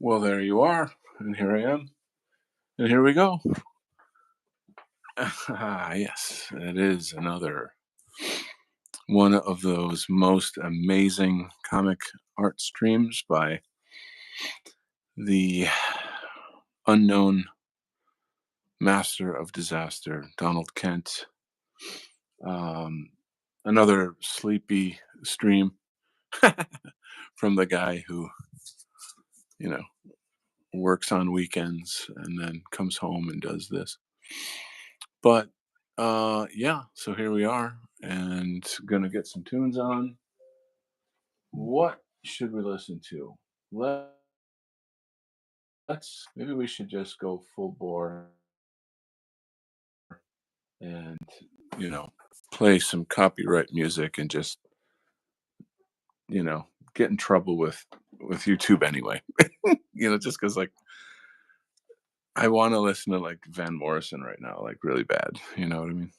Well, there you are, and here I am, and here we go. Yes, it is another one of those most amazing comic art streams by the unknown master of disaster, Donald Kent. Another sleepy stream from the guy who, you know, works on weekends and then comes home and does this. But yeah, so here we are and gonna get some tunes on. What should we listen to? Let's maybe we should just go full bore and you know play some copyright music and just get in trouble with YouTube anyway. Just because like I want to listen to like Van Morrison right now, like really bad. You know what I mean?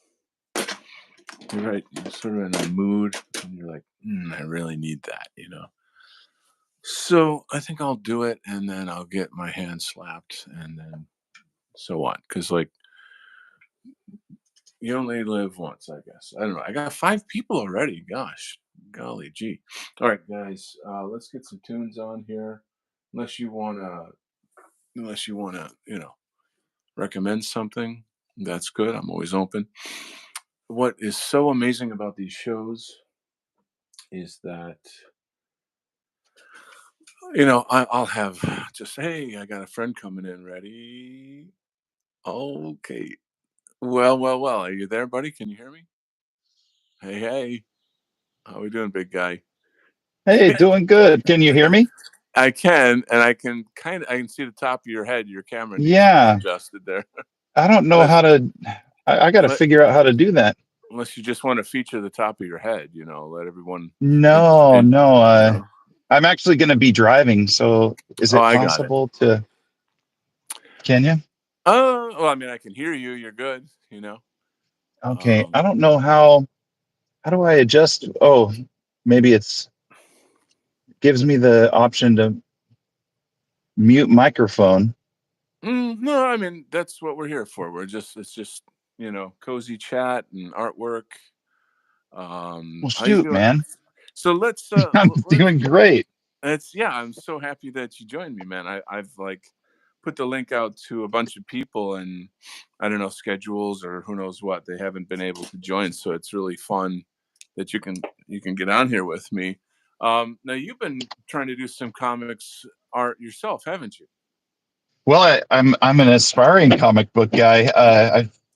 You're right. You're sort of in a mood, and you're like, I really need that. So I think I'll do it, and then I'll get my hand slapped, and then so on. Because like you only live once, I guess. I don't know. I got 5 people already. Gosh, golly gee. All right, guys. Let's get some tunes on here. Unless you wanna, recommend something. That's good. I'm always open. What is so amazing about these shows is that I'll have just, hey, I got a friend coming in. Ready? Okay. Well. Are you there, buddy? Can you hear me? Hey. How we doing, big guy? Hey, doing good. Can you hear me? I can, and I can see the top of your head. Your camera needs to be Yeah, adjusted there. I don't know unless, how to. I got to unless figure out how to do that. unless you just want to feature the top of your head, let everyone. No, It, no. no. I'm actually going to be driving. So, is Oh, it I got it. possible to? Can you? Oh, well, I mean, I can hear you. You're good. Okay. I Um, don't know how. How do I adjust? Oh, maybe it's gives me the option to mute microphone. no, I mean that's what we're here for. It's just cozy chat and artwork. Well, How you shoot, doing? man. So let's I'm doing great. I'm so happy that you joined me, man. I've like put the link out to a bunch of people, and I don't know schedules or who knows what, they haven't been able to join. So it's really fun that you can get on here with me. Now you've been trying to do some comics art yourself, haven't you? Well, I'm an aspiring comic book guy.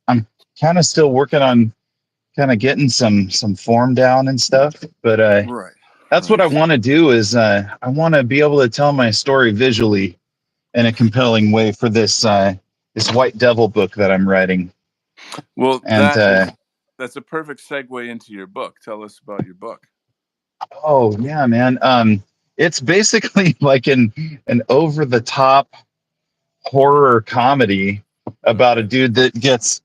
I'm kind of still working on kind of getting some form down and stuff, but Right, that's what right. I want to do is I want to be able to tell my story visually in a compelling way for this White Devil book that I'm writing. Well, And that's a perfect segue into your book. Tell us about your book. oh yeah, man. It's basically like an over the top horror comedy about a Okay. dude that gets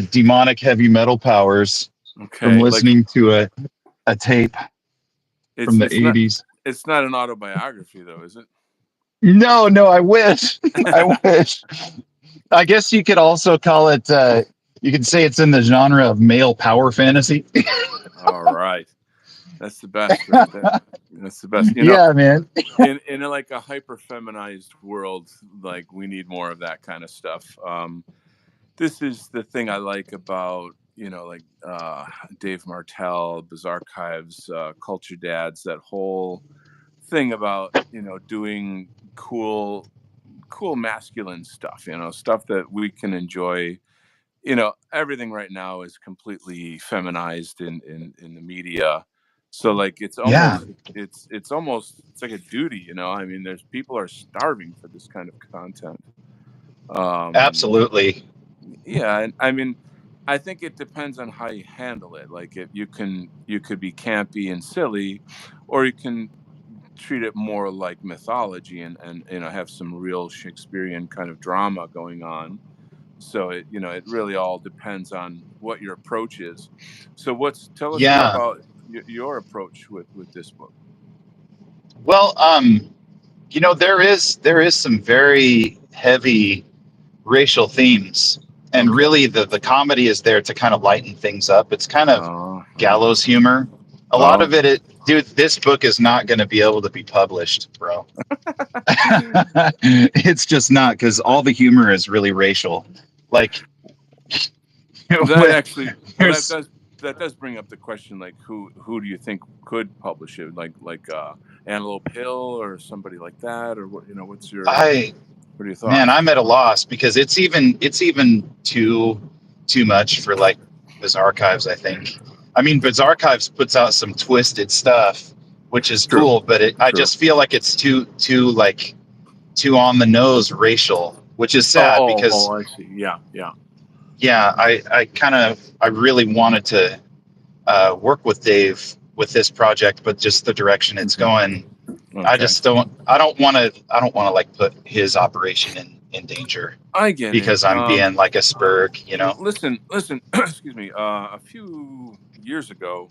demonic heavy metal powers from Okay. Like listening to a tape from it's the it's not 80s. it's not an autobiography though, is it? No, I wish. I wish. I guess you could also call it, you could say it's in the genre of male power fantasy. All right. That's the best right there. That's the best. Yeah, man. In like a hyper feminized world, like we need more of that kind of stuff. This is the thing I like about, like Dave Martell, Bizarre Archives, Culture Dads, that whole thing about, doing cool masculine stuff, stuff that we can enjoy. Everything right now is completely feminized in the media. So like it's Yeah, almost it's like a duty, I mean, there's people are starving for this kind of content. um absolutely. yeah, and I mean, I think it depends on how you handle it. Like if you could be campy and silly, or you can treat it more like mythology and have some real Shakespearean kind of drama going on. So it really all depends on what your approach is. So tell us more Yeah. about your approach with this book. Well, there is some very heavy racial themes, and Okay. really the comedy is there to kind of lighten things up. It's kind of Uh-huh. gallows humor. A lot of Oh. it, dude, this book is not going to be able to be published, bro. It's just not, because all the humor is really racial. Like, That actually, well, there's that does bring up the question, like who do you think could publish it? Like Antelope Hill or somebody like that, or I what are your man, thoughts? I'm at a loss, because it's even too much for like Biz Archives, I think. I mean, Biz Archives puts out some twisted stuff, which is True, cool, but I true. just feel like it's too on the nose racial, which is Oh, sad, oh, because I see. Yeah, yeah. yeah, I really wanted to work with Dave with this project, but just the direction it's Hmm. going, Okay, I don't want to like put his operation in danger, I get it. because I'm being like a spurg. Listen. Excuse me. A few years ago,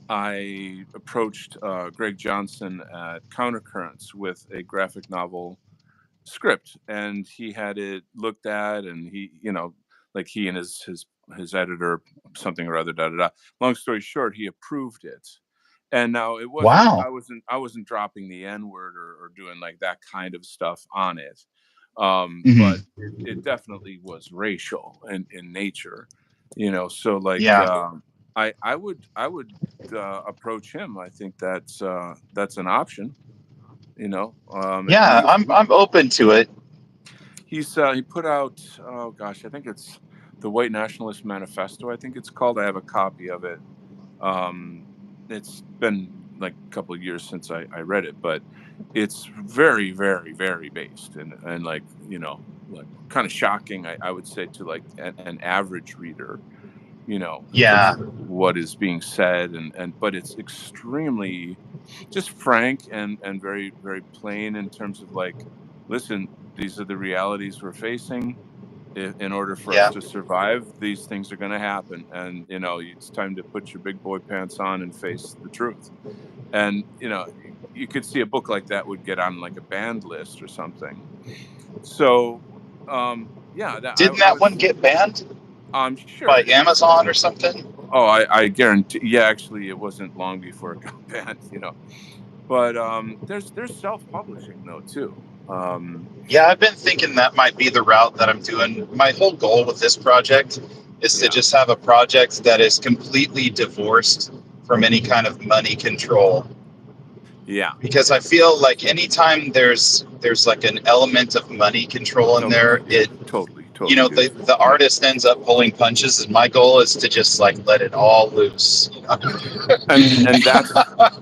I approached Greg Johnson at Countercurrents with a graphic novel script, and he had it looked at, and like he and his editor, something or other, da da da. Long story short, he approved it. And now it wasn't Wow. I wasn't dropping the N word or doing like that kind of stuff on it. But Hmm. it definitely was racial in nature, so like Yeah. I would approach him. I think that's an option, Yeah, I'm open to it. he put out, oh gosh, I think it's the White Nationalist Manifesto, I think it's called. I have a copy of it. Um, it's been like a couple of years since I read it, but it's very, very, very based, and like, like kind of shocking, I would say, to like an average reader, in terms Yeah. of what is being said, but it's extremely just frank and very, very plain in terms of like, listen, these are the realities we're facing. In order for us Yeah. to survive, these things are going to happen, and it's time to put your big boy pants on and face the truth. And you could see a book like that would get on like a banned list or something. So yeah, that Didn't I that would. one get banned I'm sure by it did. Amazon or something? Oh, I guarantee. Yeah, actually, it wasn't long before it got banned. But there's self-publishing though too. Yeah, I've been thinking that might be the route that I'm doing. My whole goal with this project is to Yeah, just have a project that is completely divorced from any kind of money control, yeah, because I feel like anytime there's like an element of money control in no, there, yeah, it totally, dude. the artist ends up pulling punches, and my goal is to just like let it all loose. And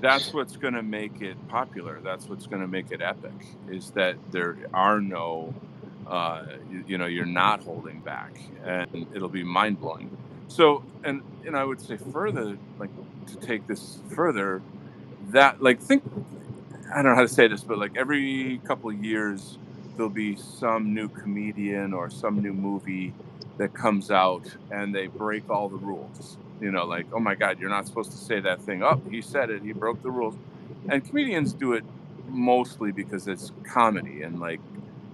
that's what's going to make it popular. That's what's going to make it epic, is that there are no you're not holding back, and it'll be mind-blowing. So, and I would say further, like, to take this further, that, like, think, I don't know how to say this, but like every couple of years, there'll be some new comedian or some new movie that comes out, and they break all the rules. Like, oh my God, you're not supposed to say that thing. Oh, he said it. He broke the rules. And comedians do it mostly because it's comedy, and like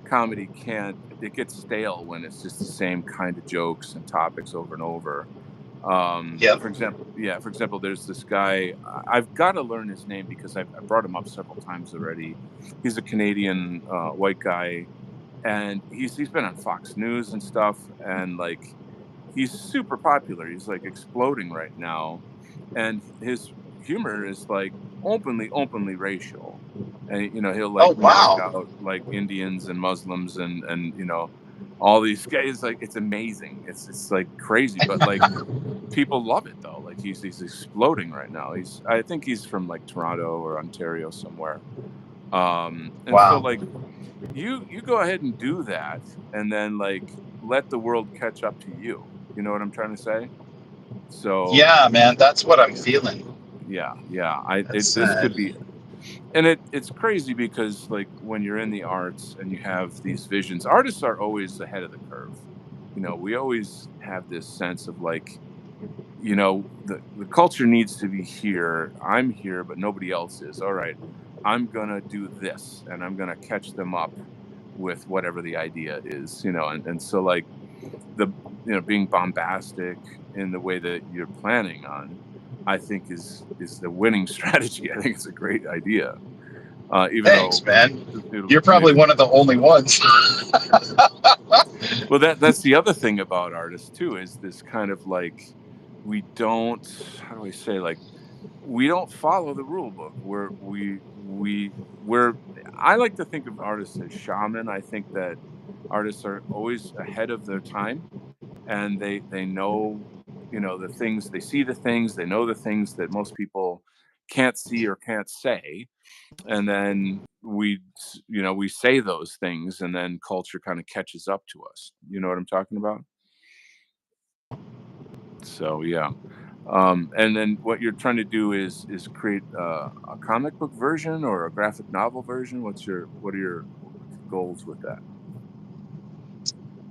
comedy can't, it gets stale when it's just the same kind of jokes and topics over and over. Yep. For example, there's this guy. I've got to learn his name because I brought him up several times already. He's a Canadian white guy, and he's been on Fox News and stuff, and like he's super popular. He's like exploding right now, and his humor is like openly racial, and he'll Oh like mock wow. out like Indians and Muslims and all these guys. Like, it's amazing. It's like crazy, but like people love it though. Like, he's exploding right now. I think he's from like Toronto or Ontario somewhere. And so Wow. like you go ahead and do that, and then like let the world catch up to you. You know what I'm trying to say? So Yeah, man, that's what I'm feeling. yeah, That's this could sad. be, and it's crazy because like when you're in the arts and you have these visions, artists are always ahead of the curve. We always have this sense of like, the culture needs to be here. I'm here, but nobody else is. All right, I'm gonna do this, and I'm gonna catch them up with whatever the idea is, and so like the being bombastic in the way that you're planning on, I think is the winning strategy. I think it's a great idea. Even Thanks, though man. it'll You're probably maybe one of the only ones. well that's the other thing about artists too, is this kind of like we don't, how do I say, like we don't follow the rule book. We're I like to think of artists as shaman. I think that artists are always ahead of their time, and they know, the things, they see the things, they know the things that most people can't see or can't say, and then we say those things, and then culture kind of catches up to us. You know what I'm talking about? So yeah. And then what you're trying to do is create a comic book version or a graphic novel version. What are your goals with that?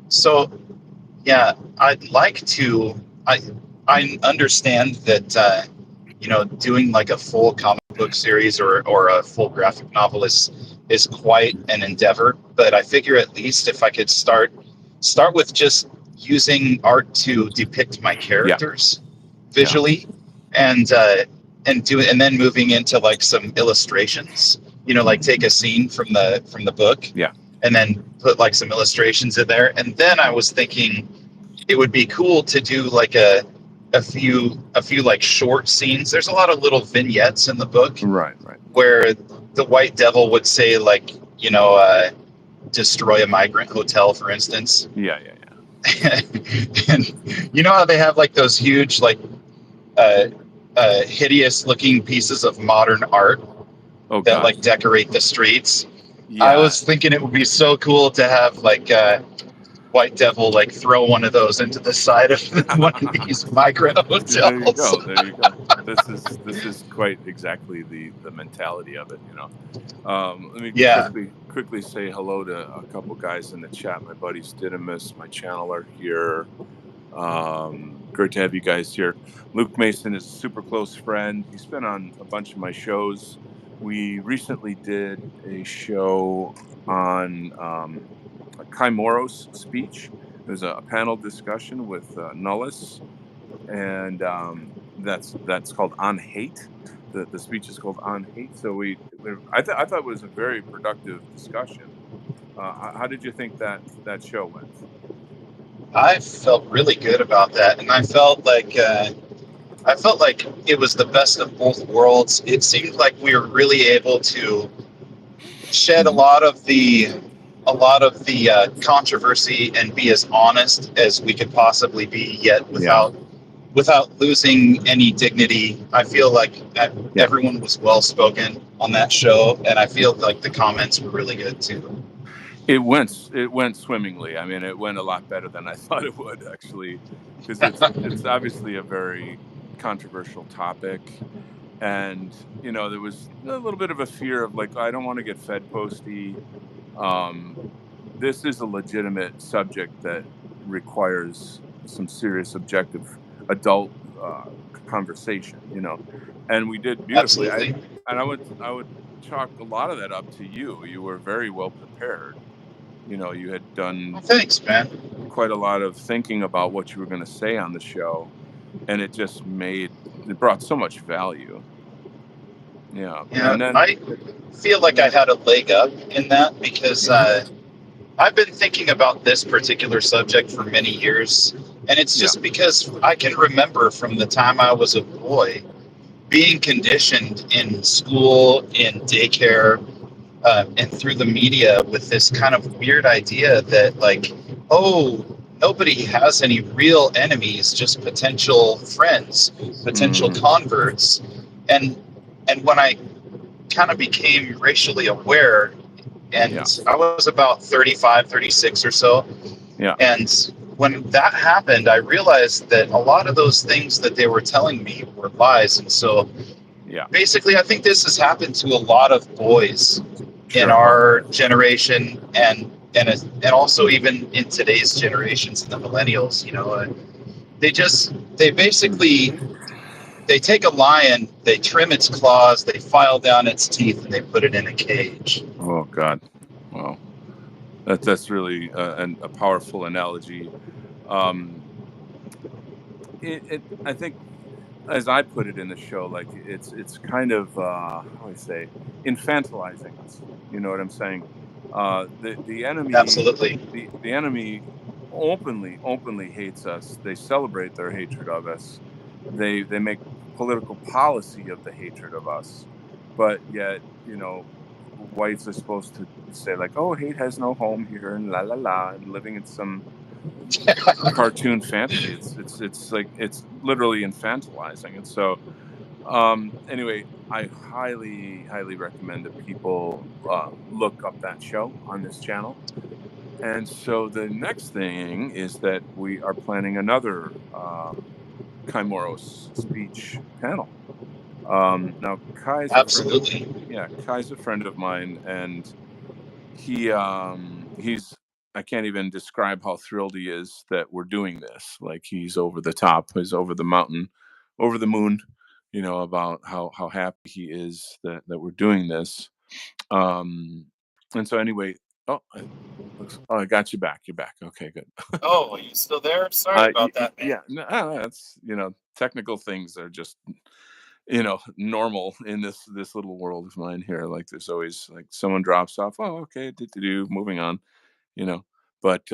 So yeah, I'd like to. I understand that doing like a full comic book series or a full graphic novel is quite an endeavor. But I figure at least if I could start with just using art to depict my Yeah, characters yeah, visually, and and then moving into like some illustrations. Like take a scene from the book yeah. and then put like some illustrations in there. And then I was thinking it would be cool to do like a few like short scenes. There's a lot of little vignettes in the book Right, right. where the White Devil would say like, destroy a migrant hotel, for instance. Yeah, yeah, yeah. And you know how they have like those huge like uh, hideous looking pieces of modern art Oh that gosh. like decorate the streets. I Yeah. was thinking it would be so cool to have like White Devil like throw one of those into the side of one of these migrant There you hotels. go. There you go. This is quite exactly the mentality of it. Let me Yeah, quickly say hello to a couple guys in the chat. My buddies Didymus, my channeler here. Great to have you guys here. Luke Mason is a super close friend. He's been on a bunch of my shows. We recently did a show on Kai Moro's speech. There's a panel discussion with Nullis, and that's called On Hate. The speech is called On Hate. So I thought it was a very productive discussion. How did you think that show went? I felt really good about that, and I felt like it was the best of both worlds. It seemed like we were really able to shed a Mhm. lot of the controversy and be as honest as we could possibly be, yet Yeah, without losing any dignity. I feel like yeah. everyone was well spoken on that show, and I feel like the comments were really good too. It went swimmingly. I mean, it went a lot better than I thought it would, actually, because it's obviously a very controversial topic, and there was a little bit of a fear of like, I don't want to get fed posty. Um, this is a legitimate subject that requires some serious, objective, adult conversation. And we did beautifully. Absolutely. I would chalk a lot of that up to you. You were very well prepared. You had Well, done thanks, man. quite a lot of thinking about what you were going to say on the show, and it brought so much value. Yeah, Yeah, and then I feel like I had a leg up in that because yeah, I've been thinking about this particular subject for many years, and it's yeah, just because I can remember from the time I was a boy being conditioned in school, in daycare, and through the media with this kind of weird idea that, like, oh, nobody has any real enemies, just potential friends, potential hmm converts. And when I kind of became racially aware, yeah, and I was about 35, 36 or so, yeah, and when that happened, I realized that a lot of those things that they were telling me were lies. And so yeah. basically, I think this has happened to a lot of boys in Sure. our generation, and also even in today's generations, the millennials. They basically they take a lion, they trim its claws, they file down its teeth, and they put it in a cage. Oh God. Wow. That's really a powerful analogy. Um, I think, as I put it in the show, like it's kind of how do I say, infantilizing us. You know what I'm saying? The enemy, Absolutely. the enemy openly hates us. They celebrate their hatred of us. They make political policy of the hatred of us, but yet, whites are supposed to say like, oh, hate has no home here, and la la la, and living in some cartoon fantasy. It's like it's literally infantilizing. And so anyway, I highly recommend that people look up that show on this channel. And so the next thing is that we are planning another Kaimoros speech panel. Now Kai's a friend of Absolutely. yeah, Kai's a friend of mine, and he's I can't even describe how thrilled he is that we're doing this. Like, he's over the top, he's over the mountain, over the moon, about how happy he is that we're doing this. Um and so anyway, oh, I got you back. You're back. Okay, good. Oh, are you still there? Sorry about that, man. Yeah, no, that's, technical things are just, normal in this little world of mine here. Like, there's always like someone drops off. Oh, okay, do moving on. you know. But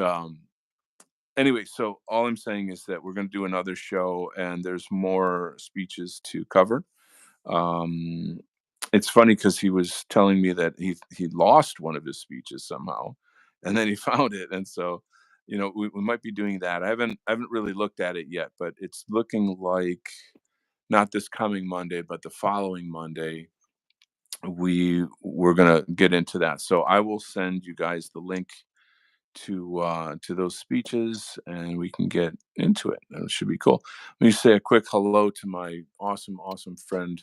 anyway, so all I'm saying is that we're going to do another show, and there's more speeches to cover. Um, it's funny because he was telling me that he lost one of his speeches somehow, and then he found it, and so we might be doing that. I haven't really looked at it yet, but it's looking like not this coming Monday, but the following Monday we're gonna get into that. So I will send you guys the link to those speeches, and we can get into it. It should be cool. Let me say a quick hello to my awesome friend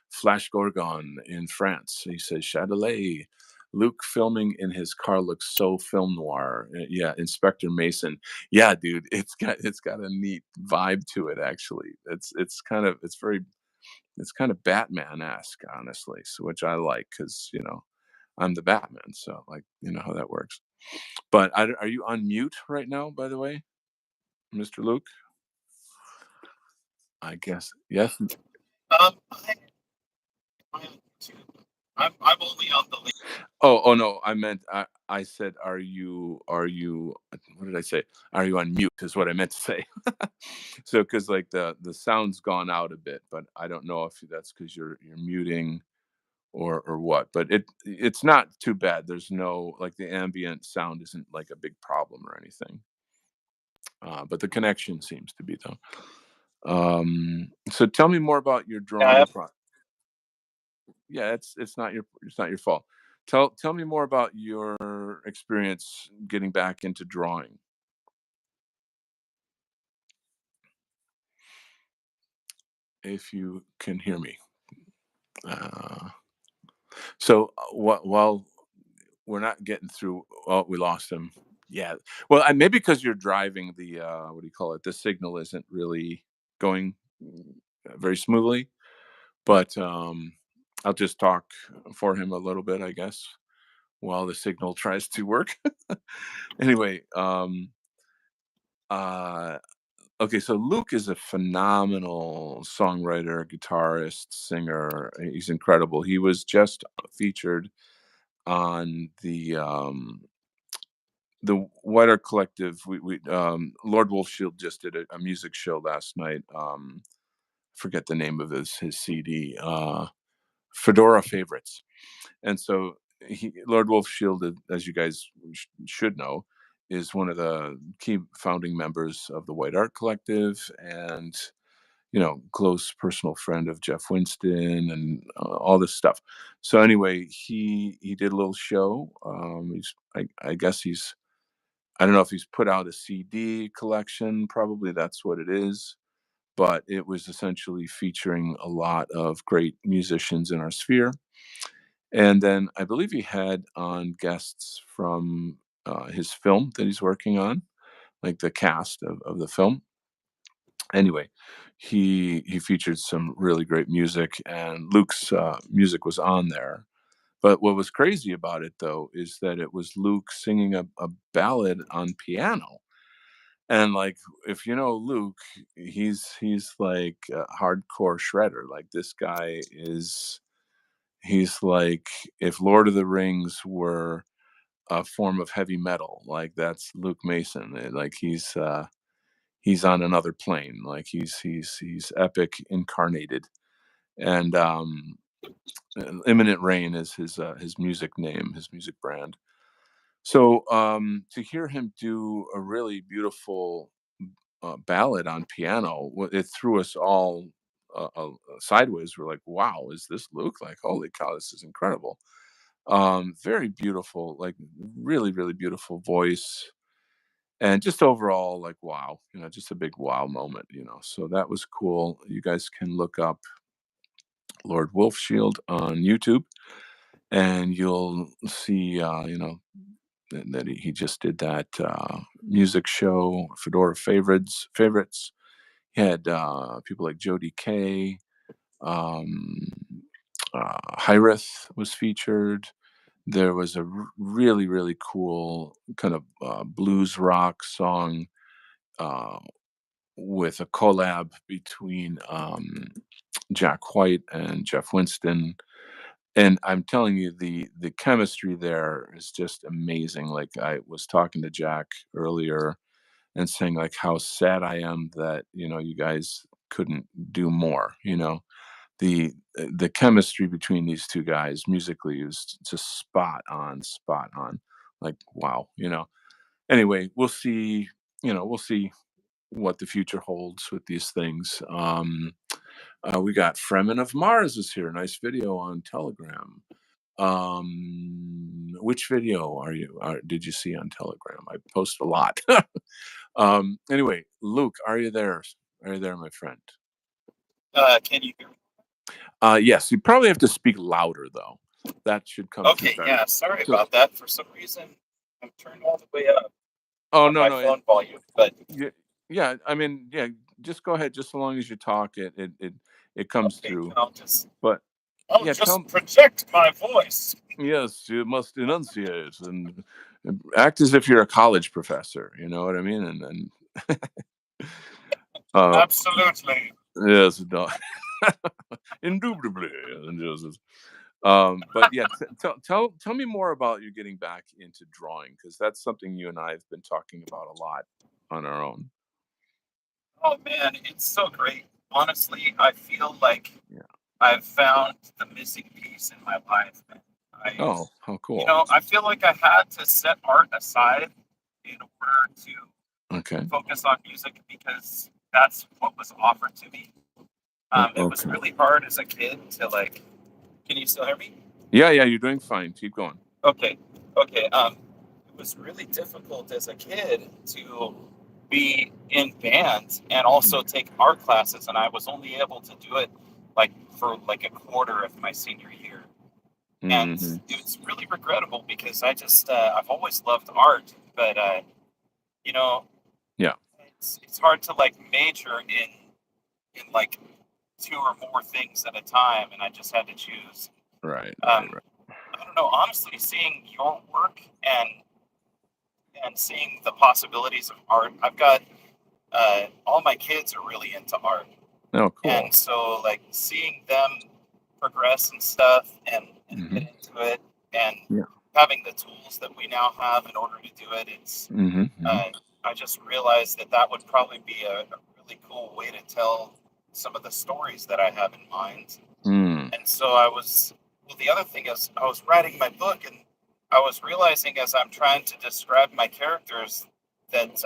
Flash Gorgon in France. He says Chatelet. Luke filming in his car looks so film noir. Yeah, Inspector Mason. Yeah, dude, it's got a neat vibe to it. Actually, it's kind of Batman-esque, honestly. So, which I like, because I'm the Batman. So, like, you know how that works. But are you on mute right now, by the way, Mr. Luke? I guess yes. I I'm only on the link. Oh no, I said, are you what did I say? Are you on mute is what I meant to say. So, because like the sound's gone out a bit, but I don't know if that's because you're muting or what. But it's not too bad. There's no, like, the ambient sound isn't like a big problem or anything. But the connection seems to be, though. So tell me more about your drawing Yeah, process. Yeah, it's not your fault. Tell me more about your experience getting back into drawing, if you can hear me. Uh, while we're not getting through, oh, we lost him. Yeah. Well, maybe because you're driving, the what do you call it? The signal isn't really going very smoothly. But I'll just talk for him a little bit, I guess, while the signal tries to work. Anyway, uh, okay, so Luke is a phenomenal songwriter, guitarist, singer. He's incredible. He was just featured on the White Art Collective. We Lord Wolf Shield just did a music show last night. Forget the name of his CD. Fedora Favorites. And so Lord Wolf Shield, as you guys should know, is one of the key founding members of the White Art Collective, and close personal friend of Jeff Winston, and all this stuff. So anyway, he did a little show. I guess I don't know if he's put out a CD collection. Probably that's what it is. But it was essentially featuring a lot of great musicians in our sphere. And then I believe he had on guests from his film that he's working on, like the cast of the film. Anyway, he featured some really great music, and Luke's music was on there. But what was crazy about it, though, is that it was Luke singing a ballad on piano. And like, if you know Luke, he's like a hardcore shredder. Like this guy is, he's like if Lord of the Rings were a form of heavy metal, like that's Luke Mason. Like he's on another plane. Like he's epic incarnated. And Imminent Rein is his music name, his music brand. So to hear him do a really beautiful ballad on piano, it threw us all sideways. We're like, "Wow, is this Luke? Like, holy cow, this is incredible!" Very beautiful, like really, really beautiful voice, and just overall, like, wow, just a big wow moment. So that was cool. You guys can look up Lord Wolf Shield on YouTube, and you'll see, that he just did that music show, Fedora Favorites. He had people like Jody Kay, um, Hyreth was featured. There was a really, really cool kind of blues rock song uh, with a collab between Jack White and Jeff Winston. And I'm telling you, the chemistry there is just amazing. Like I was talking to Jack earlier and saying like how sad I am that you guys couldn't do more. The chemistry between these two guys musically is just spot on. Like wow. Anyway, we'll see. We'll see what the future holds with these things. We got Fremen of Mars is here. Nice video on Telegram. Which video did you see on Telegram? I post a lot. Anyway, Luke, are you there? Are you there, my friend? Can you hear me? Yes, you probably have to speak louder though. That should come through Okay, better. yeah, sorry about that. For some reason, I'm turned all the way up Oh on no, my no. phone volume, but Yeah, I mean, yeah, just go ahead. Just so long as you talk, it comes okay, through. I'll Yeah, just project my voice. yes, you must enunciate and act as if you're a college professor. You know what I mean? And uh, Absolutely. yes, no, indubitably, and just. But yeah, tell me more about you getting back into drawing, because that's something you and I have been talking about a lot on our own. Oh man, it's so great. Honestly, I feel like Yeah. I've found the missing piece in my life. I, Oh, how cool. I feel like I had to set art aside in order to Okay. focus on music because that's what was offered to me. It was Okay. really hard as a kid to like. Can you still hear me? Yeah, you're doing fine. Keep going. Okay. Okay. It was really difficult as a kid to be in bands and also take art classes, and I was only able to do it like for like a quarter of my senior year. And Mm-hmm. it's really regrettable because I've always loved art, but you know, Yeah. it's hard to like major in like two or more things at a time, and I just had to choose. Right. Um, I don't know. Honestly, seeing your work and seeing the possibilities of art, I've got all my kids are really into art, Oh, cool. and so like seeing them progress and stuff and Mm-hmm. get into it, and Yeah. having the tools that we now have in order to do it, it's Mm-hmm. I just realized that that would probably be a really cool way to tell some of the stories that I have in mind. Mm. And so well, the other thing is, I was writing my book and I was realizing as I'm trying to describe my characters that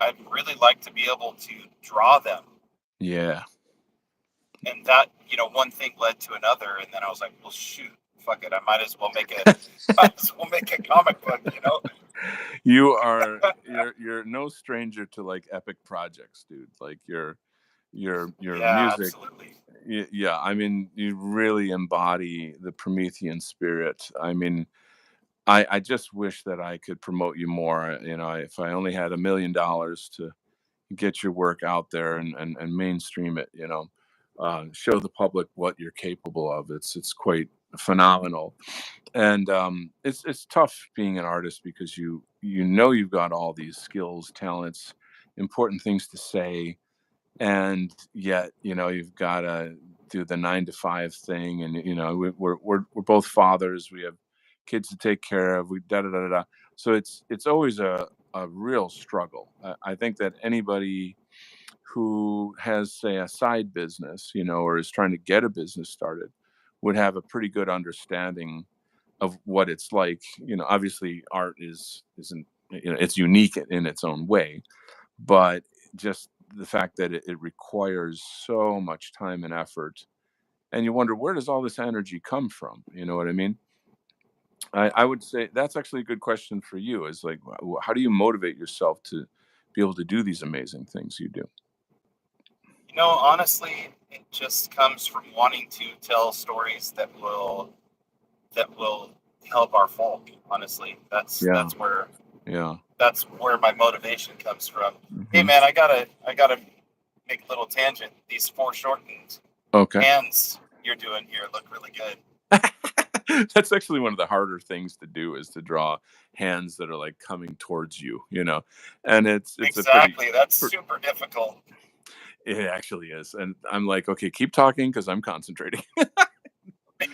I'd really like to be able to draw them. Yeah. And that, one thing led to another. And then I was like, well, shoot, fuck it. I might as well make a comic book. You're no stranger to like epic projects, dude. Like your Yeah, music. absolutely. Yeah, I mean, you really embody the Promethean spirit. I mean, I just wish that I could promote you more. If I only had $1 million to get your work out there and mainstream it, show the public what you're capable of. It's quite phenomenal. And it's tough being an artist because you've got all these skills, talents, important things to say, and yet you've got to do the 9 to 5 thing. And we're both fathers, we have kids to take care of, we da da da da da. So it's always a real struggle. I think that anybody who has, say, a side business, or is trying to get a business started, would have a pretty good understanding of what it's like. Obviously art isn't, it's unique in its own way, but just the fact that it requires so much time and effort, and you wonder, where does all this energy come from? You know what I mean? I would say that's actually a good question for you, is like, how do you motivate yourself to be able to do these amazing things you do? Honestly, it just comes from wanting to tell stories that will help our folk. Honestly, that's Yeah. that's where Yeah. that's where my motivation comes from. Hey Hmm. man, I gotta make a little tangent. These foreshortened Okay. hands you're doing here look really good. That's actually one of the harder things to do, is to draw hands that are like coming towards you, and it's a pretty, Exactly. That's super difficult. it actually is. And I'm like, okay, keep talking because I'm concentrating. Like,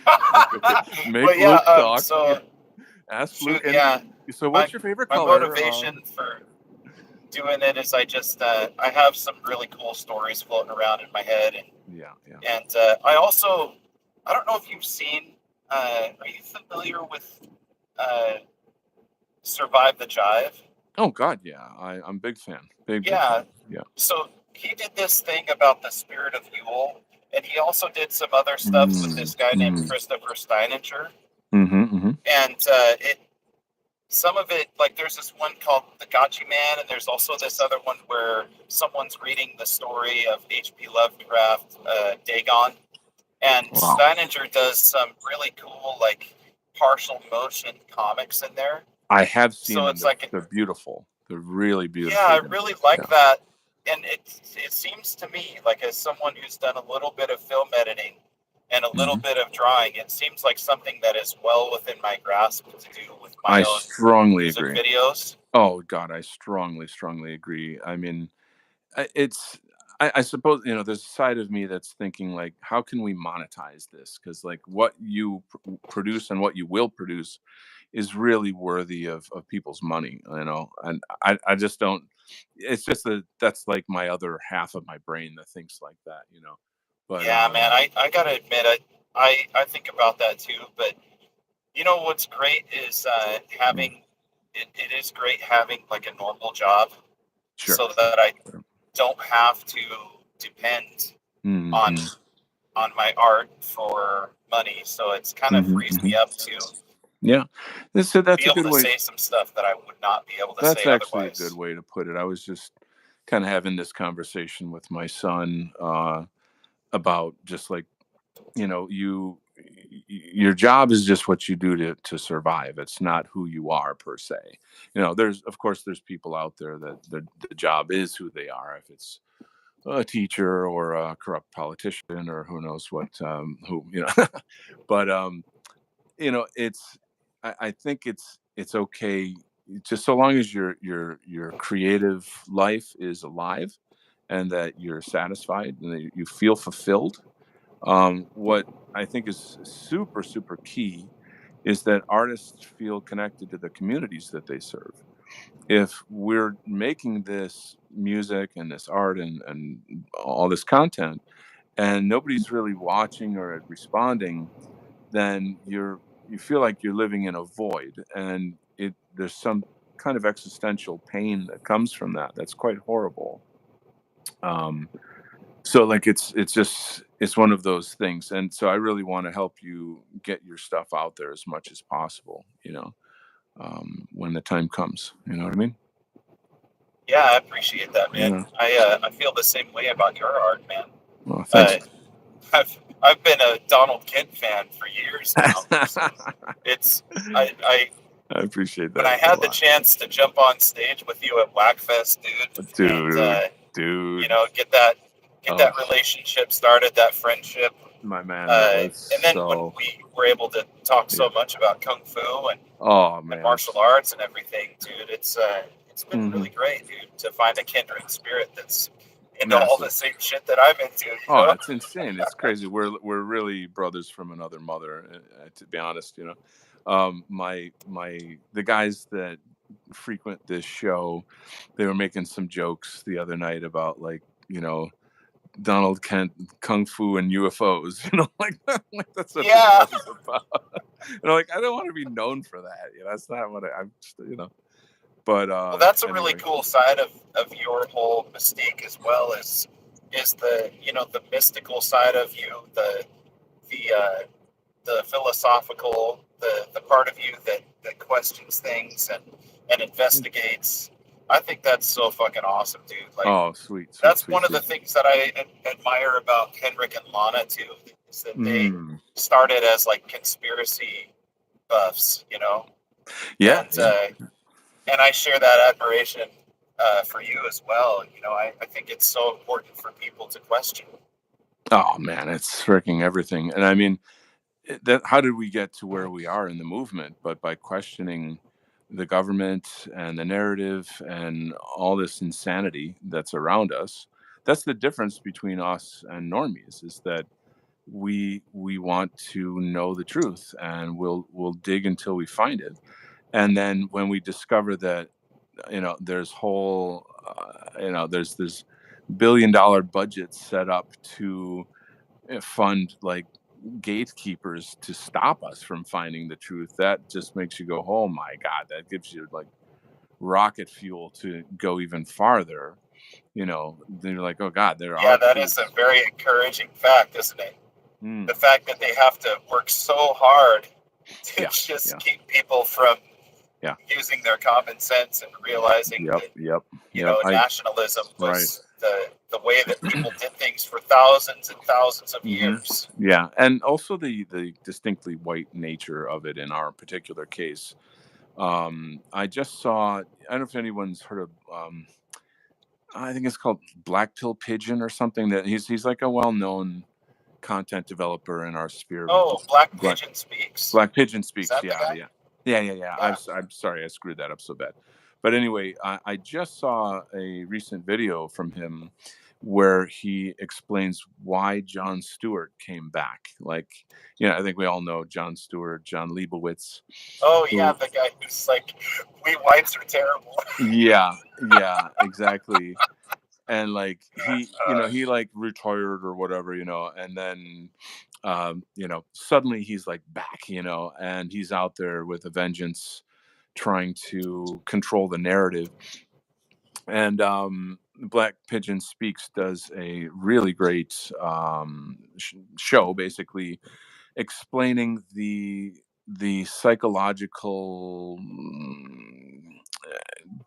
okay, make But yeah, Luke talk. Yeah. so Ask shoot, Luke. And yeah, so, my what's your favorite my color? motivation for doing it is I have some really cool stories floating around in my head, and Yeah, yeah. I don't know if you've seen. Are you familiar with uh, Survive the Jive? Oh God, yeah. I'm a big fan. Big Yeah. fan. Yeah. So he did this thing about the spirit of Yule, and he also did some other stuff with Mm, this guy named mm, Christopher Steininger. mm-hmm, mm-hmm. And it some of it, like there's this one called The Gotchi Man, and there's also this other one where someone's reading the story of H.P. Lovecraft, Dagon, and Wow. Steininger does some really cool like partial motion comics in there. I have seen So them. it's They're like, they're beautiful. They're really yeah, I beautifully done. really like Yeah. that. And it seems to me, like as someone who's done a little bit of film editing and a little Hmm. bit of drawing, it seems like something that is well within my grasp to do with my I own strongly music agree. videos. Oh God, I strongly agree. I mean, it's, I suppose, there's a side of me that's thinking like, how can we monetize this? Because like what you produce and what you will produce is really worthy of people's money, and I just don't. It's just that's like my other half of my brain that thinks like that. But Yeah, man, I gotta admit, I think about that too. But what's great is mm, it is great having like a normal job, sure. so that I Sure. don't have to depend on Hmm. my art for money. So it's kind of Hmm. frees Hmm. me up to Yeah, so be that's a able good to way. say some stuff that I would not be able to That's say actually a good otherwise. way to put it. I was just kind of having this conversation with my son, about just like, your job is just what you do to survive. It's not who you are per se. There's, of course, there's people out there that the job is who they are. If it's a teacher or a corrupt politician or who knows what, who, but it's, I think it's okay, just so long as your creative life is alive, and that you're satisfied and that you feel fulfilled. What I think is super, super key is that artists feel connected to the communities that they serve. If we're making this music and this art and all this content, and nobody's really watching or responding, then you feel like you're living in a void, and there's some kind of existential pain that comes from that. That's quite horrible. Um, so like it's one of those things, and so I really want to help you get your stuff out there as much as possible, when the time comes, you know what I mean? Yeah, I appreciate that, man. Yeah. I feel the same way about your art, man. Well, thanks. Uh, I've been a Donald Kent fan for years now, so I it's I appreciate when that I a had the lot. chance to jump on stage with you at Whackfest, dude, and Dude. dude. Get that Oh, relationship started, that friendship. my man, that was And then when so. we were able to talk so Yeah. much about kung fu Oh and man, martial arts and everything, dude, it's been mm-hmm. really great, dude, to find a kindred spirit that's into all Massive. the same shit that I'm into. Oh, it's insane. It's crazy. We're really brothers from another mother, to be honest. The guys that frequent this show, they were making some jokes the other night about, like, Donald Kent, kung fu and UFOs. Like that's what the Yeah. show's about. And I'm like, I don't want to be known for that. That's not what I'm. But Well, that's a really anyway. cool side of your whole mystique as well, is the the mystical side of you, the philosophical, the part of you that questions things and investigates. I think that's so fucking awesome, dude. Like, Oh, sweet, sweet, that's sweet, one of the sweet. things that I admire about Henrik and Lana too, is that they Mm. started as like conspiracy buffs, Yeah, and yeah. and I share that admiration for you as well. I think it's so important for people to question. Oh man, it's freaking everything. And I mean, how did we get to where we are in the movement? But by questioning the government and the narrative and all this insanity that's around us. That's the difference between us and normies, is that we want to know the truth, and we'll dig until we find it. And then when we discover that, there's this $1 billion budget set up to fund, like, gatekeepers to stop us from finding the truth, that just makes you go, oh my God, that gives you like rocket fuel to go even farther. Then you're like, oh God, there Yeah, are that is a truths. very encouraging fact, isn't it? The Mm. fact that they have to work so hard to Yeah, just yeah, keep people from yeah. using their common sense and realizing Yep, that yep, yep. nationalism Right. was the way that people did things for thousands and thousands of Hmm. years. Yeah, and also the distinctly white nature of it in our particular case. I just saw. I don't know if anyone's heard of. I think it's called Black Pill Pigeon or something. That he's like a well-known content developer in our sphere. Oh, Black Pigeon Speaks. Black Pigeon Is Speaks. that the Yeah, guy? yeah, yeah, yeah, yeah. Yeah. I'm sorry, I screwed that up so bad. But anyway, I just saw a recent video from him where he explains why Jon Stewart came back. Like, I think we all know Jon Stewart, John Leibowitz. Oh, yeah, Who, the guy who's like, we whites are terrible. yeah, yeah, exactly. And like he like retired or whatever, and then suddenly he's like back, and he's out there with a vengeance, trying to control the narrative. And Black Pigeon Speaks does a really great show, basically explaining the psychological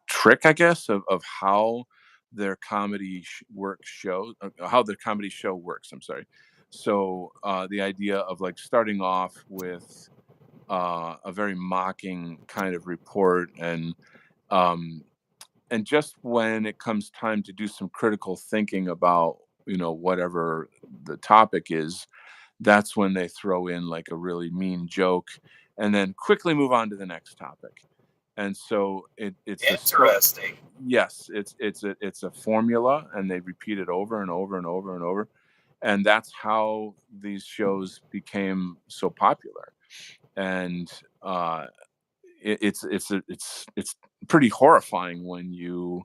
trick, I guess, of how their comedy how the comedy show works. I'm sorry. So the idea of, like, starting off with a very mocking kind of report, um, and just when it comes time to do some critical thinking about whatever the topic is, that's when they throw in like a really mean joke, and then quickly move on to the next topic. And so it's a Interesting. yes, it's a formula, and they repeat it over and over and over and over, and that's how these shows became so popular. And it's pretty horrifying when you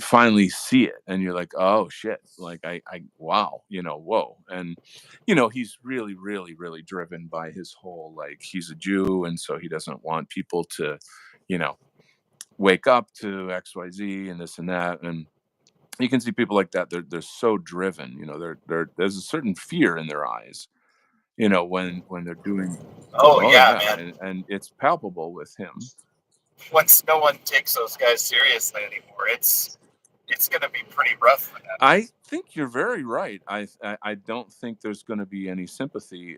finally see it and you're like, oh shit, like I wow, whoa. And he's really, really, really driven by his whole, like, he's a Jew, and so he doesn't want people to you know wake up to XYZ and this and that. And you can see people like that, they're so driven, there's a certain fear in their eyes, when they're doing. Oh, Oh yeah, yeah, man. and it's palpable with him. Once no one takes those guys seriously anymore, it's going to be pretty rough for them. I think you're very right. I don't think there's going to be any sympathy.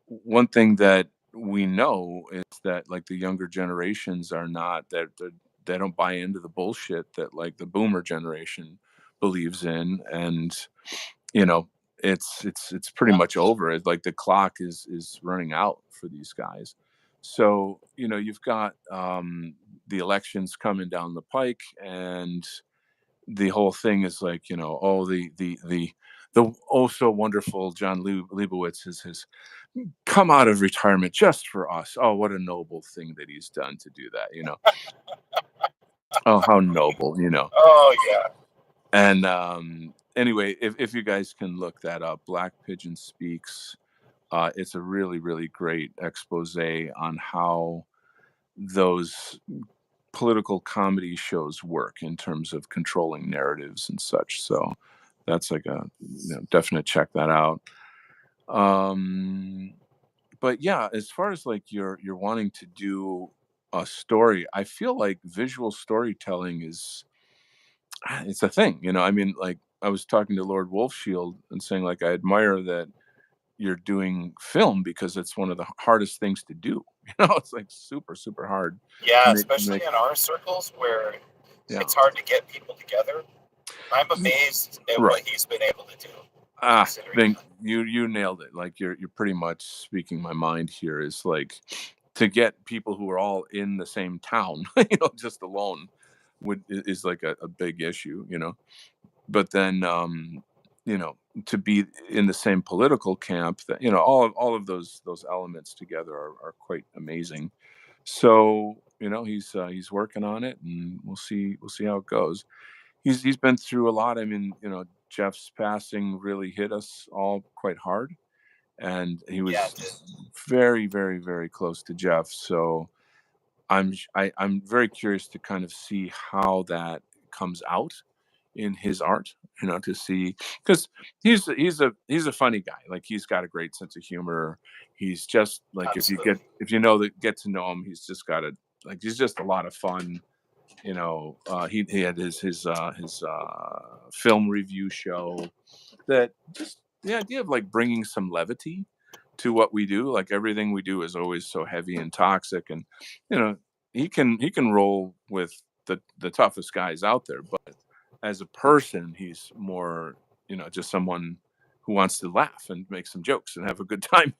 One thing that we know is that, like, the younger generations are not that they don't buy into the bullshit that, like, the boomer generation believes in, and it's pretty much over. It's like the clock is running out for these guys. So you've got the elections coming down the pike, and the whole thing is like, oh, the oh so wonderful John Leibowitz has come out of retirement just for us. Oh, what a noble thing that he's done to do that. Oh, how noble. Oh yeah. And anyway, if you guys can look that up, Black Pigeon Speaks. It's a really, really great expose on how those political comedy shows work in terms of controlling narratives and such. So that's like a definite check that out. But yeah, as far as like you're wanting to do a story, I feel like visual storytelling it's a thing. I mean, like I was talking to Lord Wol Shield and saying like I admire that you're doing film because it's one of the hardest things to do. It's like super, super hard to Yeah, make. especially in our circles where Yeah. it's hard to get people together. I'm amazed at Right. what he's been able to do. Then you nailed it. Like you're pretty much speaking my mind here. Is like to get people who are all in the same town, just alone is like a big issue, But then to be in the same political camp, that all of those elements together are quite amazing. So he's working on it, and we'll see how it goes. He's been through a lot. I mean, Jeff's passing really hit us all quite hard, and he Yeah, was it did. very, very, very close to Jeff. So I'm very curious to kind of see how that comes out in his art. To see, because he's a funny guy. Like he's got a great sense of humor. He's just like Absolutely. if get to know him, he's just got he's just a lot of fun. He had his film review show that just the idea of like bringing some levity to what we do. Like everything we do is always so heavy and toxic, and he can roll with the toughest guys out there, but as a person he's more just someone who wants to laugh and make some jokes and have a good time,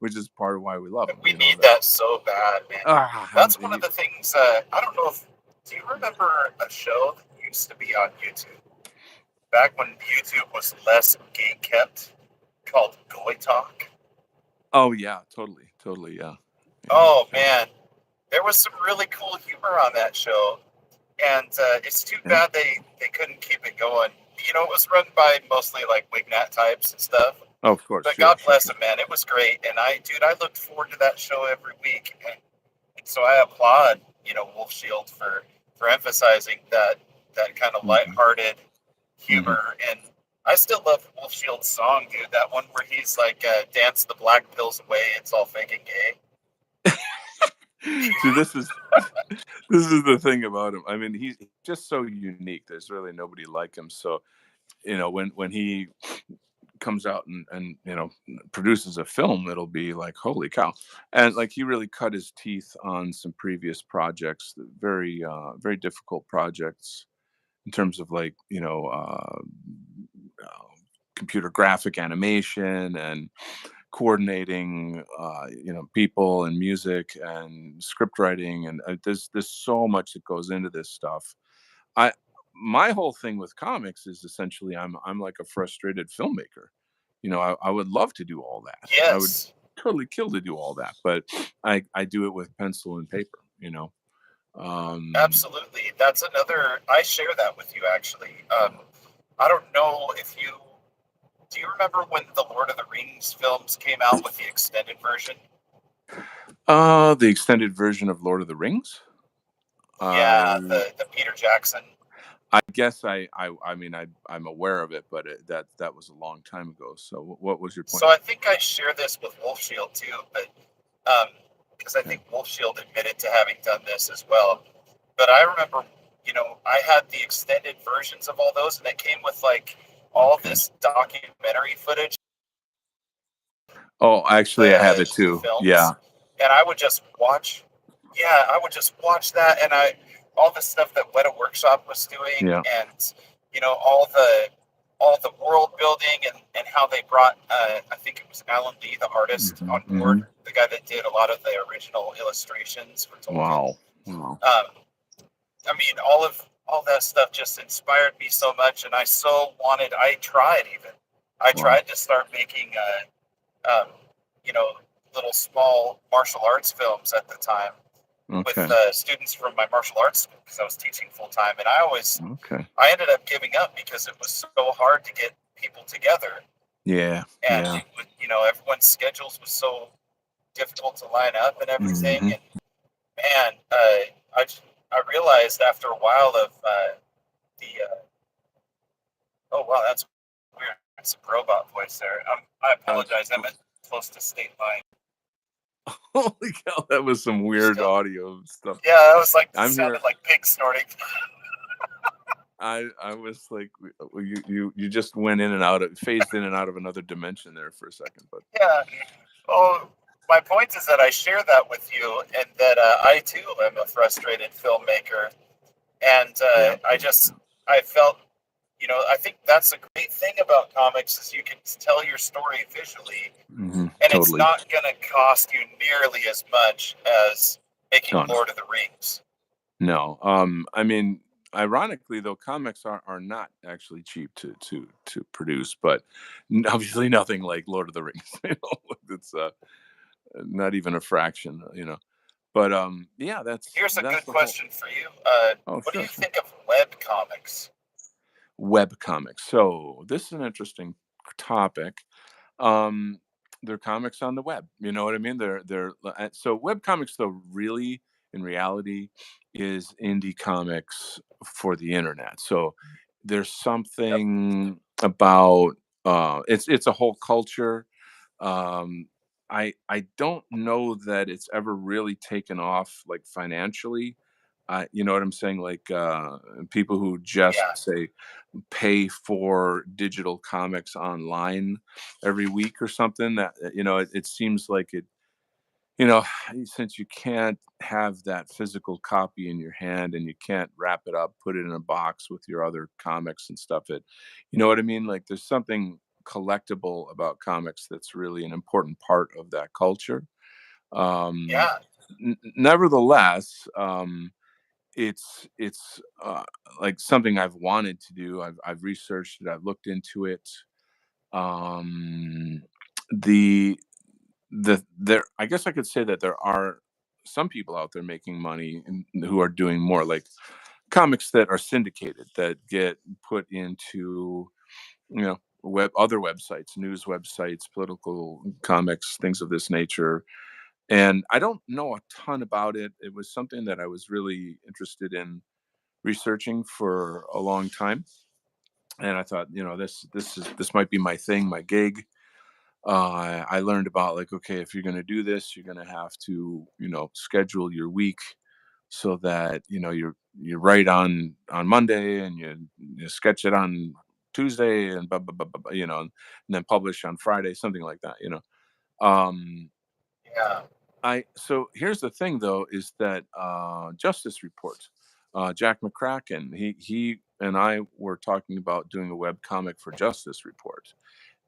which is part of why we love him. We need that so bad, man. That's one of the things. I don't know if do you remember a show that used to be on YouTube back when YouTube was less gay kept, called Goy Talk? Oh yeah, totally, yeah. Oh man, there was some really cool humor on that show, and it's too bad they couldn't keep it going. It was run by mostly like Wignat types and stuff. Oh, of course, but sure, God bless him, man. It was great, and I looked forward to that show every week, and so I applaud Wol Shield for emphasizing that kind of lighthearted humor, and I still love Wol Shield's song, dude. That one where he's like, "Dance the black pills away, it's all fake and gay." See, this is the thing about him. I mean, he's just so unique. There's really nobody like him. So, when he comes out and produces a film, it'll be like, holy cow. And like he really cut his teeth on some previous projects, very very difficult projects in terms of like computer graphic animation and coordinating people and music and script writing, and there's so much that goes into this stuff. My whole thing with comics is essentially I'm like a frustrated filmmaker. I would love to do all that. I would Yes, totally kill to do all that, but I do it with pencil and paper. absolutely. That's another. I share that with you actually. I don't know if you do. You remember when the Lord of the Rings films came out with the extended version? The extended version of Lord of the Rings. Yeah, the Peter Jackson. I guess I'm aware of it, but that was a long time ago. So what was your point? So I think I share this with Wol Shield too, but because I think Wol Shield admitted to having done this as well. But I remember, I had the extended versions of all those, and it came with like all this documentary footage. Oh, actually, I have it too. Films, yeah, and I would just watch. Yeah, I would just watch that, and all the stuff that Weta Workshop was doing, Yeah. and all the world building and how they brought I think it was Alan Lee, the artist, Hmm. on board, the guy that did a lot of the original illustrations for Tolkien. Wow. Wow. I mean, all that stuff just inspired me so much, and I Wow. tried to start making um, you know little small martial arts films at the time with Okay. students from my martial arts school because I was teaching full time, and Okay. I ended up giving up because it was so hard to get people together, Yeah. and Yeah. it would, everyone's schedules was so difficult to line up and everything. Hmm. And man, I realized after a while of the oh wow, that's weird. It's a robot voice there. I That's apologize. I'm at close to state line. holy cow. That was some You weird still? audio stuff. Yeah, that was like I'm here. sounded like pigs snorting. I was like, you just went in and out of phased in and out of another dimension there for a second, but Yeah. Oh, my point is that I share that with you, and that I too am a frustrated filmmaker, and yeah. I felt, I think that's a great thing about comics is you can tell your story visually, Hmm. and it's Totally. not going to cost you nearly as much as making No, no, Lord of the Rings. no. I mean, ironically though, comics are not actually cheap to produce, but obviously nothing like Lord of the Rings. It's not even a fraction. But yeah, Here's a that's good the whole. question for you. Oh, What do sure, you sure. think of web comics? Web comics. So this is an interesting topic. Um, they're comics on the web. You know what I mean? So web comics though really in reality is indie comics for the internet. So there's Yep. something about it's a whole culture. um I don't know that it's ever really taken off like financially. You know what I'm saying? Like people who just Yeah. say pay for digital comics online every week or something. That it seems like it. You know, since you can't have that physical copy in your hand and you can't wrap it up, put it in a box with your other comics and stuff. You know what I mean? Like there's something collectible about comics that's really an important part of that culture. Um, Yeah. Nevertheless, it's like something I've wanted to do. I've researched it. I've looked into it. Um, the there I guess I could say that there are some people out there making money who are doing more like comics that are syndicated that get put into other websites, news websites, political comics, things of this nature. And I don't know a ton about it. It was something that I was really interested in researching for a long time, and I thought, this might be my thing, my gig. I learned about like, okay, if you're going to do this, you're going to have to, schedule your week so that you write on Monday and you sketch it on Tuesday and and then publish on Friday, something like that. Um, Yeah. I So here's the thing though, is that Justice Report, Jack McCracken, he and I were talking about doing a web comic for Justice Report,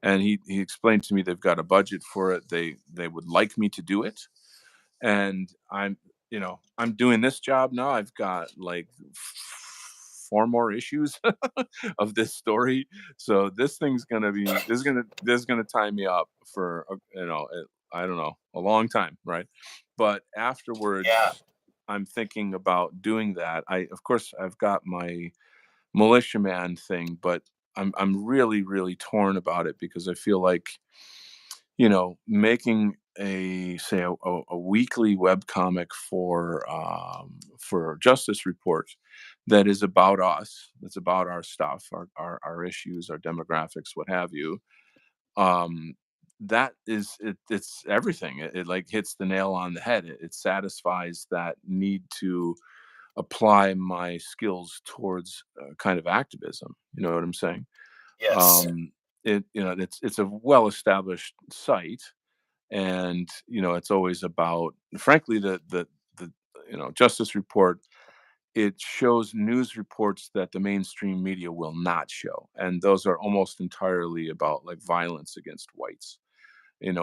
and he explained to me they've got a budget for it. They would like me to do it, and I'm doing this job now. I've got like four more issues of this story, so this is gonna tie me up for I don't know, a long time, right? But Yeah. afterwards, I'm thinking about doing that. Of course I've got my militiaman thing, but I'm really really torn about it because I feel like making a weekly web comic for Justice Report that is about us, that's about our stuff, our issues, our demographics, what have you. Um, it's everything. It like hits the nail on the head. It satisfies that need to apply my skills towards kind of activism. You know what I'm saying? Yes. Um, it's a well established site, and it's always about, frankly, the Justice Report it shows news reports that the mainstream media will not show, and those are almost entirely about like violence against whites, and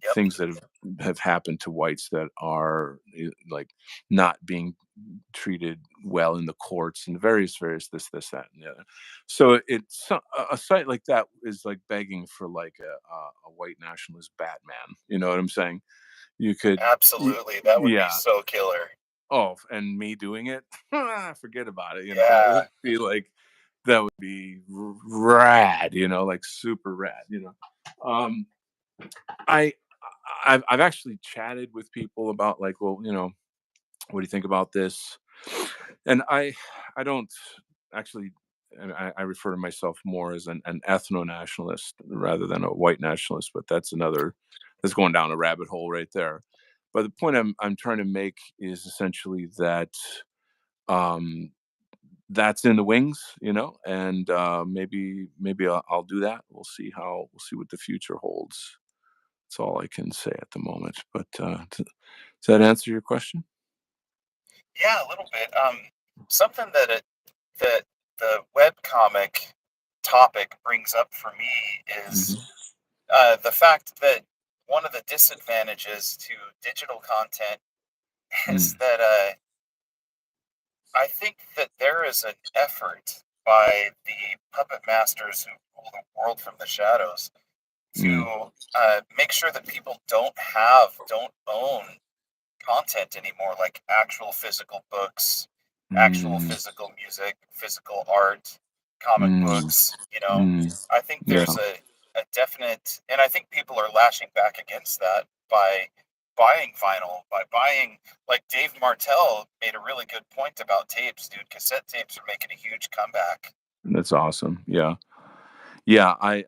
Yep. things that have happened to whites that are like not being treated well in the courts and various this that and the other. So it's a site like that is like begging for like a white nationalist Batman. You know what I'm saying? You could, Absolutely. That would be yeah. so killer. Oh, and me doing it, forget about it. That Yeah. would be like that would be rad. Like super rad. Um, I I've actually chatted with people about like, well, what do you think about this? And I don't actually, and I refer to myself more as an ethno nationalist rather than a white nationalist, but that's going down a rabbit hole right there. But the point I'm trying to make is essentially that um that's in the wings, and maybe I'll do that. We'll see what the future holds. That's all I can say at the moment. But does that answer your question? Yeah, a little bit. Something that the webcomic topic brings up for me is Hmm. the fact that one of the disadvantages to digital content is Mm, that I think that there is an effort by the puppet masters who rule the world from the shadows mm, to make sure that people don't own content anymore, like actual physical books, actual mm, physical music, physical art, comic mm, books. mm. I think Yeah, there's a definite, and I think people are lashing back against that by buying vinyl, by buying, like Dave Martell made a really good point about tapes, dude. Cassette tapes are making a huge comeback. that's awesome. Yeah, yeah. I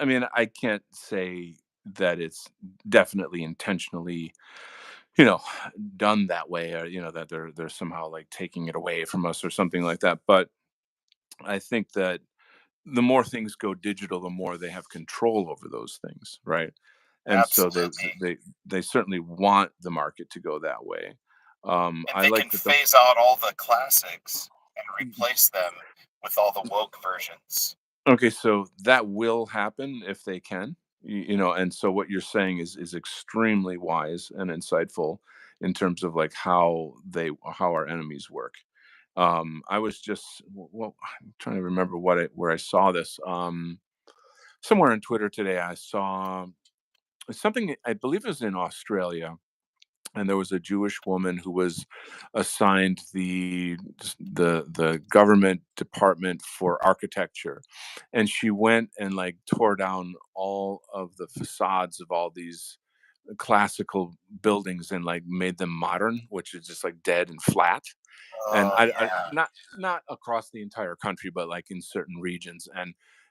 mean, I can't say that it's definitely intentionally, you know, done that way, or that they're somehow like taking it away from us or something like that. But I think that the more things go digital, the more they have control over those things, right? And so Absolutely. they certainly want the market to go that way. And I they like can that the phase out all the classics and replace them with all the woke versions. Okay, so that will happen if they can. And so what you're saying is extremely wise and insightful in terms of like how our enemies work. I was just well, I'm trying to remember where I saw this. Somewhere on Twitter today, I saw something. I believe it was in Australia, and there was a Jewish woman who was assigned the government department for architecture, and she went and like tore down all of the facades of all these classical buildings and like made them modern, which is just like dead and flat. And Oh I yeah. not across the entire country, but like in certain regions.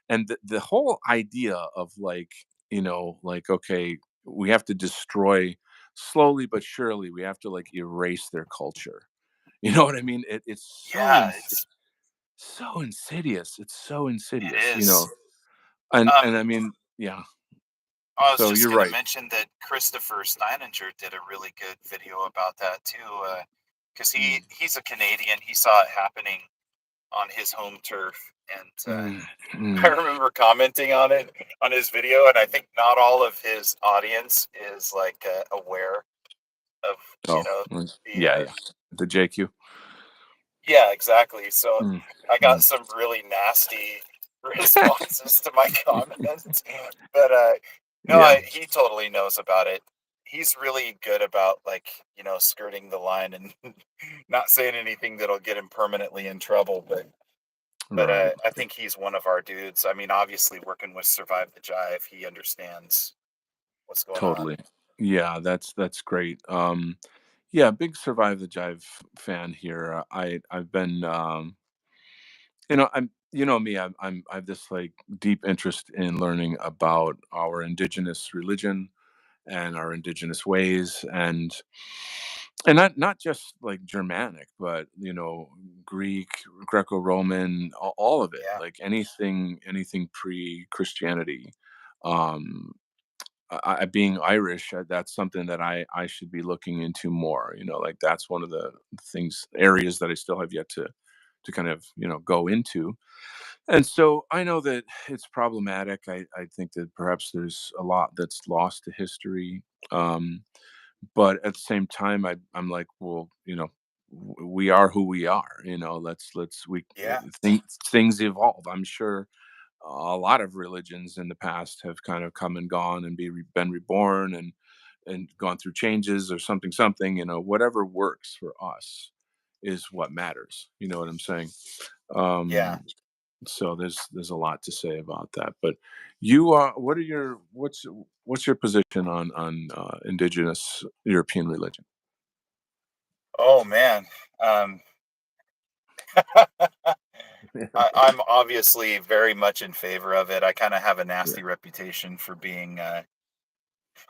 And the whole idea of like, like, okay, we have to destroy slowly but surely, we have to like erase their culture. You know what I mean? It's Yeah, so insidious. It's so it insidious, is. and I Um, mean, yeah. I was So just you're gonna right. mention that Christopher Steininger did a really good video about that too, because Mm, he's a Canadian. He saw it happening on his home turf, and mm, I mm. remember commenting on it on his video. And I think not all of his audience is like aware of Oh, the yeah, yeah. The JQ. yeah, exactly. So Mm, I got mm. some really nasty responses to my comments, but no, Yeah, he totally knows about it. He's really good about like skirting the line and not saying anything that'll get him permanently in trouble. But right. I think he's one of our dudes. I mean, obviously working with Survive the Jive, he understands what's going on. Totally. Yeah, that's great. Yeah, big Survive the Jive fan here. I've been me, I have this like deep interest in learning about our indigenous religion and our indigenous ways, and not just like Germanic, but Greek, Greco-Roman, all of it, Yeah. like anything pre-Christianity. Um being Irish, that's something that I should be looking into more. Like that's one of the things areas that I still have yet to kind of go into. And so I know that it's problematic. I think that perhaps there's a lot that's lost to history. Um, but at the same time, I'm like, well, we are who we are. Let's we Yeah. things evolve. I'm sure a lot of religions in the past have kind of come and gone and been reborn and gone through changes or something. Whatever works for us is what matters. You know what I'm saying? Yeah. um so there's a lot to say about that. But you what's your position on indigenous European religion? Oh man. Um, I'm obviously very much in favor of it. I kind of have a Yeah. nasty reputation for being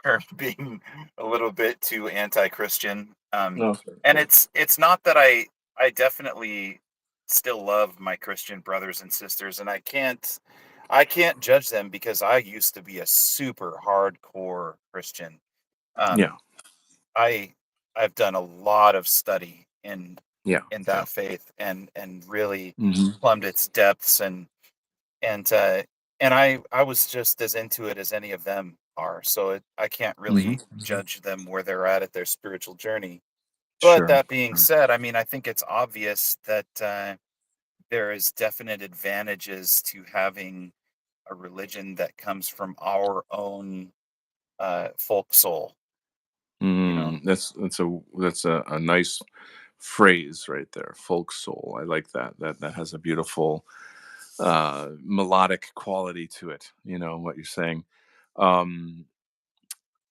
for being a little bit too anti-Christian. No, sir. And Yeah. it's not that I definitely still love my Christian brothers and sisters, and I can't judge them because I used to be a super hardcore Christian. Yeah. Um, I I've done a lot of study Yeah. in Yeah. that faith and really Hmm. plumbed its depths and uh and I was just as into it as any of them are. So I can't Hmm. really Hmm. judge them where they're at their spiritual journey. But Sure. that being said, I mean, I think it's obvious that there is definite advantages to having a religion that comes from our own folk soul. You know, That's a nice phrase right there. Folk soul. I like that. That has a beautiful melodic quality to it. What you're saying. Um,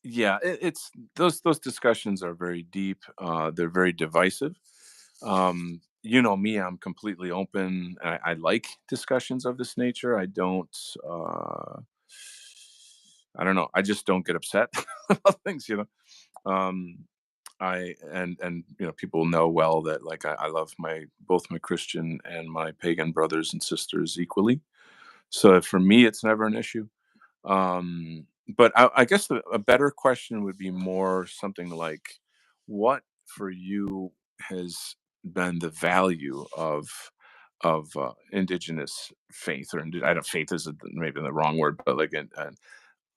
yeah, it's those discussions are very deep. They're very divisive. Me, I'm completely open. I like discussions of this nature. Uh, I don't know. I just don't get upset about things. Um, and people know well that like I love my both my Christian and my pagan brothers and sisters equally. So for me, it's never an issue. But I guess a better question would be more something like, what for you has been the value of indigenous faith, or I don't faith is maybe the wrong word, but like,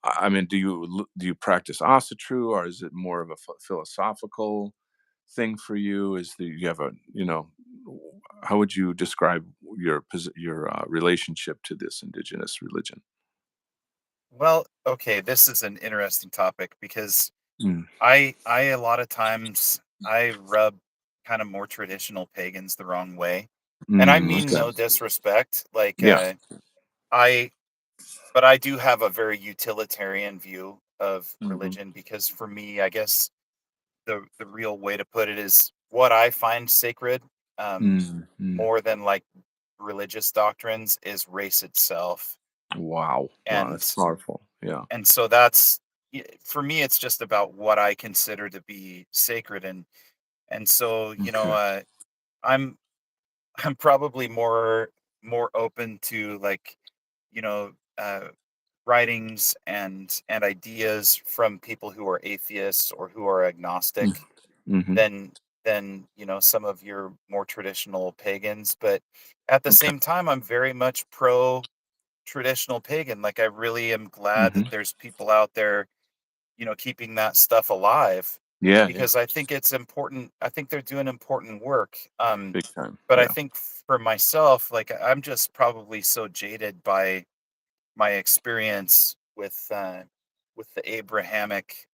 I mean, do you practice asatru, or is it more of a philosophical thing for you? You have how would you describe your relationship to this indigenous religion? well, okay, this is an interesting topic because Mm. I a lot of times I rub kind of more traditional pagans the wrong way. And I mean Okay. no disrespect. Like Yeah. I but I do have a very utilitarian view of Mhm. religion because for me, I guess the real way to put it is what I find sacred, um, Mm, mm. more than like religious doctrines, is race itself. Wow. Wow, that's And powerful. Yeah. so that's for me, it's just about what I consider to be sacred. And so, Okay. I'm I'm probably more open to like, you know, writings and ideas from people who are atheists or who are Mm. agnostic Mhm. than some of your more traditional pagans. But at the Okay. same time, I'm very much pro traditional pagan. Like I really am glad that Mhm. there's people out there, keeping that stuff alive Yeah, yeah. because I think it's important. I think they're doing important work. Big time. But I Yeah. think for myself, like I'm just probably so jaded by my experience with the Abrahamic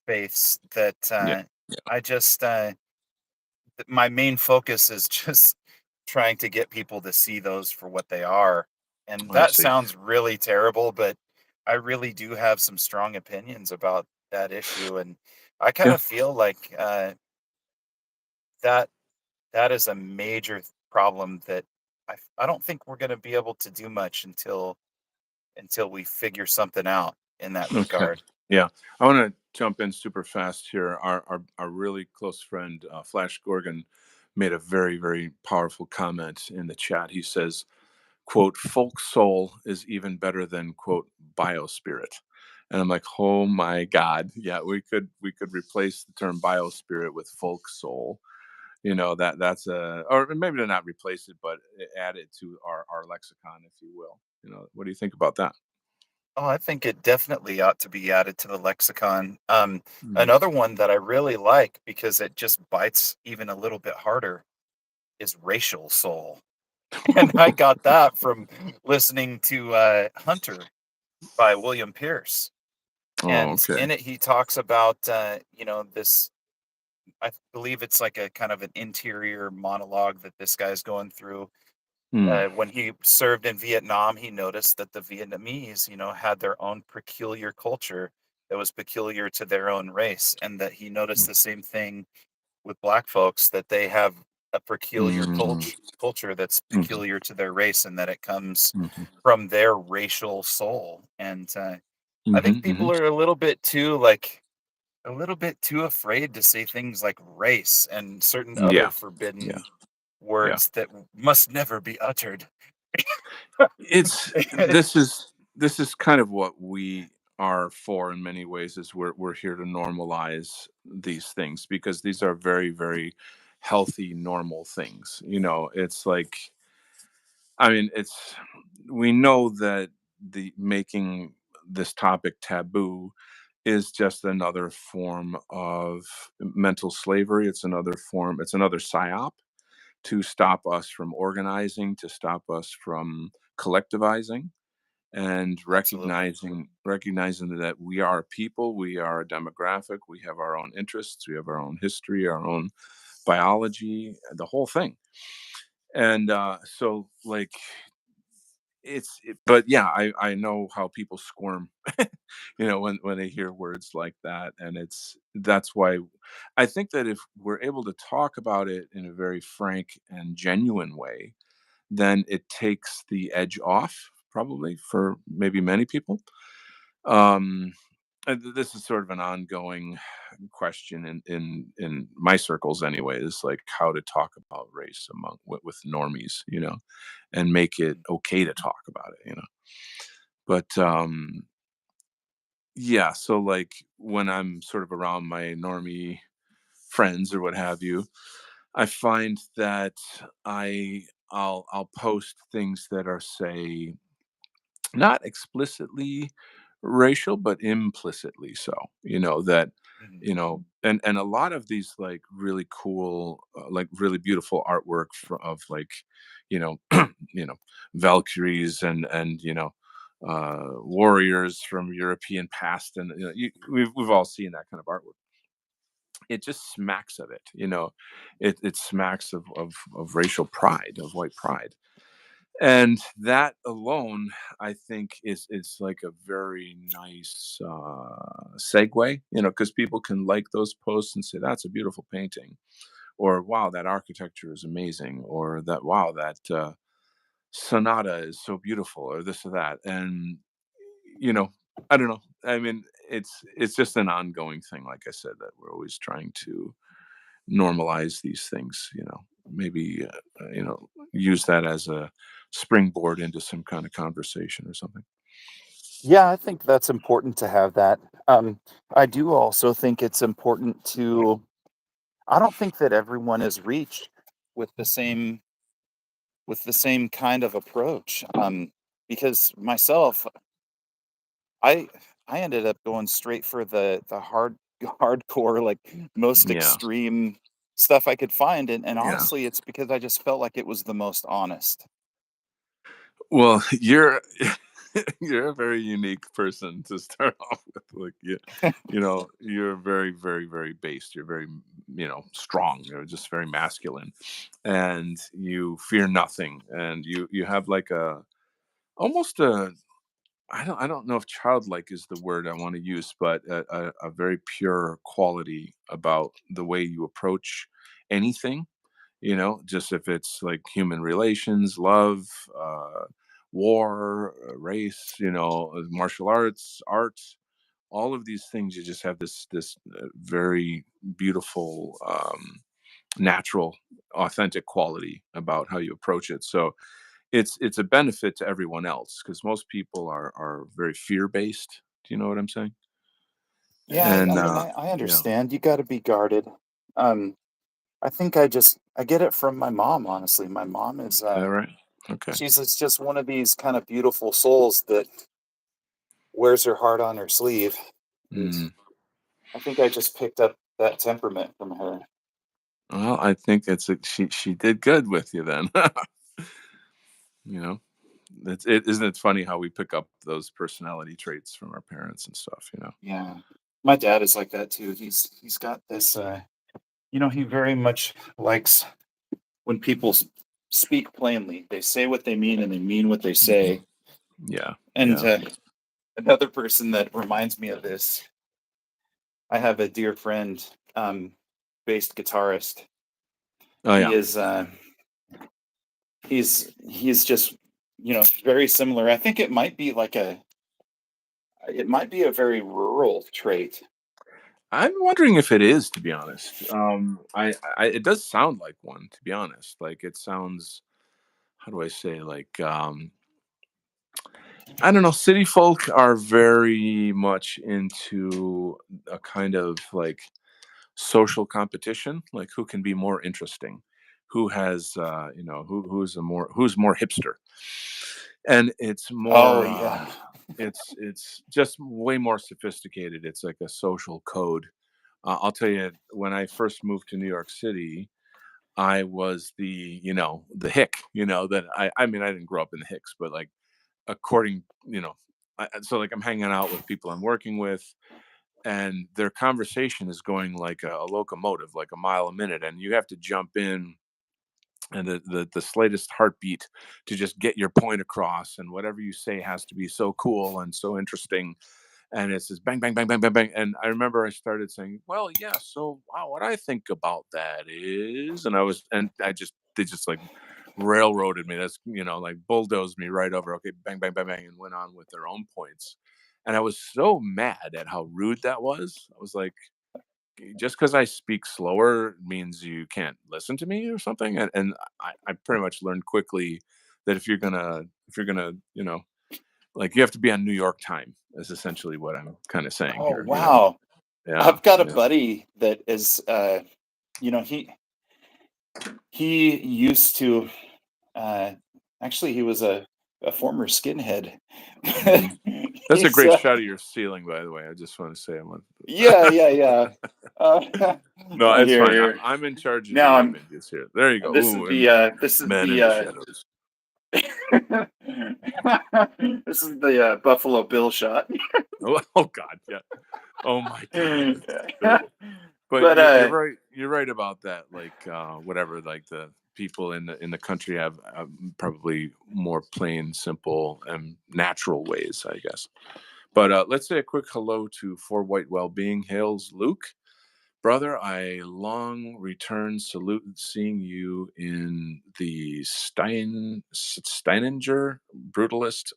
faiths that Yeah. Yeah. I just my main focus is just trying to get people to see those for what they are. And I that see. sounds really terrible, but I really do have some strong opinions about that issue. And I kind Yeah. of feel like that that is a major problem that I don't think we're going to be able to do much until we figure something out in that Okay. regard. Yeah. I want to jump in super fast here. Our really close friend, Flash Gorgon, made a very, very powerful comment in the chat. He says, quote, folk soul is even better than, quote, biospirit. And I'm like, oh my god, yeah, we could replace the term biospirit with folk soul. That's a, or maybe to not replace it, but add it to our lexicon, if you will. What do you think about that? Oh, I think it definitely ought to be added to the lexicon. Mm. Another one that I really like because it just bites even a little bit harder is racial soul. And I got that from listening to Hunter by William Pierce. Oh, And okay. in it, he talks about, this, I believe it's like a kind of an interior monologue that this guy's going through. Mm. When he served in Vietnam, he noticed that the Vietnamese, had their own peculiar culture that was peculiar to their own race, and that he noticed the same thing with black folks, that they have a peculiar Mm. culture that's Mhm. peculiar to their race, and that it comes Mhm. from their racial soul. And I think Mhm. people Mhm. are a little bit too afraid to say things like race and certain other Yeah. Yeah. forbidden Yeah. words that must never be uttered. It's this is kind of what we are for in many ways, is we're here to normalize these things, because these are very, very healthy, normal things. It's like, I mean, we know that the making this topic taboo is just another form of mental slavery. It's another psyop to stop us from organizing, to stop us from collectivizing, and Absolutely. recognizing that we are a people, we are a demographic, we have our own interests, we have our own history, our own biology, the whole thing. And so, like, but yeah, I know how people squirm, when they hear words like that. And that's why I think that if we're able to talk about it in a very frank and genuine way, then it takes the edge off, probably, for maybe many people. um this is sort of an ongoing question in my circles anyways, like how to talk about race with normies, and make it okay to talk about it, but yeah, so like when I'm sort of around my normie friends or what have you, I find that I'll post things that are, say, not explicitly racial, but implicitly so. That Mhm. and a lot of these, like, really cool, like really beautiful artwork of, like, you know you know Valkyries and warriors from European past, and we've all seen that kind of artwork. It just smacks of it. It smacks of racial pride, of white pride. And that alone, I think, is like a very nice segue, because people can like those posts and say that's a beautiful painting, or wow, that architecture is amazing, or that wow, that sonata is so beautiful, or this or that. And you know I don't know, I mean, it's just an ongoing thing, like I said, that we're always trying to normalize these things, maybe use that as a springboard into some kind of conversation or something. Yeah, I think that's important to have that. I do also think it's important to. I don't think that everyone is reached with the same kind of approach. Because myself, I I ended up going straight for the hardcore, like, most Yeah. extreme stuff I could find, and Yeah. honestly, it's because I just felt like it was the most honest. Well, you're you're a very unique person to start off with. Like, you're very, very, very based. You're very, strong. You're just very masculine, and you fear nothing. And you have like a almost a, I don't know if childlike is the word I want to use, but a very pure quality about the way you approach anything. Just if it's like human relations, love, war, race, martial arts, art, all of these things. You just have this very beautiful, natural, authentic quality about how you approach it. So it's a benefit to everyone else, because most people are very fear based, Do you know what I'm saying? Yeah, And I yeah, understand. You got to be guarded. Um, I think I get it from my mom. Honestly, my mom is is that right? Okay. she's just one of these kind of beautiful souls that wears her heart on her sleeve, and Mm. I think I just picked up that temperament from her. Well, I think she did good with you then. You know, isn't it funny how we pick up those personality traits from our parents and stuff. Yeah, my dad is like that too. He's got this. He very much likes when people speak plainly. They say what they mean and they mean what they Hmm. say. Yeah, And yeah. another person that reminds me of this, I have a dear friend, bass guitarist. Oh He yeah. is he's just very similar. I think it might be a very rural trait. I'm wondering if it is, to be honest. It does sound like one, to be honest. Like it sounds, how do I say, like, I don't know. City folk are very much into a kind of like social competition, like who can be more interesting, who has, who's more hipster, and it's Oh more, yeah. it's just way more sophisticated. It's like a social code. I'll tell you, when I first moved to New York City, I was the hick, that I mean, I didn't grow up in the hicks, but like, according, so like I'm hanging out with people I'm working with, and their conversation is going like a locomotive, like a mile a minute, and you have to jump in and the slightest heartbeat to just get your point across, and whatever you say has to be so cool and so interesting, and it's just bang, bang, bang, bang, bang, bang. And I remember I started saying, well, yeah, so wow, what I think about that is, and they just like railroaded me. That's, like bulldozed me right over. Okay, bang, bang, bang, bang, and went on with their own points. And I was so mad at how rude that was. I was like, just because I speak slower means you can't listen to me or something. And I pretty much learned quickly that if you're gonna, like, you have to be on New York time, is essentially what I'm kind of saying Oh here. wow. Yeah, I've got a yeah. buddy that is you know he used to uh actually he was a former skinhead. Hmm. That's a He's great shot of your ceiling, by the way. I just want to say, yeah, yeah, yeah. Uh, no, it's here, fine. here. I'm in charge of Now the I'm. images here. There you go. This is Ooh, and the. This is men in the. the shadows. This is the Buffalo Bill shot. Oh, oh God, yeah. Oh my God, but that's terrible. But you're right. You're right about that. Like, whatever. Like, the people in the country have, probably more plain, simple, and natural ways, I guess. But let's say a quick hello to For White Well-being. Hails Luke, brother. I long return salute, seeing you in the Steininger Brutalist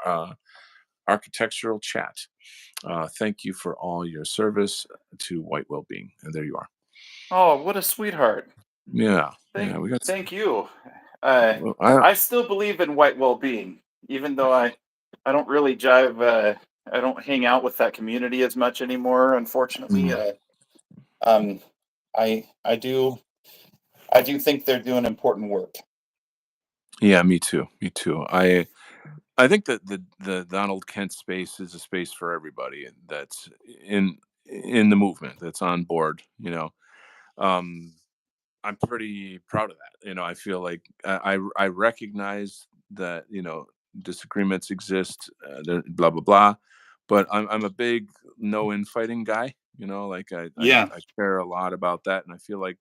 uh, architectural chat. Thank you for all your service to white well-being. And there you are. oh, what a sweetheart! Yeah, yeah. We got. Thank you. Uh, Well, I still believe in white well-being, even though I don't really jive. I don't hang out with that community as much anymore. Unfortunately, mm, um, I do think they're doing important work. yeah, me too. Me too. I think that the Donald Kent space is a space for everybody that's in the movement, that's on board. Um, I'm pretty proud of that. I feel like I recognize that, disagreements exist, blah blah blah, but I'm a big no infighting guy. Like Yeah, I care a lot about that, and I feel like,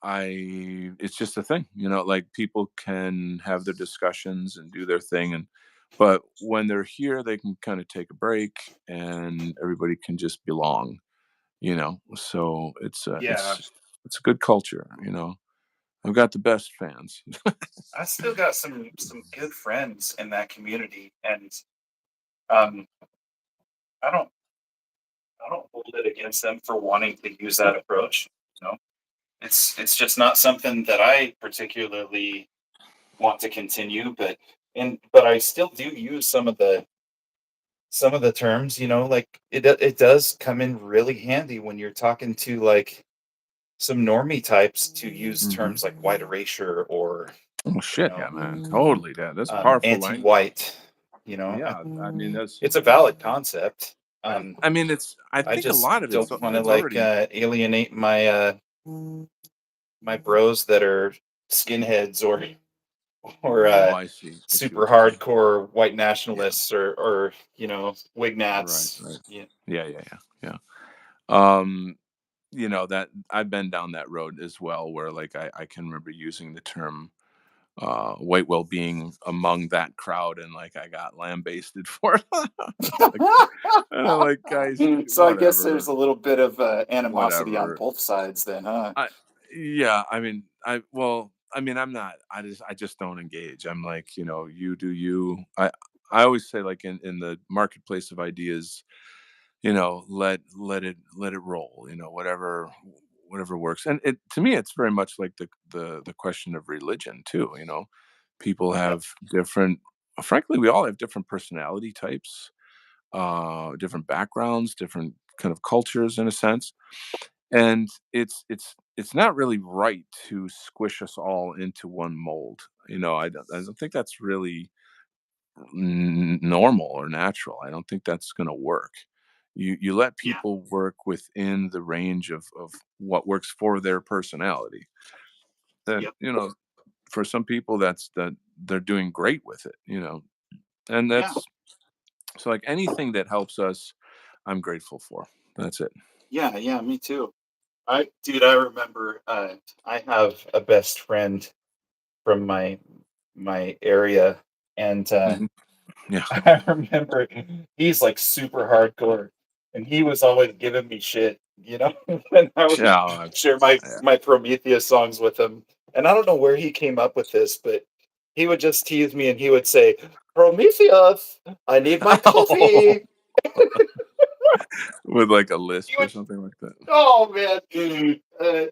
I it's just a thing. Like, people can have their discussions and do their thing, but when they're here, they can kind of take a break, and everybody can just belong. So yeah. it's a good culture. I've got the best fans. I still got some good friends in that community, and um, I don't I don't hold it against them for wanting to use that approach. You know, it's just not something that I particularly want to continue, but I still do use some of some of the terms, like it does come in really handy when you're talking to like some normie types to use Hmm. terms like white erasure or, Oh you shit, know, yeah, man, totally, Dad. That's powerful language. anti-white. Yeah, I mean that's. It's a valid concept. I mean, it's. I I think a just lot of don't want to it's like already. alienate my bros that are skinheads or Oh, I see super what you mean. hardcore white Yeah, nationalists or right, wignats. right. Yeah, Yeah, yeah, yeah, yeah. That I've been down that road as well, where like I can remember using the term white well-being among that crowd, and like I got lambasted for it. It's like, and I'm like, guys, so I guess there's whatever, a little bit of animosity on whatever. both sides then, huh? I Yeah, I mean, I'm not. I just don't engage. I'm like, you do you. I always say, like, in the marketplace of ideas, let it roll. Whatever works. And it to me, it's very much like the question of religion too. People Yep. have different. Frankly, we all have different personality types, different backgrounds, different kind of cultures, in a sense, and it's not really right to squish us all into one mold. I don't think that's really normal or natural. I don't think that's going to work. You let Yeah. people work within the range of what works for their personality. That Yep. for some people, that they're doing great with it. And Yeah. that's so, like, anything that helps us, I'm grateful for. That's it. Yeah. Yeah. Me too. I remember. I have a best friend from my area, and Mhm. Yeah. I remember he's like super hardcore, and he was always giving me shit, when I would Yeah. share my Yeah. my Prometheus songs with him. And I don't know where he came up with this, but he would just tease me, and he would say, "Prometheus, I need my coffee." With like a He lisp or would, something like that. oh man, and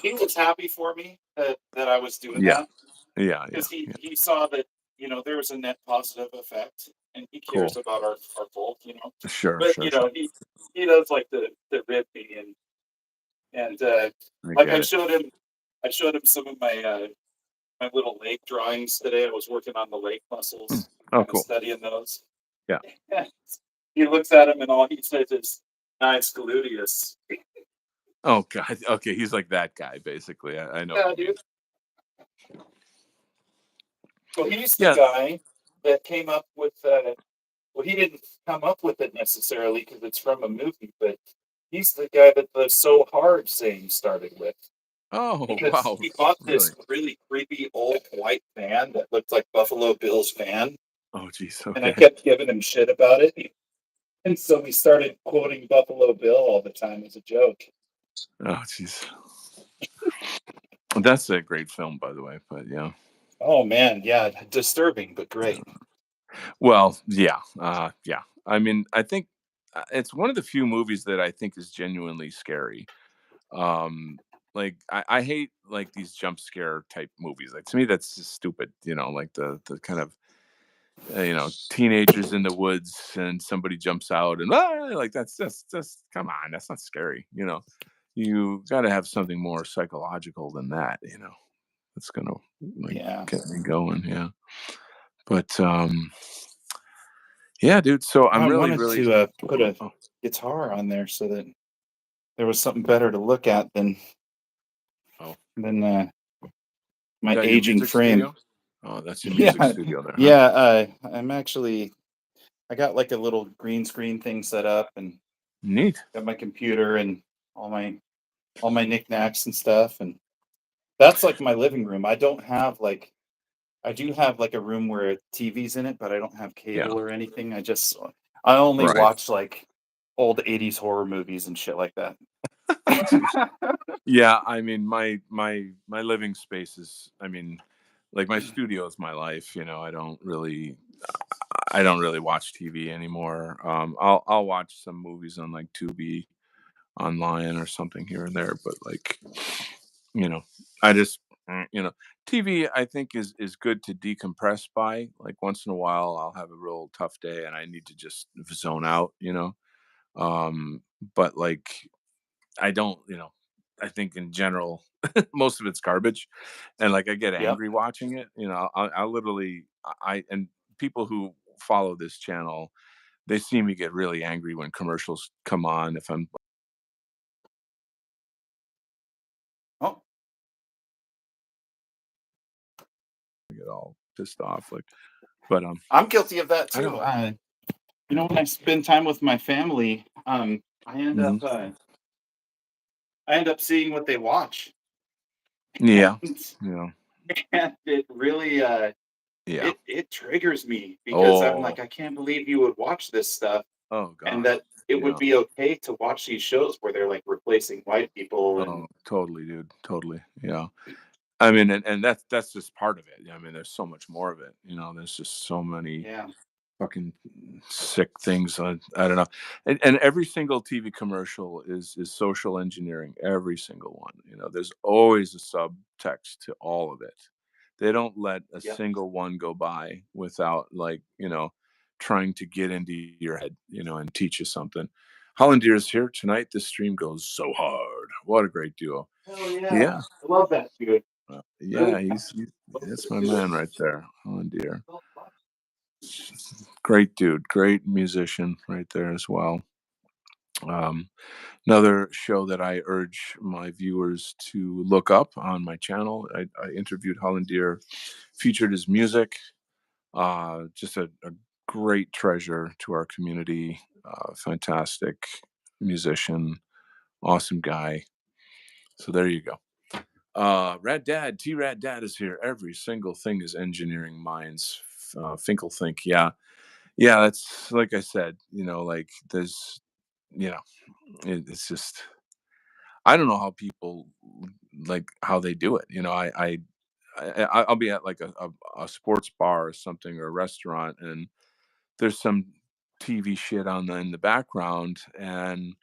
he was happy for me that I was doing Yeah. that. Yeah. Yeah. Because he Yeah. he saw that there was a net positive effect, and he cares Cool. about our folk. Sure. But Sure. Sure. he does like the rib me, and I like get it. I showed him some of my little lake drawings today. I was working on the lake Hmm. mussels, Oh, kind of cool. studying those. Yeah. He looks at him, and all he says is, "Nice gluteus." Oh God. Okay. He's like that guy, basically. I know what Yeah, you mean. dude. So he's the Yeah. guy that came up with well, he didn't come up with it necessarily because it's from a movie, but he's the guy that the "so hard" saying started with Oh because wow. he bought Really? this really creepy old white van that looked like Buffalo Bill's van, Oh geez. and I Okay. kept giving him shit about it, and so we started quoting Buffalo Bill all the time as a joke. Oh geez. That's a great film, by the way. But yeah. Oh man, yeah, disturbing but great. Well, yeah. Yeah. I mean, I think it's one of the few movies that I think is genuinely scary. Um, like I hate like these jump scare type movies. Like, to me, that's just stupid. Like the kind of teenagers in the woods and somebody jumps out and like that's just come on, that's not scary. You got to have something more psychological than that. That's gonna like Yeah, get me going. Yeah, but yeah, dude. So I I'm really wanted really to put a oh guitar on there so that there was something better to look at oh than is my that your aging music frame. studio? Oh, that's your music Yeah, studio there, huh? yeah. I'm actually. I got like a little green screen thing set up, and Neat. got my computer and all my all my knickknacks and stuff, and that's like my living room. I do have like a room where TV's in it, but I don't have Yeah. cable or anything. I only Right. watch like old '80s horror movies and shit like that. Jeez. Yeah, I mean, my living space is, I mean, like, my studio is my life. I don't really watch TV anymore. I'll watch some movies on like Tubi online or something here and there, but like, you know, I just You know, TV I think is good to decompress by. Like once in a while, I'll have a real tough day and I need to just zone out. Um, but like I don't, I think in general, most of it's garbage, and like I get Yep. angry watching it. I literally, and people who follow this channel, they see me get really angry when commercials come on. If I'm Oh, get all pissed off, like, but I'm guilty of that I too. don't. When I spend time with my family, I end up Mhm. seeing what they watch, Yeah, and yeah, it really yeah. it triggers me because I'm Oh, like, I can't believe you would watch this stuff, oh and God. that it would Yeah. be okay to watch these shows where they're like replacing white people and Oh, totally, dude. Totally. Yeah. I mean, and that's just part of it. I mean, there's so much more of it. There's just so many yeah, fucking sick things. I don't know. And every single TV commercial is social engineering. Every single one. There's always a subtext to all of it. They don't let a yep. single one go by without like trying to get into your head, and teach you something. Hollandier is here tonight. This stream goes so hard. What a great duo. Hell yeah, Yeah, I love that dude. yeah. Really He's close to that's the my dude. man right there, Hollandier. Great dude, great musician right there as well. Um, Another show that I urge my viewers to look up on my channel. I interviewed Hollandier, featured his music. Just a great treasure to our community. Fantastic musician, awesome guy. So there you go. Rad Dad, T Rad Dad is here. Every single thing is engineering minds. Finkel think, yeah, yeah. That's like I said. Like there's, you know, it's just I don't know how people like how they do it. I'll be at like a sports bar or something or a restaurant, and there's some TV shit on in the background, and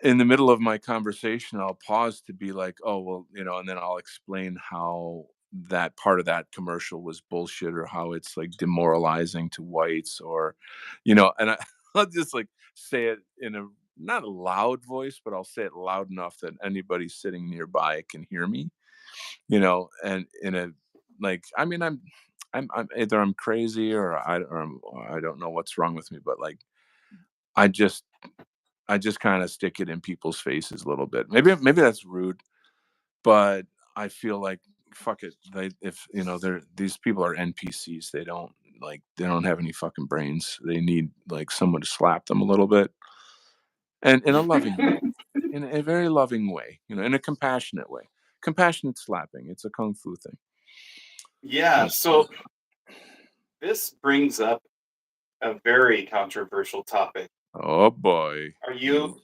in the middle of my conversation, I'll pause to be like, "Oh, well," and then I'll explain how that part of that commercial was bullshit or how it's like demoralizing to whites and I'll just like say it in a not a loud voice, but I'll say it loud enough that anybody sitting nearby can hear me, and in a like, I mean, I'm either I'm crazy or I don't know what's wrong with me, but like I just I just kind of stick it in people's faces a little bit. Maybe that's rude, but I feel like fuck it. They if they're these people are NPCs. They don't have any fucking brains. They need like someone to slap them a little bit and in a loving way. In a very loving way, in a compassionate way. Compassionate slapping. It's a kung fu thing. Yeah, But so this brings up a very controversial topic. oh boy. Are you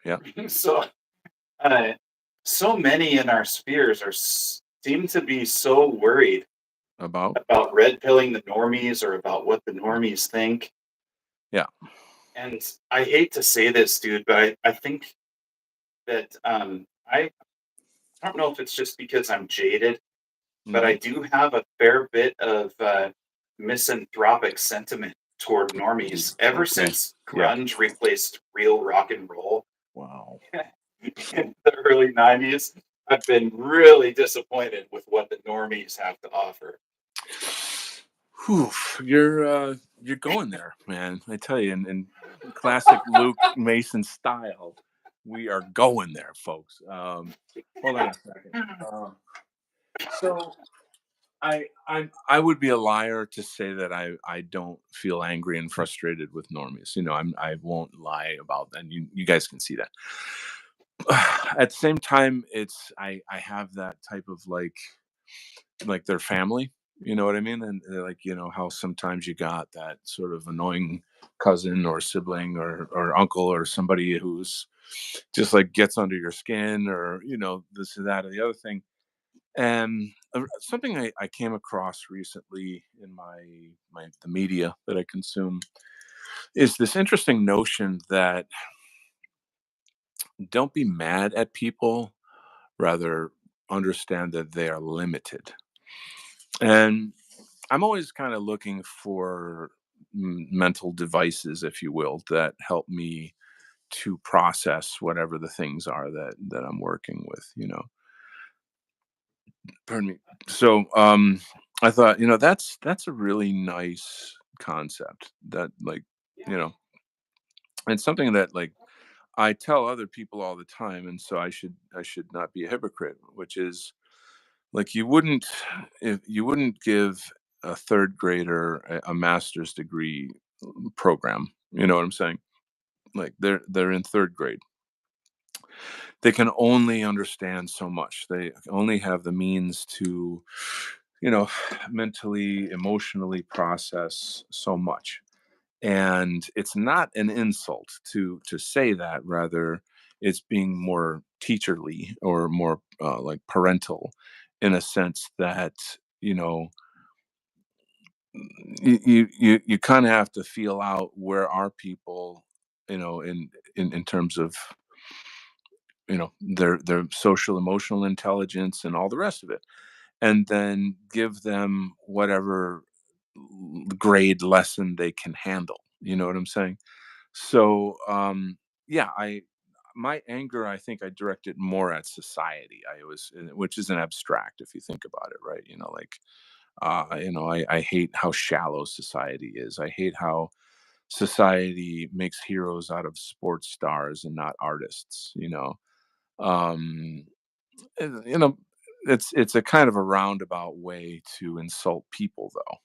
You yeah, so uh, so many in our spheres seem to be so worried about about red pilling the normies or about what the normies think. yeah. And I hate to say this, dude, but I think that I don't know if it's just because I'm jaded, but I Mhm. do have a fair bit of misanthropic sentiment toward Ooh, normies. Ever okay. since Yeah. grunge replaced real rock and roll Wow. in the early 90s, I've been really disappointed with what the normies have to offer. Whew, you're going there, man. I tell you, in classic Luke Mason style, we are going there, folks. Hold on a second. So I would be a liar to say that I don't feel angry and frustrated with normies. I won't lie about that. And you guys can see that. At the same time, I have that type of like their family. You know what I mean? And like, how sometimes you got that sort of annoying cousin or sibling or uncle or somebody who's just like gets under your skin or, this or that or the other thing. And something I came across recently in the media that I consume is this interesting notion that don't be mad at people, rather understand that they are limited. And I'm always kind of looking for mental devices, if you will, that help me to process whatever the things are that I'm working with, Pardon me. So I thought, that's a really nice concept that, like, you Yeah. know, and something that, like, I tell other people all the time, and so I should not be a hypocrite, which is, like, you wouldn't give a third grader a master's degree program. You know what I'm saying? Like, they're in third grade. They can only understand so much. They only have the means to, you know, mentally, emotionally process so much. And it's not an insult to say that. Rather, it's being more teacherly or more like parental, in a sense that, you know you kind of have to feel out where are people, in terms of, their social emotional intelligence and all the rest of it, and then give them whatever grade lesson they can handle. You know what I'm saying? So yeah, I my anger, I think I direct it more at society. Which is an abstract if you think about it, right? Like, I hate how shallow society is. I hate how society makes heroes out of sports stars and not artists. Um, and, it's a kind of a roundabout way to insult people, though.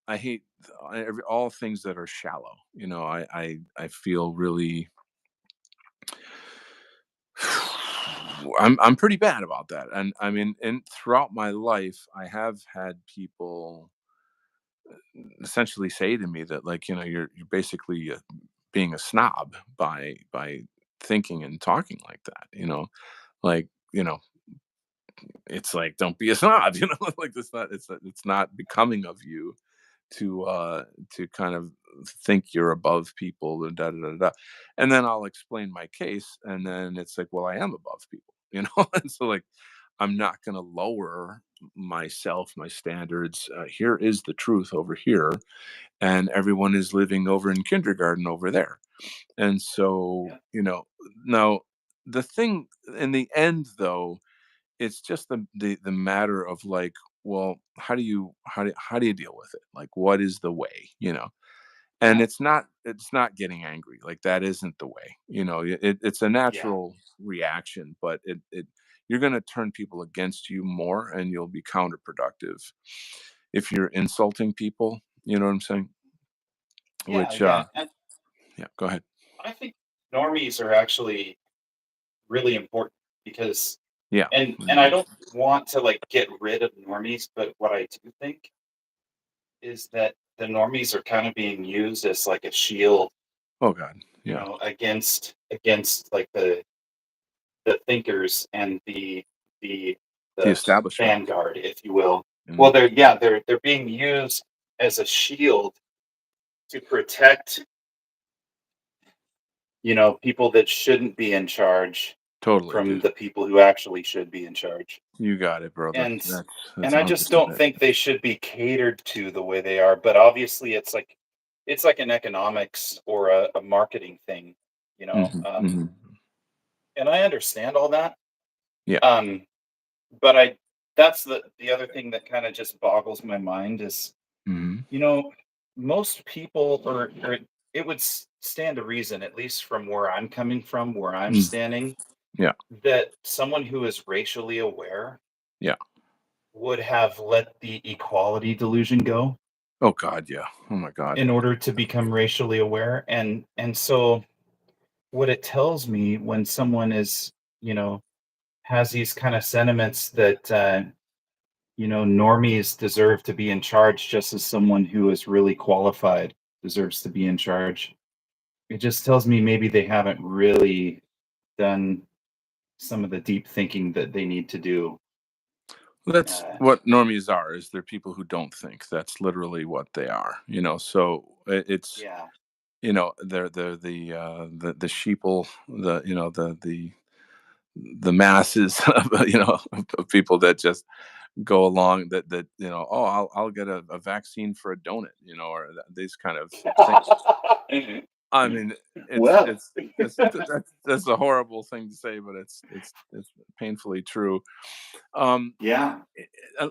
I hate all things that are shallow. I feel really. I'm pretty bad about that, and I mean, and throughout my life, I have had people essentially say to me that, like, you're basically being a snob by thinking and talking like that. Like, it's like, don't be a snob. Like, it's not becoming of you to kind of think you're above people, and da da da da. And then I'll explain my case, and then it's like, well, I am above people, and so, like, I'm not going to lower myself, my standards. Here is the truth over here, and everyone is living over in kindergarten over there. And so, Yeah. now, the thing in the end, though, it's just the matter of, like, well, how do you deal with it? Like, what is the way? And Yeah. it's not getting angry. Like, that isn't the way. It's a Yeah. natural reaction, but you're going to turn people against you more, and you'll be counterproductive if you're insulting people. You know what I'm saying? Yeah. Which, Yeah. And yeah, go ahead. I think normies are actually really important because, Yeah. and I don't want to like get rid of normies, but what I do think is that the normies are kind of being used as like a shield, Oh God. Yeah. against like the thinkers and the The the establishment. vanguard, if you will. Well, And they're being used as a shield to protect, people that shouldn't be in charge totally, from dude. the people who actually should be in charge. You got it, brother. And That's and a I hundred just don't percent think they should be catered to the way they are. But obviously, it's like an economics or a marketing thing, you it. know. Hmm. And I understand all that. Yeah. Um, but that's the other thing that kind of just boggles my mind is, Hmm. you know, most people, or it would stand to reason, at least from where I'm coming from, where I'm Mm. standing, Yeah. that someone who is racially aware Yeah. would have let the equality delusion go Oh God. Yeah. Oh my God. in order to become racially aware. And so what it tells me when someone is, has these kind of sentiments that normies deserve to be in charge just as someone who is really qualified deserves to be in charge. It just tells me maybe they haven't really done some of the deep thinking that they need to do. That's Uh, what normies are. Is they're people who don't think. That's literally what they are. So it's, yeah, they're the sheeple, the the masses of people that just go along that oh, I'll get a vaccine for a donut, or these kind of things. I mean, Well, that's a horrible thing to say, but it's painfully true. Um, yeah.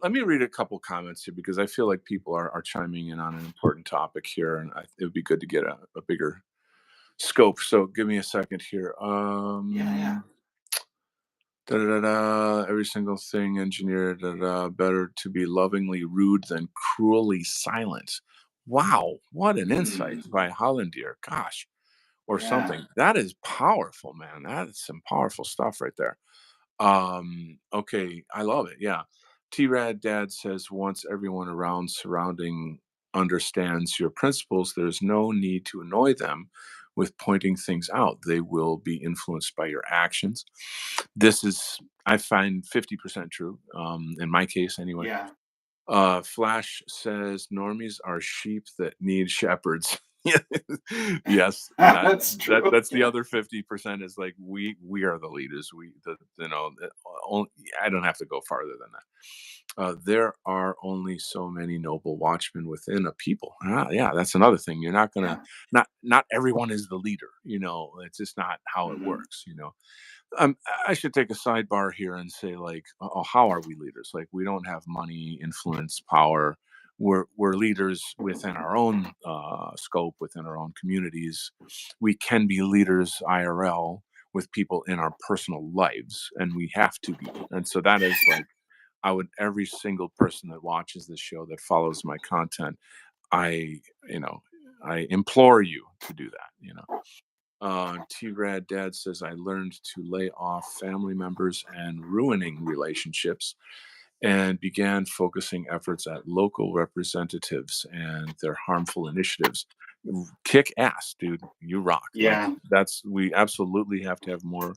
Let me read a couple comments here because I feel like people are chiming in on an important topic here, and it would be good to get a bigger scope. So give me a second here. Yeah. Da, da, da, da, every single thing engineered. Da, da, better to be lovingly rude than cruelly silent. Wow, what an insight Mm, by Hollandier. Gosh, or yeah. something. That is powerful, man. That is some powerful stuff right there. Okay, I love it. Yeah. T-Rad Dad says once everyone around surrounding understands your principles, there's no need to annoy them with pointing things out. They will be influenced by your actions. This is, I find, 50% true, in my case anyway. Yeah. Flash says normies are sheep that need shepherds. Yes, That's true. that's the Yeah. other 50% is like we are the leaders. I don't have to go farther than that. There are only so many noble watchmen within a people. Yeah, that's another thing. You're not gonna Yeah. not everyone is the leader. It's just not how it Hmm. works. um, I should take a sidebar here and say, like, oh, how are we leaders? Like, we don't have money, influence, power. We're leaders within our own scope, within our own communities. We can be leaders IRL with people in our personal lives, and we have to be. And so that is like, I would every single person that watches this show that follows my content, I you know I implore you to do that. T-Rad Dad says, I learned to lay off family members and ruining relationships and began focusing efforts at local representatives and their harmful initiatives. Kick ass, dude. You rock. Like, Yeah. we absolutely have to have more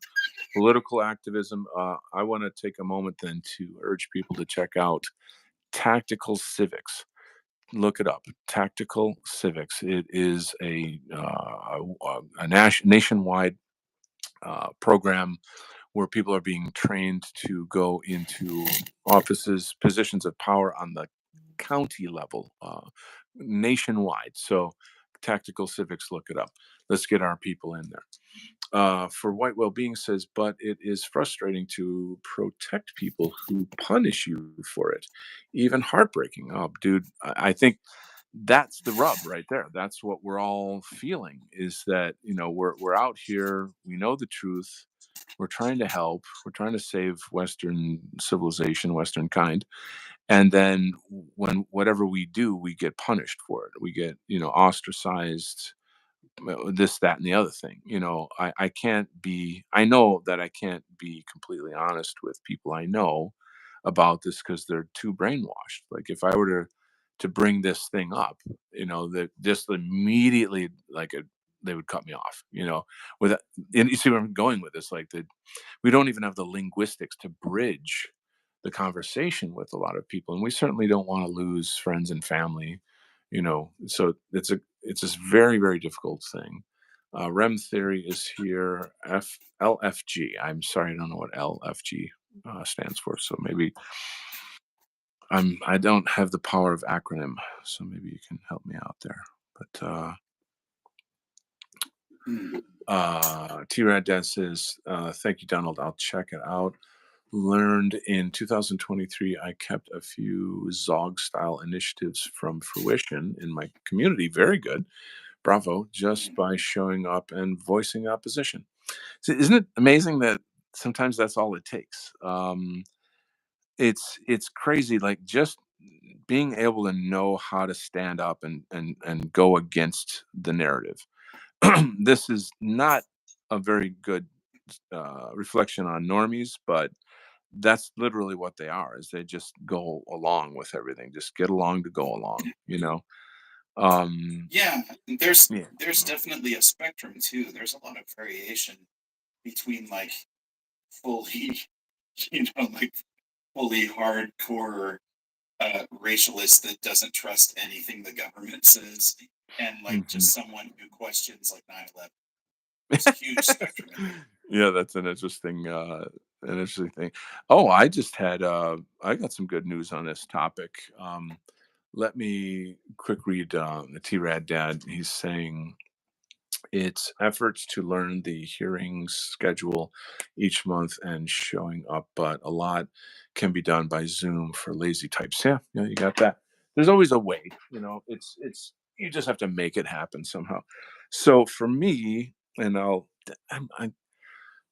political activism. I want to take a moment then to urge people to check out Tactical Civics. Look it up. Tactical Civics. It is a nationwide program where people are being trained to go into offices, positions of power on the county level, nationwide. So, Tactical Civics, look it up. Let's get our people in there. For White Well-Being says, but it is frustrating to protect people who punish you for it. Even heartbreaking. Oh, dude, I think that's the rub right there. That's what we're all feeling, is that, we're out here, we know the truth, we're trying to help, we're trying to save Western civilization, Western kind. And then when whatever we do, we get punished for it. We get, ostracized, this, that, and the other thing. I know that I can't be completely honest with people I know about this because they're too brainwashed. Like, if I were to bring this thing up, that just immediately, like, they would cut me off, with and you see where I'm going with this, like, we don't even have the linguistics to bridge the conversation with a lot of people, and we certainly don't want to lose friends and family, so it's this very, very difficult thing. REM theory is here. LFG. I'm sorry, I don't know what LFG stands for. So maybe I don't have the power of acronym. So maybe you can help me out there. But Mm, T-Rad Dad says, thank you, Donald. I'll check it out. Learned in 2023, I kept a few Zog style initiatives from fruition in my community. Very good. Bravo, just mm. by showing up and voicing opposition. So isn't it amazing that sometimes that's all it takes? It's crazy, like, just being able to know how to stand up and go against the narrative. This is not a very good reflection on normies, but that's literally what they are. Is they just go along with everything, just get along to go along. Um, Yeah. There's yeah. there's definitely a spectrum too. There's a lot of variation between like fully, like fully hardcore racialist that doesn't trust anything the government says, and like Mhm. just someone who questions like 9/11. There's a huge spectrum in there. Yeah, that's an interesting thing. Oh, I just had I got some good news on this topic. Let me quick read the T-Rad Dad. He's saying it's efforts to learn the hearings schedule each month and showing up, but a lot can be done by Zoom for lazy types. Yeah, yeah, you got that. There's always a way, it's you just have to make it happen somehow. So for me, and I,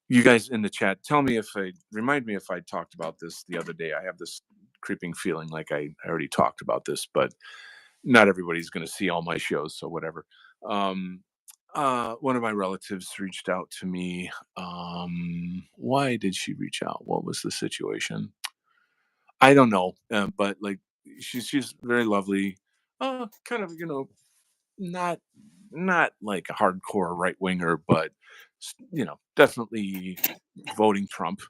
you guys in the chat, tell me if I remind me if I talked about this the other day. I have this creeping feeling like I already talked about this, but not everybody's going to see all my shows, so whatever. Um, one of my relatives reached out to me. Why did she reach out? What was the situation? I don't know, but like she's very lovely. Kind of, not not like a hardcore right winger, but definitely voting Trump.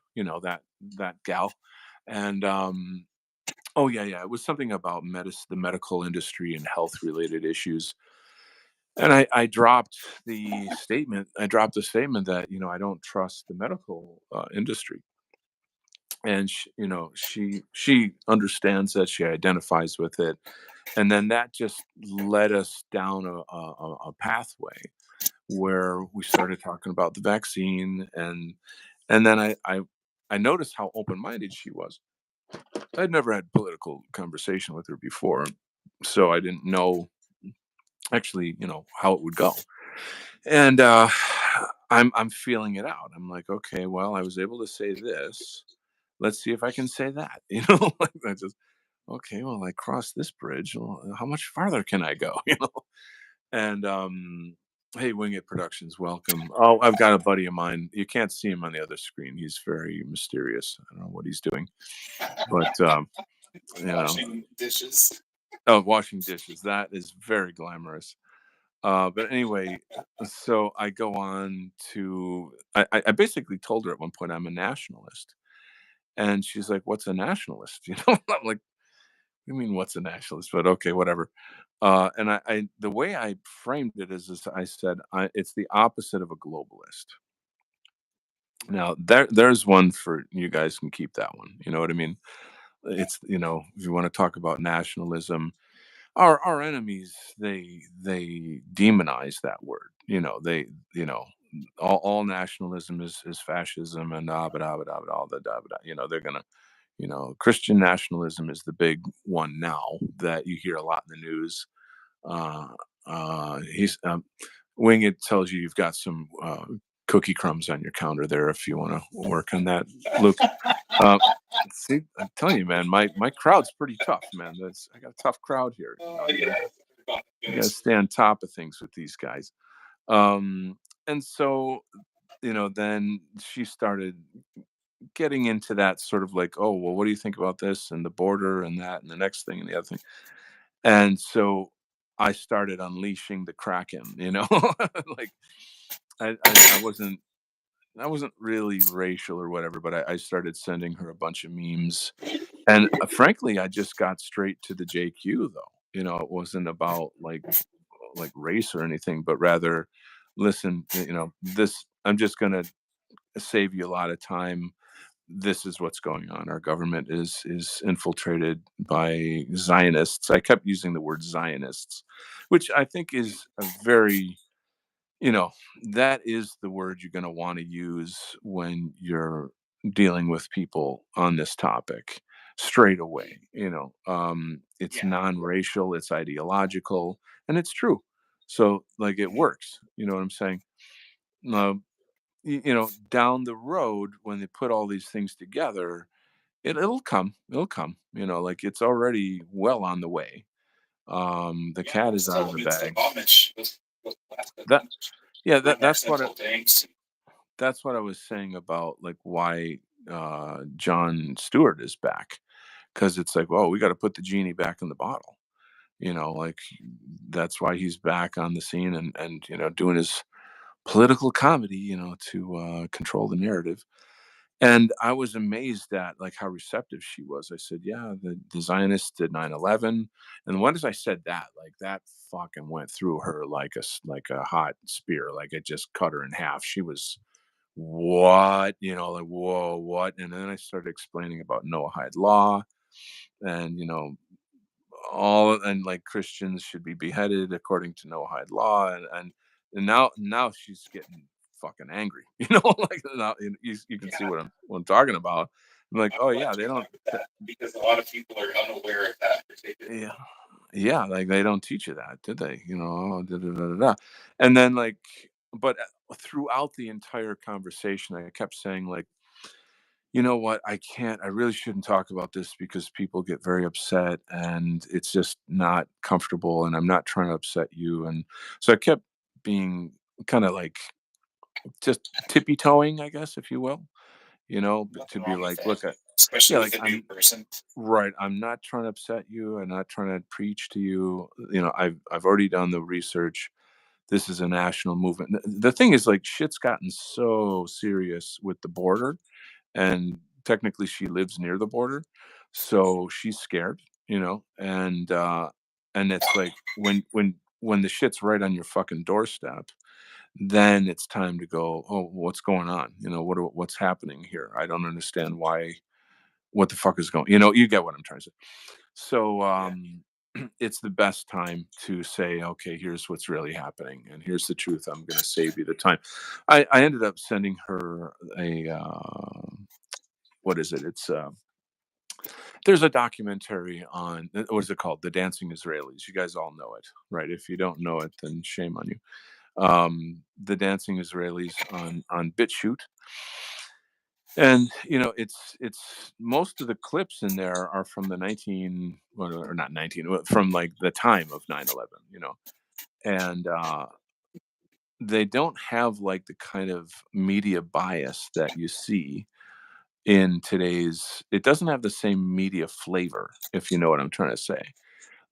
That gal, and oh yeah, yeah, it was something about the medical industry and health related issues. And I dropped the statement. I dropped the statement that I don't trust the medical industry, and she understands that, she identifies with it, and then that just led us down a pathway where we started talking about the vaccine, and then I noticed how open minded she was. I'd never had political conversation with her before, so I didn't know actually how it would go. And I'm feeling it out. I'm like, okay, well, I was able to say this. Let's see if I can say that. Like I just, okay, well, I crossed this bridge. Well, how much farther can I go? And hey, Wing It Productions, welcome. Oh, I've got a buddy of mine. You can't see him on the other screen. He's very mysterious. I don't know what he's doing, but Washing dishes. oh, washing dishes. That is very glamorous. But anyway, so I go on to. I basically told her at one point I'm a nationalist, and she's like, "What's a nationalist?" I'm like, "You mean what's a nationalist?" But okay, whatever. And the way I framed it is I said it's the opposite of a globalist. Now there's one for you guys, can keep that one. You know what I mean? It's if you want to talk about nationalism, our enemies, they demonize that word. They all nationalism is fascism, and all the they're gonna Christian nationalism is the big one now that you hear a lot in the news. uh he's Wing It tells you you've got some cookie crumbs on your counter there if you want to work on that, Luke. uh, See, I'm telling you, man, my crowd's pretty tough, man. I got a tough crowd here. Oh You yeah. got to stay on top of things with these guys. Um, and so, then she started getting into that sort of like, oh, well, what do you think about this and the border and that and the next thing and the other thing? And so I started unleashing the Kraken, like I wasn't really racial or whatever, but I started sending her a bunch of memes. And frankly, I just got straight to the JQ though. It wasn't about like race or anything, but rather, listen, this, I'm just going to save you a lot of time. This is what's going on. Our government is infiltrated by Zionists. I kept using the word Zionists, which I think is a very, you know, that is the word you're going to want to use when you're dealing with people on this topic straight away. It's Yeah. non-racial, it's ideological, and it's true. So, like, it works. You know what I'm saying? Uh, Down the road, when they put all these things together, it'll come. It'll come. Like, it's already well on the way. The Yeah, cat we're is out still of the amidst of bag. Amish. Those last bit That Amish. yeah, Bring back that's what Central Tanks. I was saying about like why John Stewart is back, because it's like, well, we got to put the genie back in the bottle. Like, that's why he's back on the scene, and doing his political comedy, to control the narrative. And I was amazed at like how receptive she was. I said, yeah, the Zionists did 9/11. And when I said that, like that fucking went through her like like a hot spear. Like it just cut her in half. She was, what? You know, like, whoa, what? And then I started explaining about Noahide law and, all, and like Christians should be beheaded according to Noahide law. And now she's getting fucking angry, like now you can see Yeah, what I'm talking about. I'm like, I'm oh glad yeah, they you don't, covered that because a lot of people are unaware of that particular. yeah, yeah, like they don't teach you that, did they? Oh, da, da, da, da, da. And then like, but throughout the entire conversation, I kept saying like, you know what, I really shouldn't talk about this because people get very upset and it's just not comfortable and I'm not trying to upset you. And so I kept being kind of like just tippy toeing, I guess, if you will, to Nothing be wrong with like, that, look, especially yeah, with like a new person. right, I'm not trying to upset you. I'm not trying to preach to you. I've already done the research. This is a national movement. The thing is, like, shit's gotten so serious with the border, and technically she lives near the border, so she's scared, and it's like when the shit's right on your fucking doorstep, then it's time to go, oh, what's going on, what's happening here? I don't understand why, what the fuck is going, you get what I'm trying to say. So Yeah. it's the best time to say, okay, here's what's really happening and here's the truth. I'm going to save you the time. I ended up sending her a what is it? It's there's a documentary on, what is it called? The Dancing Israelis. You guys all know it, right? If you don't know it, then shame on you. The Dancing Israelis on BitChute. And it's most of the clips in there are from the 19, or not 19, from like the time of 9/11, and they don't have like the kind of media bias that you see in today's. It doesn't have the same media flavor, if you know what I'm trying to say.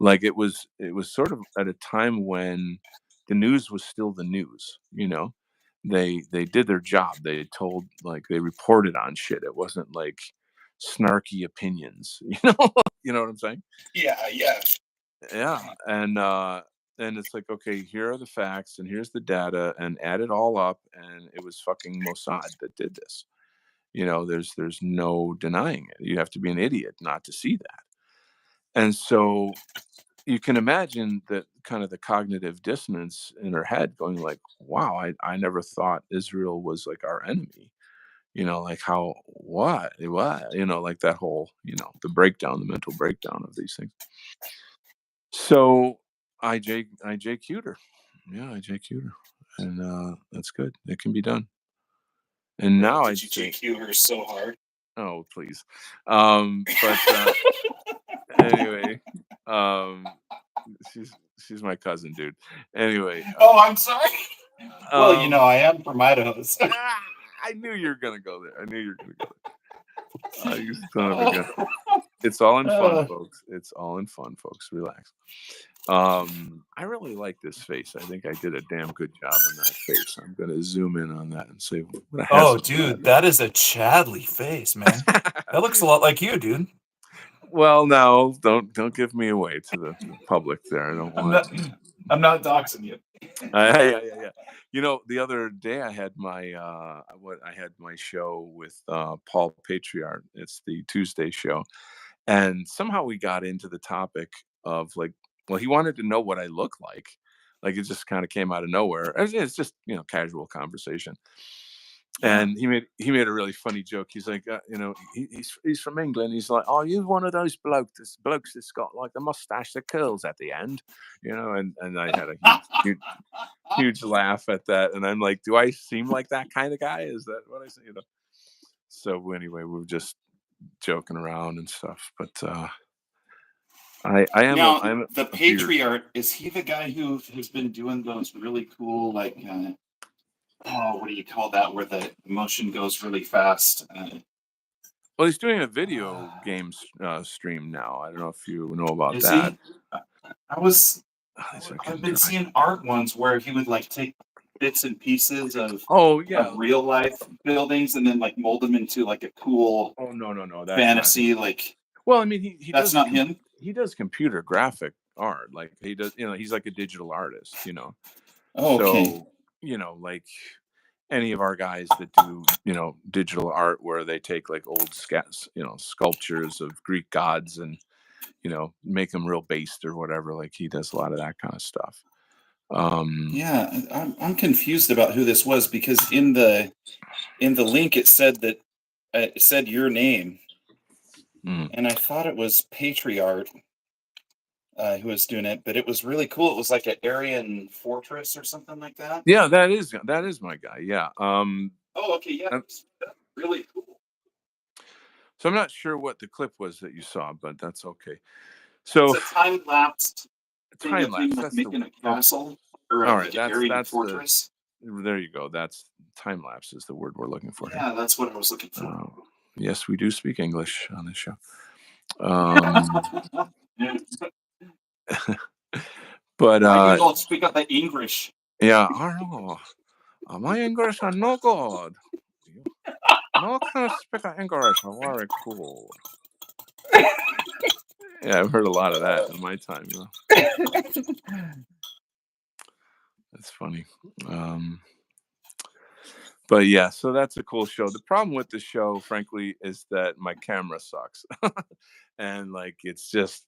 Like it was sort of at a time when the news was still the news. They did their job. They told, like, they reported on shit. It wasn't like snarky opinions. You know what I'm saying? Yeah, yeah. Yeah. And it's like, okay, here are the facts and here's the data, and add it all up, and it was fucking Mossad that did this. There's no denying it. You have to be an idiot not to see that. And so you can imagine that kind of the cognitive dissonance in her head, going like, wow, I never thought Israel was like our enemy. Like how, what, like that whole, the mental breakdown of these things. So I JQ'd her. Yeah, I JQ'd her. And that's good. It can be done. And Really, now did I'd you say, JQ her so hard? oh, please. But anyway, um, she's my cousin, dude. Anyway, Oh, I'm sorry. Well, um, I am from Idaho. So. I knew you were gonna go there. I knew you were gonna go there. You son of a gun. It's all in fun, folks. It's all in fun, folks. Relax. I really like this face. I think I did a damn good job on that face. I'm gonna zoom in on that and say what a Oh, handsome dude, that is a Chadley face, man. That looks a lot like you, dude. Well, no, don't give me away to the public there. I don't want. I'm not doxing you. Yeah. The other day I had my show with Paul Patriarch. It's the Tuesday show, and somehow we got into the topic of like, well, he wanted to know what I look like. Like it just kind of came out of nowhere. It's just casual conversation. Yeah. And he made a really funny joke. He's like, he's from England. He's like, oh, you're one of those blokes that's got like the mustache that curls at the end, and I had a huge laugh at that. And I'm like, do I seem like that kind of guy? Is that what I say? So anyway, we were just joking around and stuff. But I am Now, the a beard. Patriarch, is he the guy who has been doing those really cool, like, what do you call that, where the motion goes really fast? Well, he's doing a video game stream now. I don't know if you know about Is that. he? I was. These are I've getting been dry. seeing art ones where he would like take bits and pieces of real life buildings and then like mold them into like a cool no, that's fantasy not him. like. Well, I mean, he that's does not him. He does computer graphic art, like he does. He's like a digital artist. Oh, okay. So like any of our guys that do digital art where they take like old sculptures of Greek gods and make them real based or whatever. Like he does a lot of that kind of stuff. Yeah, I'm confused about who this was because in the link it said that it said your name, and I thought it was Patriarch who was doing it, but it was really cool. It was like an Aryan fortress or something like that. Yeah, that is my guy. Yeah. Oh, okay. Yeah, that's really cool. So I'm not sure what the clip was that you saw, but that's okay. So it's a time lapse. Time lapse. That's making a castle or all right. Aryan fortress. There you go. That's time lapse is the word we're looking for. Yeah, here. That's what I was looking for. Yes, we do speak English on this show. But you don't speak up the English. Yeah, I don't know. My English are no good. No can speak English. Very cool. Yeah, I've heard a lot of that in my time. That's funny. But yeah, so that's a cool show. The problem with the show, frankly, is that my camera sucks, and like it's just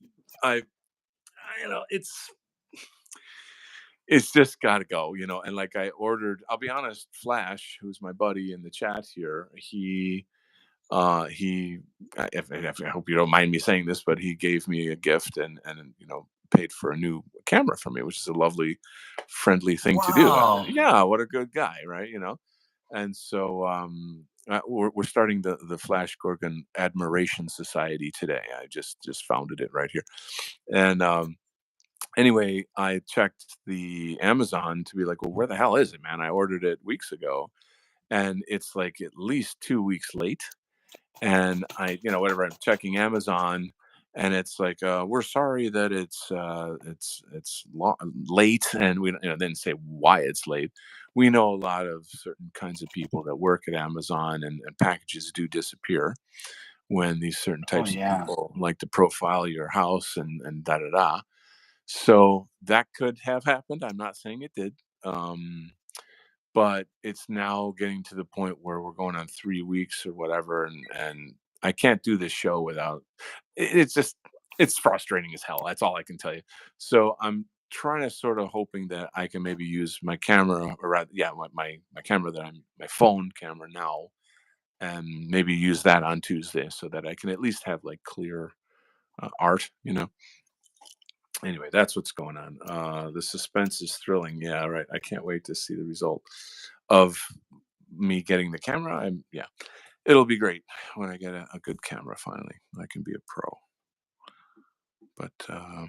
it's just got to go, and like I ordered. I'll be honest, Flash, who's my buddy in the chat here, I hope you don't mind me saying this, but he gave me a gift and paid for a new camera for me, which is a lovely, friendly thing to do. Yeah, what a good guy, right? And so we're starting the Flash Gorgon Admiration Society today. I just founded it right here, and anyway, I checked the Amazon to be like, well, where the hell is it, man? I ordered it weeks ago, and it's like at least 2 weeks late. And I, whatever, I'm checking Amazon, and it's like, we're sorry that it's late, and we didn't say why it's late. We know a lot of certain kinds of people that work at Amazon, and packages do disappear when these certain types of people like to profile your house and da da da. So that could have happened. I'm not saying it did. But it's now getting to the point where we're going on 3 weeks or whatever, and I can't do this show without it's frustrating as hell. That's all I can tell you. So I'm trying to sort of hoping that I can maybe use my camera, or rather, my camera my phone camera now, and maybe use that on Tuesday so that I can at least have like clear art. Anyway, that's what's going on. The suspense is thrilling. Yeah, right. I can't wait to see the result of me getting the camera. It'll be great when I get a good camera finally. I can be a pro. But go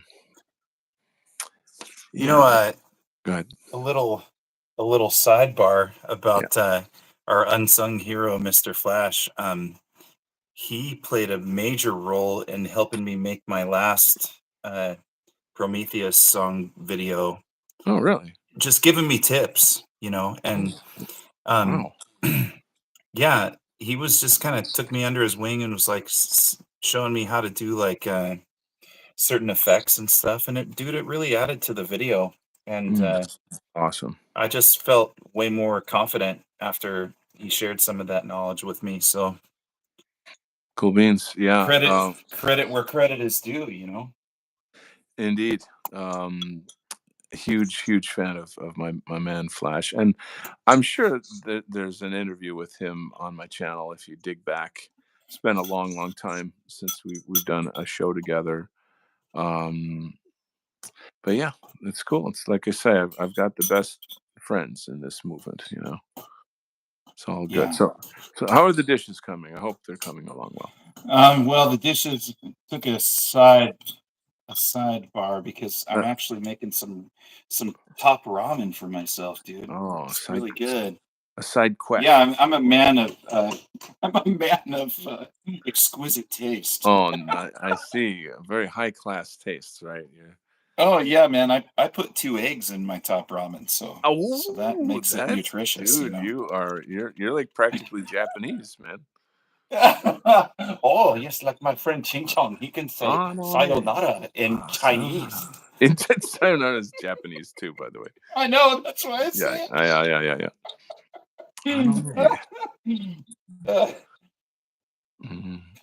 ahead. A little sidebar about our unsung hero, Mr. Flash. He played a major role in helping me make my last Prometheus song video. Oh, really? Just giving me tips, and wow. Yeah, he was just kind of took me under his wing and was like showing me how to do like certain effects and stuff, and it really added to the video. And awesome. I just felt way more confident after he shared some of that knowledge with me. So cool beans. Yeah. Credit where credit is due, Indeed. Huge fan of my man Flash, and I'm sure that there's an interview with him on my channel if you dig back. It's been a long time since we've done a show together. But yeah, it's cool. It's like I say, I've got the best friends in this movement. It's all good. So how are the dishes coming? I hope they're coming along well. Well, the dishes took a sidebar because I'm actually making some top ramen for myself, dude. Oh, it's really good. A side quest. Yeah, I'm a man of exquisite taste. Oh, I see. Very high class tastes, right? Yeah. Oh yeah, man. I put 2 eggs in my top ramen, so that Oh, makes it that's nutritious, dude. You're like practically Japanese, man. Oh, yes, like my friend Ching Chong, he can say Anone. sayonara in Chinese. It's sayonara is Japanese too, by the way. I know, that's why I Yeah, say yeah. it. Anone.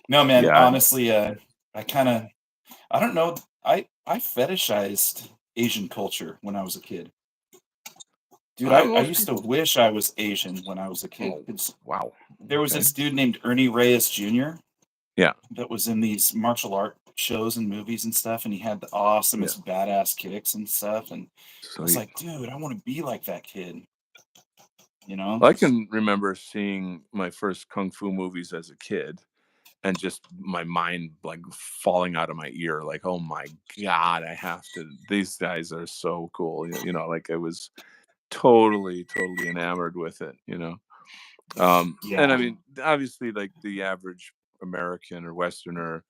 No, man, Yeah, honestly, I don't know. I fetishized Asian culture when I was a kid. Dude, I most used to people. wish I was Asian when I was a kid Oh, because wow. there was Okay. this dude named Ernie Reyes Jr. Yeah. that was in these martial art shows and movies and stuff, and he had the awesomest badass kicks and stuff. And I was Sweet. like, dude, I want to be like that kid. You know? I can remember seeing my first kung fu movies as a kid and just my mind like falling out of my ear, like, oh my God, I have to, these guys are so cool. Like I was totally enamored with it. And I Yeah. mean, obviously, like the average American or Westerner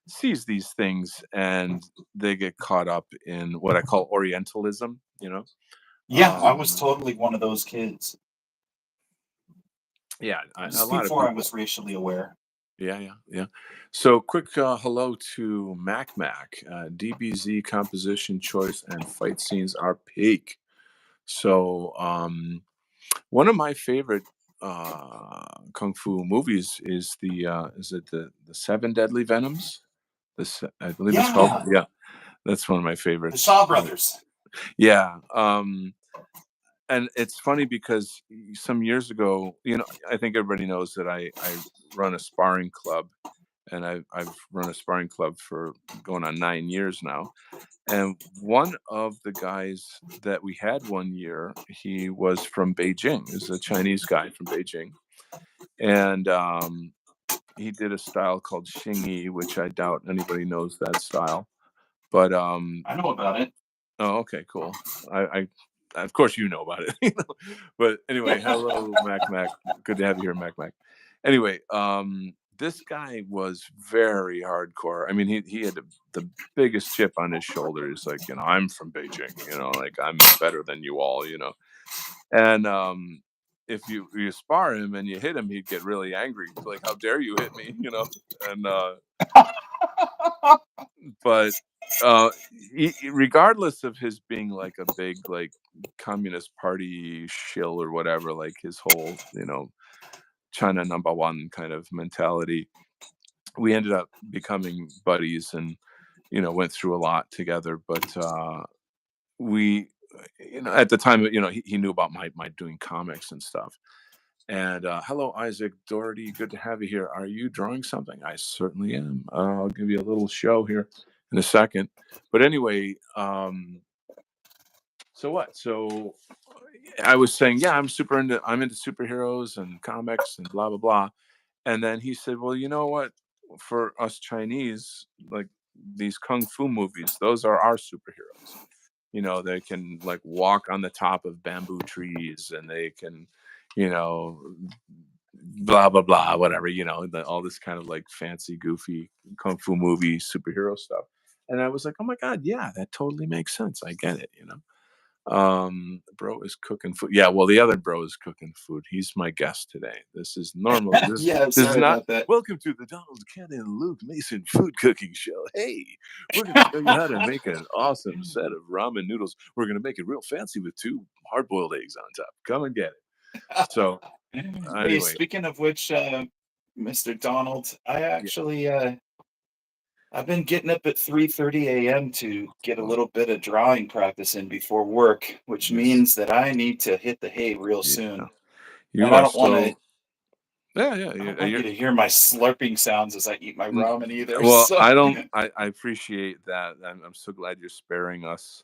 sees these things and they get caught up in what I call Orientalism. Yeah, I was Um, totally one of those kids. yeah, a Just lot of before I people. was racially aware. Yeah. So, quick hello to Mac Mac. DBZ composition choice and fight scenes are peak. So, one of my favorite kung fu movies is the Seven Deadly Venoms? I believe it's called. Yeah, Yeah, that's one of my the favorites. Shaw brothers. Yeah. And it's funny because some years ago, I think everybody knows that I run a sparring club, and I've run a sparring club for going on 9 years now. And one of the guys that we had one year, he was from Beijing. He was a Chinese guy from Beijing, and he did a style called Xingyi, which I doubt anybody knows that style. But I know about it. oh, okay, cool. I of course you know about it, But anyway, hello, Mac Mac. Good to have you here, Mac Mac. Anyway, this guy was very hardcore. I mean, he had the biggest chip on his shoulder. He's like, I'm from Beijing. Like I'm better than you all. And if you spar him and you hit him, he'd get really angry. He's like, how dare you hit me? And but regardless of his being like a big like communist party shill or whatever, like his whole China number one kind of mentality, we ended up becoming buddies and went through a lot together. But we at the time, he knew about my doing comics and stuff. And hello, Isaac Doherty. Good to have you here. Are you drawing something? I certainly am. I'll give you a little show here in a second. But anyway, so what? So I was saying, yeah, I'm into superheroes and comics and blah blah blah. And then he said, well, you know what? For us Chinese, like these kung fu movies, those are our superheroes. They can like walk on the top of bamboo trees, and they can, you know, blah blah blah, whatever. All this kind of like fancy, goofy kung fu movie superhero stuff. And I was like, oh my god, yeah, that totally makes sense. I get it. Bro is cooking food. Yeah, well, the other bro is cooking food. He's my guest today. This is normally Yeah, I'm this is sorry not about that. welcome to the Donald Ken and Luke Mason food cooking show. Hey, we're gonna show you how to make an awesome set of ramen noodles. We're gonna make it real fancy with 2 hard-boiled eggs on top. Come and get it. So Hey, anyway, speaking of which, Mr. Donald, I yeah. actually I've been getting up at 3:30 a.m. to get a Oh, little bit of drawing practice in before work, which yes, means that I need to hit the hay real yeah. soon. You And I are don't want to so yeah, I don't yeah. want you to hear my slurping sounds as I eat my N- ramen either. Well, So I don't. I appreciate that. I'm so glad you're sparing us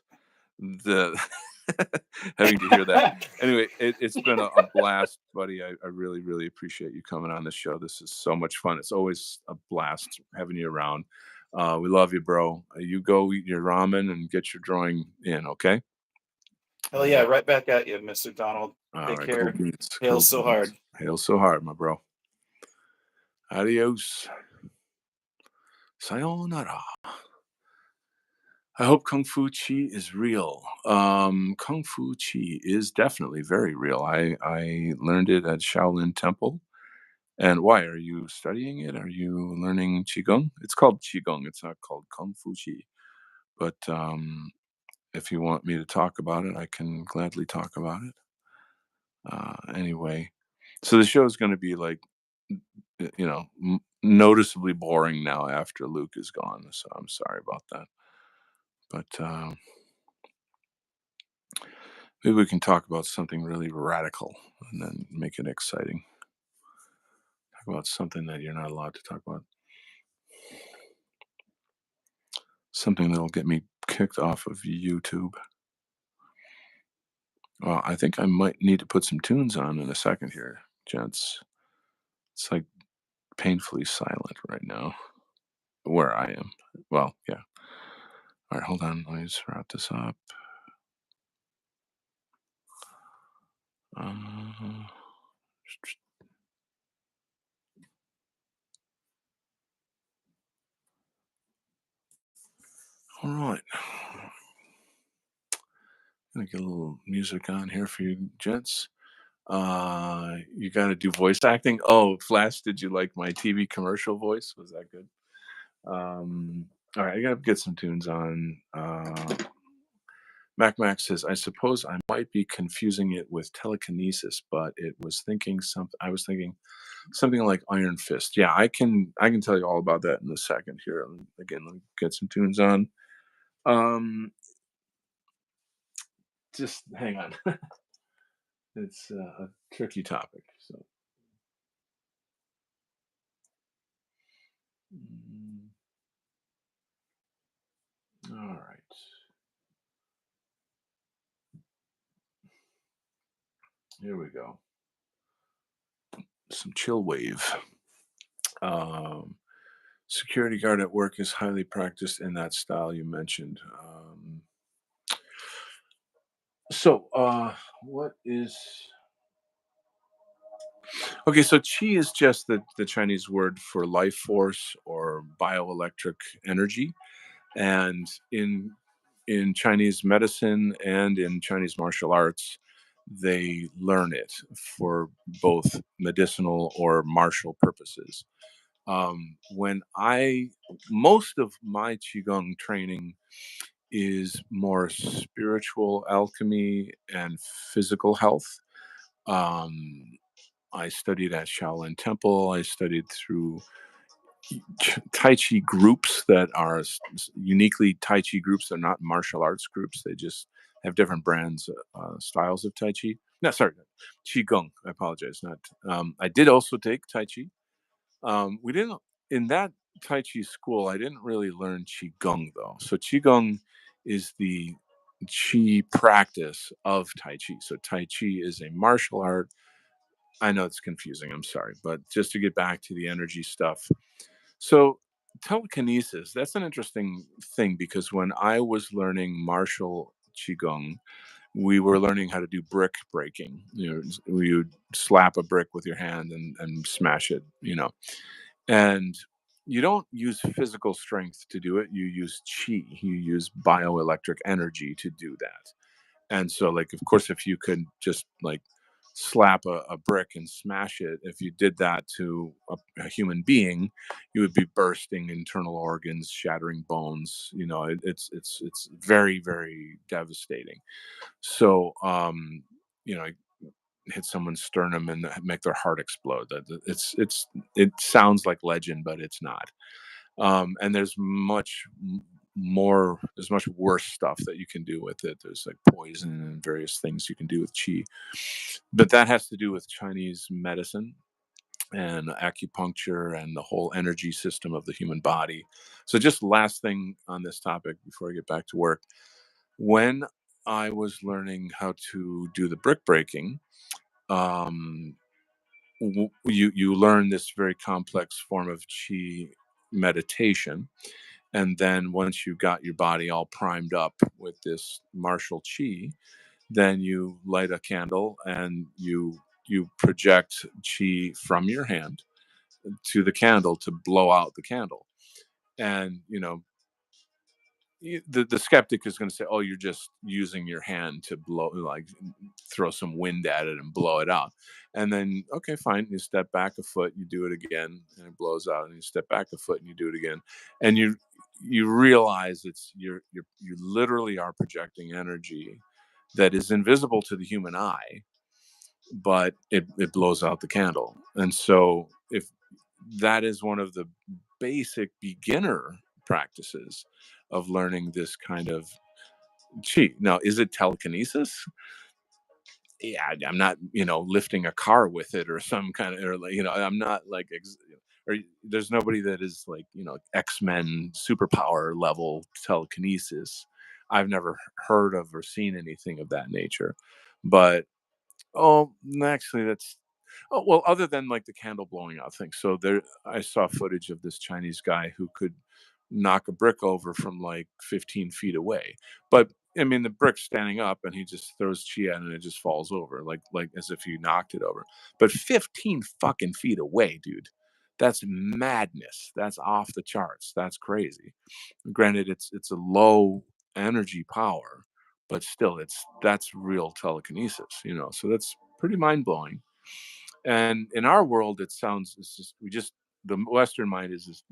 the having to hear that. Anyway, it's been a blast, buddy. I really appreciate you coming on the show. This is so much fun. It's always a blast having you around. We love you, bro. You go eat your ramen and get your drawing in, okay? hell yeah, right back at you, Mr. Donald. All Take right, cool care. beans. Hail so hard. Hail so hard, my bro. Adios. Sayonara. I hope Kung Fu Chi is real. Kung Fu Chi is definitely very real. I learned it at Shaolin Temple. And why are you studying it? Are you learning Qigong? It's called Qigong. It's not called Kung Fu Chi. But if you want me to talk about it, I can gladly talk about it. Anyway, so the show is going to be like, noticeably boring now after Luke is gone. So I'm sorry about that. But maybe we can talk about something really radical and then make it exciting. Talk about something that you're not allowed to talk about. Something that'll get me kicked off of YouTube. Well, I think I might need to put some tunes on in a second here, gents. It's like painfully silent right now where I am. Well, yeah. All right, hold on. Let me just wrap this up. Uh, all right. I'm gonna get a little music on here for you gents. You got to do voice acting. Oh, Flash, did you like my TV commercial voice? Was that good? All right, I gotta get some tunes on. Mac says, I suppose I might be confusing it with telekinesis, but it was thinking something. I was thinking something like Iron Fist. Yeah, I can tell you all about that in a second. Here, again, let me get some tunes on. Just hang on. It's a tricky topic. So, all right. Here we go. Some chill wave. Security guard at work is highly practiced in that style you mentioned. What is okay? So qi is just the Chinese word for life force or bioelectric energy, and in Chinese medicine and in Chinese martial arts, they learn it for both medicinal or martial purposes. When most of my qigong training is more spiritual alchemy and physical health. Um, I studied at Shaolin Temple. I studied through Tai Chi groups that are uniquely Tai Chi groups. They're not martial arts groups. They just have different brands, styles of Tai Chi. No, sorry, Qigong. I apologize. Not. I did also take Tai Chi. We didn't in that Tai Chi school. I didn't really learn Qigong though. So Qigong is the Qi practice of Tai Chi. So Tai Chi is a martial art. I know it's confusing. I'm sorry, but just to get back to the energy stuff. So telekinesis, that's an interesting thing because when I was learning martial Qigong, we were learning how to do brick breaking. You would slap a brick with your hand and smash it, and you don't use physical strength to do it. You use chi. You use bioelectric energy to do that. And so, like, of course, if you could just like slap a brick and smash it, if you did that to a human being, you would be bursting internal organs, shattering bones. It's very, very devastating. So, hit someone's sternum and make their heart explode. It sounds like legend, but it's not. And there's much more. There's much worse stuff that you can do with it. There's like poison and various things you can do with qi, but that has to do with Chinese medicine and acupuncture and the whole energy system of the human body. So just last thing on this topic before I get back to work. When I was learning how to do the brick breaking, um, you learn this very complex form of chi meditation, and then once you got your body all primed up with this martial chi, then you light a candle and you project chi from your hand to the candle to blow out the candle. And the skeptic is going to say, "Oh, you're just using your hand to blow, like throw some wind at it and blow it out." And then, okay, fine. You step back a foot, you do it again, and it blows out. And you step back a foot, and you do it again, and you realize you literally are projecting energy that is invisible to the human eye, but it blows out the candle. And so, if that is one of the basic beginner practices of learning this kind of chi. Now, is it telekinesis? Yeah, I'm not, lifting a car with it or some kind of, or like, I'm not like, or there's nobody that is like, X-Men superpower level telekinesis. I've never heard of or seen anything of that nature. But oh, actually, that's oh well. Other than like the candle blowing out thing, so there, I saw footage of this Chinese guy who could knock a brick over from like 15 feet away. But I mean, the brick's standing up, and he just throws chi at it, and it just falls over, like as if you knocked it over. But 15 fucking feet away, dude. That's madness. That's off the charts. That's crazy. Granted, it's a low energy power, but still, that's real telekinesis. So that's pretty mind blowing. And in our world, it's just the Western mind is just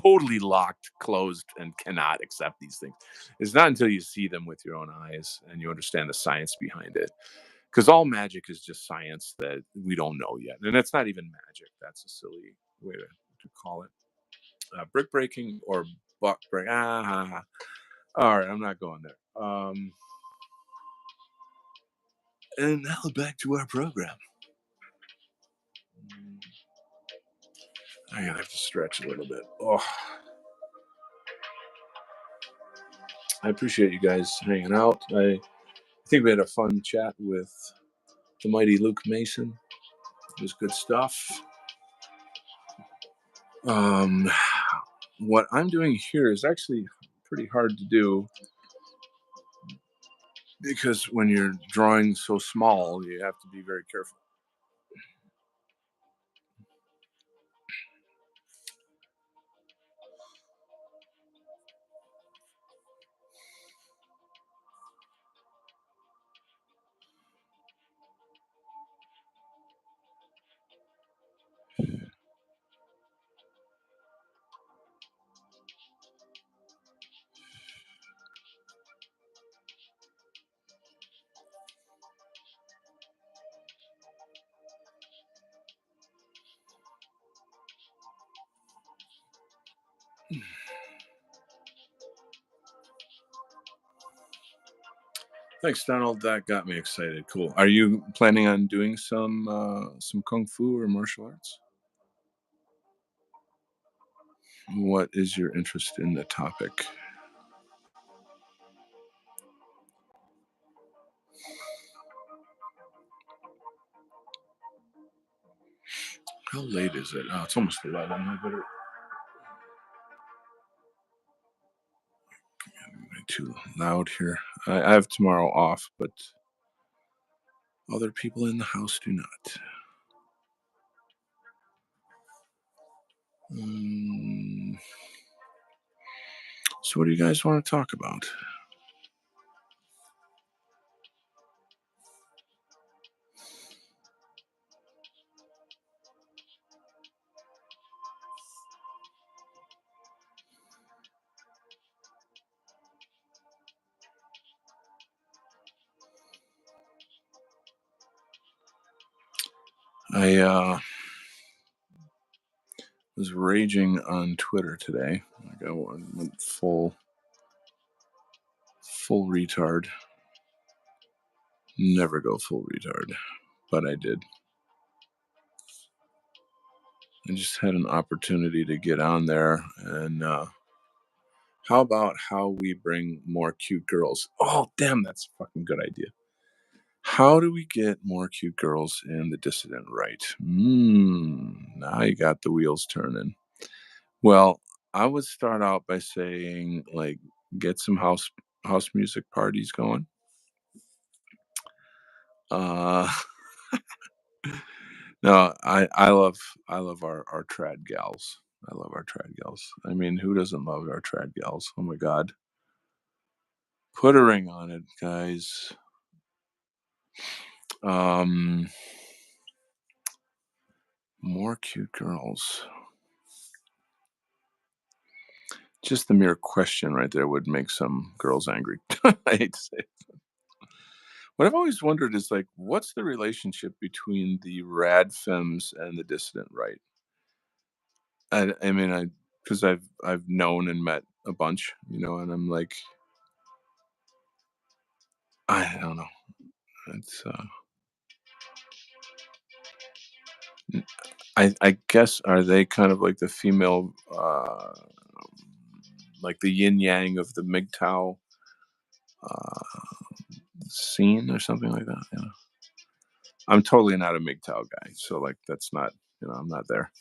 totally locked, closed, and cannot accept these things. It's not until you see them with your own eyes and you understand the science behind it. Because all magic is just science that we don't know yet, and it's not even magic. That's a silly way to call it. Brick breaking or buck break. All right, I'm not going there. And now back to our program. I'm gonna have to stretch a little bit. Oh, I appreciate you guys hanging out. I think we had a fun chat with the mighty Luke Mason. It was good stuff. What I'm doing here is actually pretty hard to do because when you're drawing so small, you have to be very careful. Thanks, Donald. That got me excited. Cool. Are you planning on doing some kung fu or martial arts? What is your interest in the topic? How late is it? Oh, it's almost 11. I better. I'm too loud here. I have tomorrow off, but other people in the house do not. So, what do you guys want to talk about? I was raging on Twitter today. Like I went full retard. Never go full retard, but I did. I just had an opportunity to get on there, and how about how we bring more cute girls? Oh, damn, that's a fucking good idea. How do we get more cute girls in the dissident right? Now you got the wheels turning. Well, I would start out by saying, like, get some house music parties going. No, I love our trad gals. I love our trad gals. I mean, who doesn't love our trad gals? Oh my god. Put a ring on it, guys. More cute girls. Just the mere question right there would make some girls angry. I hate to say it. What I've always wondered is like, what's the relationship between the rad femmes and the dissident right? I mean, because I've known and met a bunch, and I'm like, I don't know. It's I guess, are they kind of like the female, like the yin yang of the MGTOW scene or something like that? I'm totally not a MGTOW guy, so like that's not, I'm not there.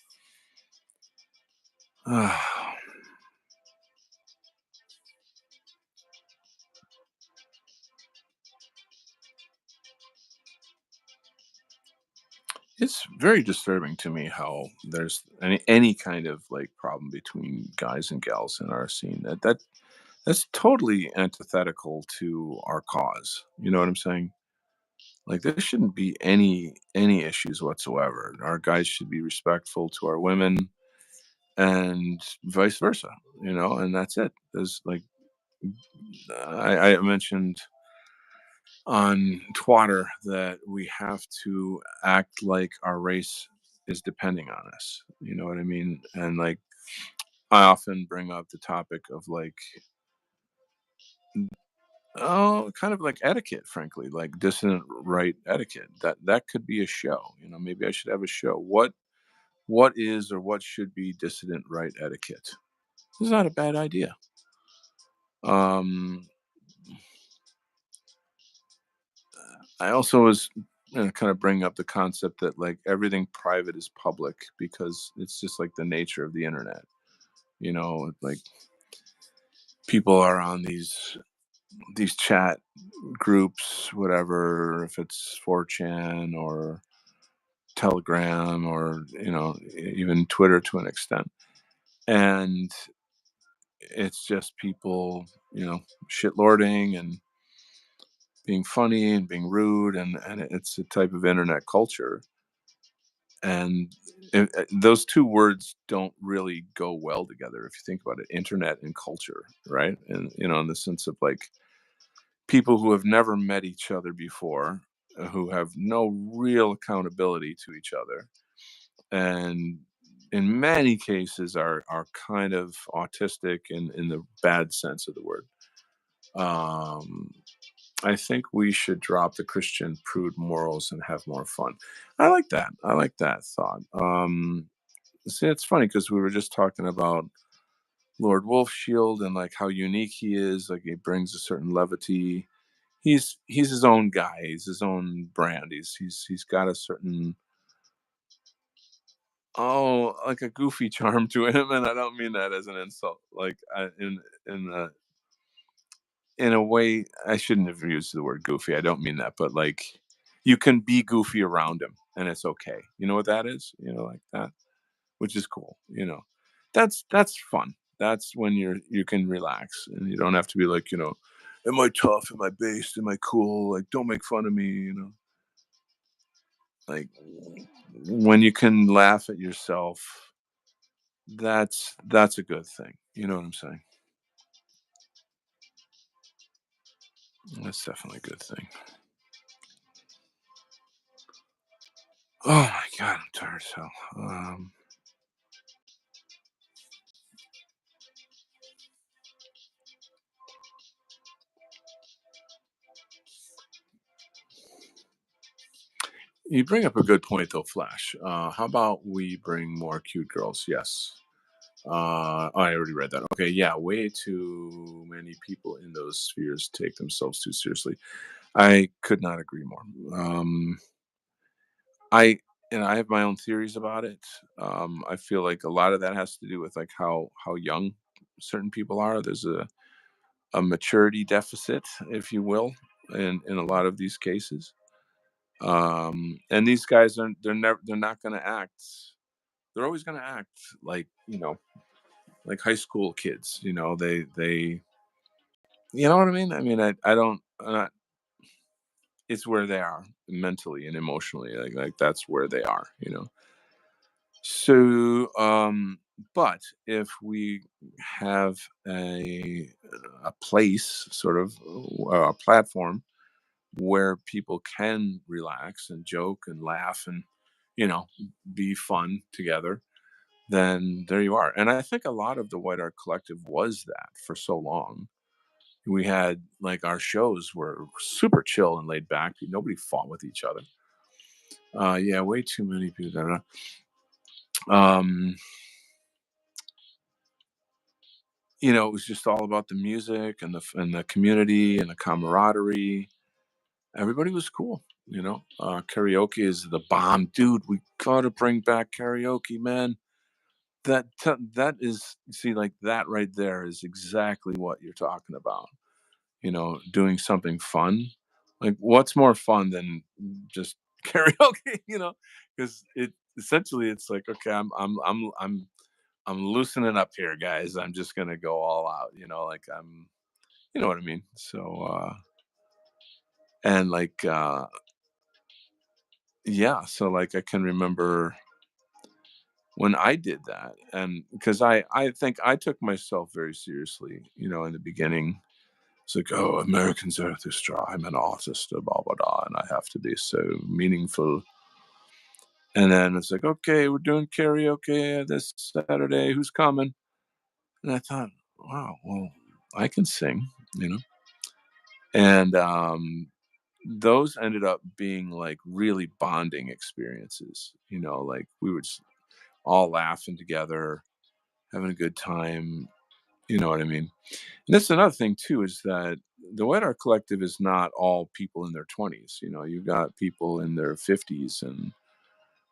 It's very disturbing to me how there's any kind of like problem between guys and gals in our scene. That's totally antithetical to our cause. You know what I'm saying? Like there shouldn't be any issues whatsoever. Our guys should be respectful to our women and vice versa, and that's it. There's like I mentioned on Twitter that we have to act like our race is depending on us. You know what I mean? And like I often bring up the topic of like, oh, kind of like etiquette, frankly, like dissident right etiquette. That could be a show. Maybe I should have a show. What is or what should be dissident right etiquette? It's not a bad idea. I also was kind of bringing up the concept that like everything private is public because it's just like the nature of the internet. Like people are on these chat groups, whatever, if it's 4chan or Telegram or even Twitter to an extent, and it's just people shitlording and being funny and being rude, and it's a type of internet culture, and those two words don't really go well together if you think about it, internet and culture, right? And in the sense of like people who have never met each other before, who have no real accountability to each other, and in many cases are kind of autistic in the bad sense of the word. I think we should drop the Christian prude morals and have more fun. I like that. I like that thought. See, it's funny because we were just talking about Lord Wol Shield and like how unique he is. Like he brings a certain levity. He's his own guy. He's his own brand. He's got a certain, like a goofy charm to him, and I don't mean that as an insult. Like in a way, I shouldn't have used the word goofy. I don't mean that, but like you can be goofy around him, and it's okay. You know what that is? Like that, which is cool. That's fun. That's when you can relax and you don't have to be like, am I tough? Am I based? Am I cool? Like, don't make fun of me. Like when you can laugh at yourself, that's a good thing. You know what I'm saying? That's definitely a good thing. Oh my god, I'm tired as hell. You bring up a good point though, Flash. How about we bring more cute girls? Yes. I already read that. Okay, yeah, way too many people in those spheres take themselves too seriously. I could not agree more. I I have my own theories about it. I feel like a lot of that has to do with like how young certain people are. There's a maturity deficit, if you will, in a lot of these cases. And these guys are they're not going to act. They're always going to act like like high school kids. you know what I mean? I mean, I don't, it's where they are mentally and emotionally. Like that's where they are, you know? So, but if we have a place, sort of a platform where people can relax and joke and laugh and, you know, be fun together, then there you are. And I think a lot of the White Art Collective was that for so long. We had, like, our shows were super chill and laid back. Nobody fought with each other. Yeah, way too many people. Um, you know, it was just all about the music and the community and the camaraderie. Everybody was cool. You know, karaoke is the bomb, dude. We gotta bring back karaoke, man. That is, see, like that right there is exactly what you're talking about. You know, doing something fun. Like, what's more fun than just karaoke? You know, because it essentially it's like, okay, I'm loosening up here, guys. I'm just gonna go all out. You know, like you know what I mean. So and like yeah, so like I can remember when I did that, and because I think I took myself very seriously. You know, in the beginning. It's like, oh, Americans are this dry. I'm an artist, blah, blah, blah, and I have to be so meaningful. And then it's like, okay, we're doing karaoke this Saturday. Who's coming? And I thought, wow, well, I can sing, you know? And those ended up being like really bonding experiences, you know, like we were just all laughing together, having a good time. You know what I mean? And that's another thing too, is that the White Art Collective is not all people in their 20s. You know, you've got people in their 50s and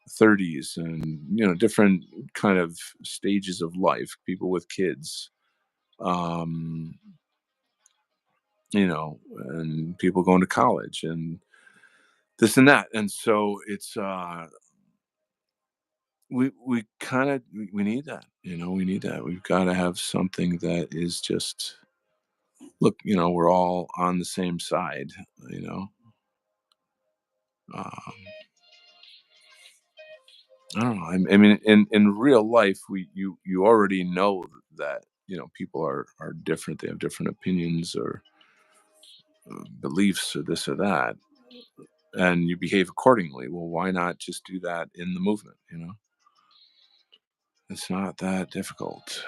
30s and, you know, different kind of stages of life, people with kids, um, you know, and people going to college and this and that. And so it's, we kind of, we need that, you know, we need that. We've got to have something that is just, look, you know, we're all on the same side, you know. Um, I don't know. I mean, in real life, you already know that, you know, people are different. They have different opinions or beliefs or this or that, and you behave accordingly. Well, why not just do that in the movement? You know, it's not that difficult.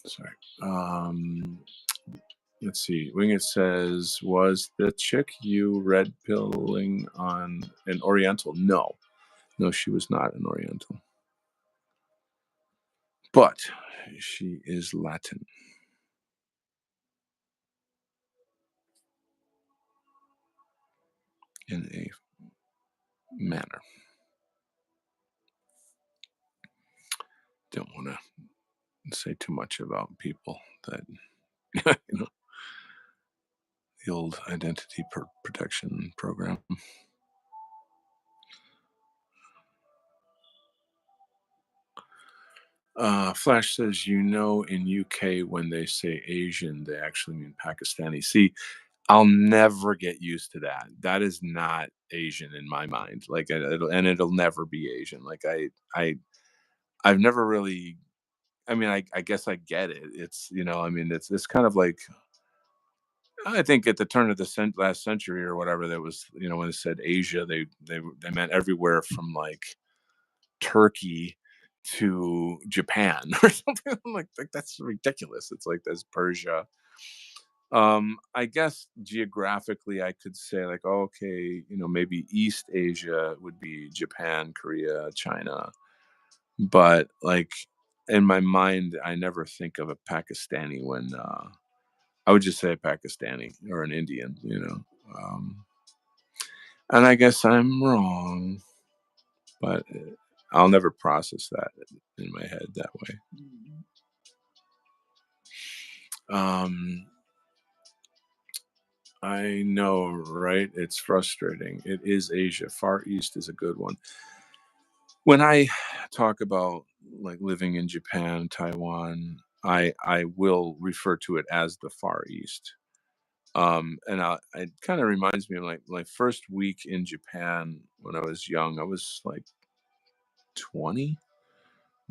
Sorry. Let's see. Wingit says, was the chick you red pilling on an Oriental? No. No, she was not an Oriental. But she is Latin in a manner. Don't want to say too much about people that, you know, the old identity protection program. Flash says, you know, in UK when they say Asian, they actually mean Pakistani. See, I'll never get used to that. That is not Asian in my mind. Like, it'll never be Asian. Like, I've never really. I mean, I guess I get it. It's, you know, I mean, it's kind of like, I think at the turn of the last century or whatever, that was, you know, when they said Asia, they meant everywhere from like Turkey to Japan or something. Like that's ridiculous. It's like there's Persia. I guess geographically, I could say like, okay, you know, maybe East Asia would be Japan, Korea, China, but like in my mind, I never think of a Pakistani when I would just say a Pakistani or an Indian, you know. And I guess I'm wrong, but I'll never process that in my head that way. I know, right? It's frustrating. It is Asia. Far East is a good one. When I talk about like living in Japan, Taiwan, I will refer to it as the Far East. And it kind of reminds me of like my first week in Japan when I was young. I was like 20,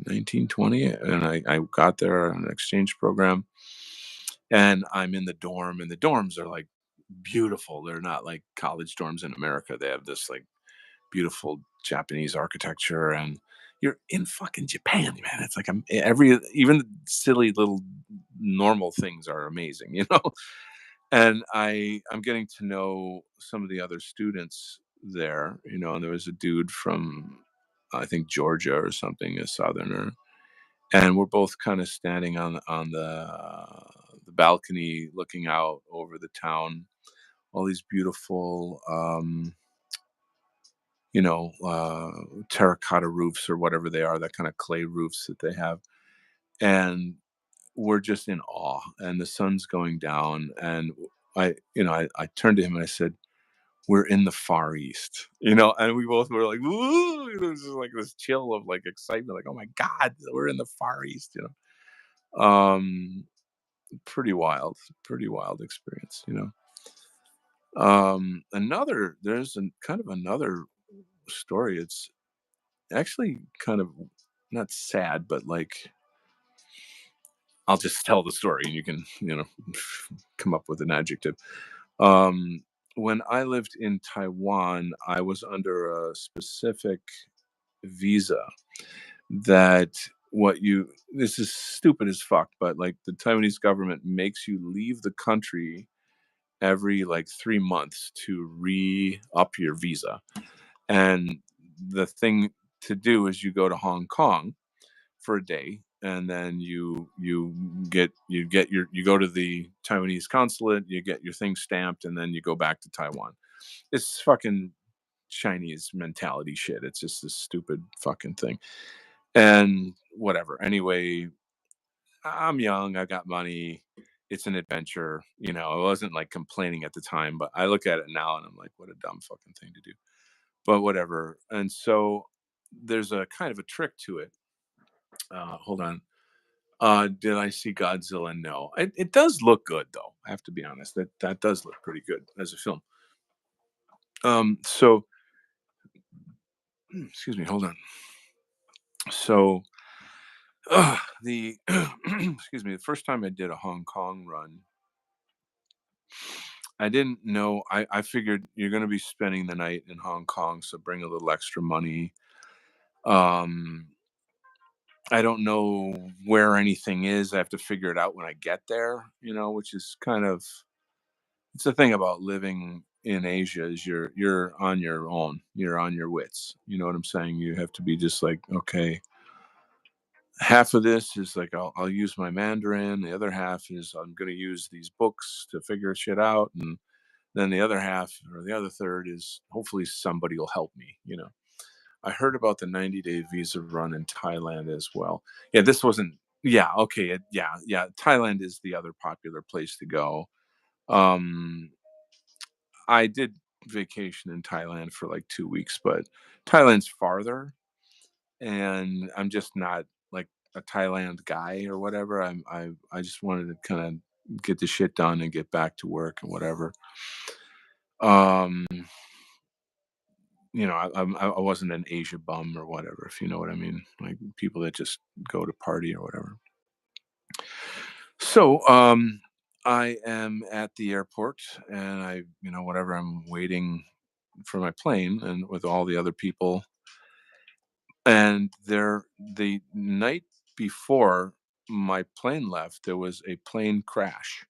19, 20, and I got there on an exchange program, and I'm in the dorm, and the dorms are like beautiful. They're not like college dorms in America. They have this like beautiful Japanese architecture, and you're in fucking Japan, man. It's like even the silly little normal things are amazing, you know. And I'm getting to know some of the other students there, you know. And there was a dude from I think Georgia or something, a southerner, and we're both kind of standing on the balcony looking out over the town, all these beautiful you know, terracotta roofs or whatever they are, that kind of clay roofs that they have. And we're just in awe. And the sun's going down. And I turned to him and I said, "We're in the Far East," you know, and we both were like, "Woo!" It was just like this chill of like excitement, like, "Oh my God, we're in the Far East," you know. Pretty wild experience, you know. There's kind of another story. It's actually kind of not sad, but like I'll just tell the story and you can, you know, come up with an adjective. Um, when I lived in Taiwan, I was under a specific visa that this is stupid as fuck, but like the Taiwanese government makes you leave the country every like 3 months to re up your visa. And the thing to do is you go to Hong Kong for a day, and then you go to the Taiwanese consulate, you get your thing stamped, and then you go back to Taiwan. It's fucking Chinese mentality shit. It's just this stupid fucking thing. And whatever. Anyway, I'm young, I got money. It's an adventure, you know. I wasn't like complaining at the time, but I look at it now and I'm like, what a dumb fucking thing to do. But whatever. And so there's a kind of a trick to it. Hold on. Did I see Godzilla? No. It does look good though. I have to be honest. That does look pretty good as a film. So excuse me. Hold on. So the excuse me. The first time I did a Hong Kong run, I didn't know. I figured you're going to be spending the night in Hong Kong, so bring a little extra money. Um, I don't know where anything is. I have to figure it out when I get there. You know, which is kind of it's the thing about living in Asia is you're on your own. You're on your wits. You know what I'm saying? You have to be just like, okay, half of this is like I'll use my Mandarin. The other half is I'm going to use these books to figure shit out, and then the other half or the other third is hopefully somebody will help me. You know, I heard about the 90-day visa run in Thailand as well. Yeah, this wasn't. Yeah, okay, yeah. Thailand is the other popular place to go. Um, I did vacation in Thailand for like 2 weeks, but Thailand's farther, and I'm just not like a Thailand guy or whatever. I just wanted to kind of get the shit done and get back to work and whatever. Um, I wasn't an Asia bum or whatever, if you know what I mean, like people that just go to party or whatever. So, I am at the airport and whatever, I'm waiting for my plane and with all the other people. And the night before my plane left, there was a plane crash,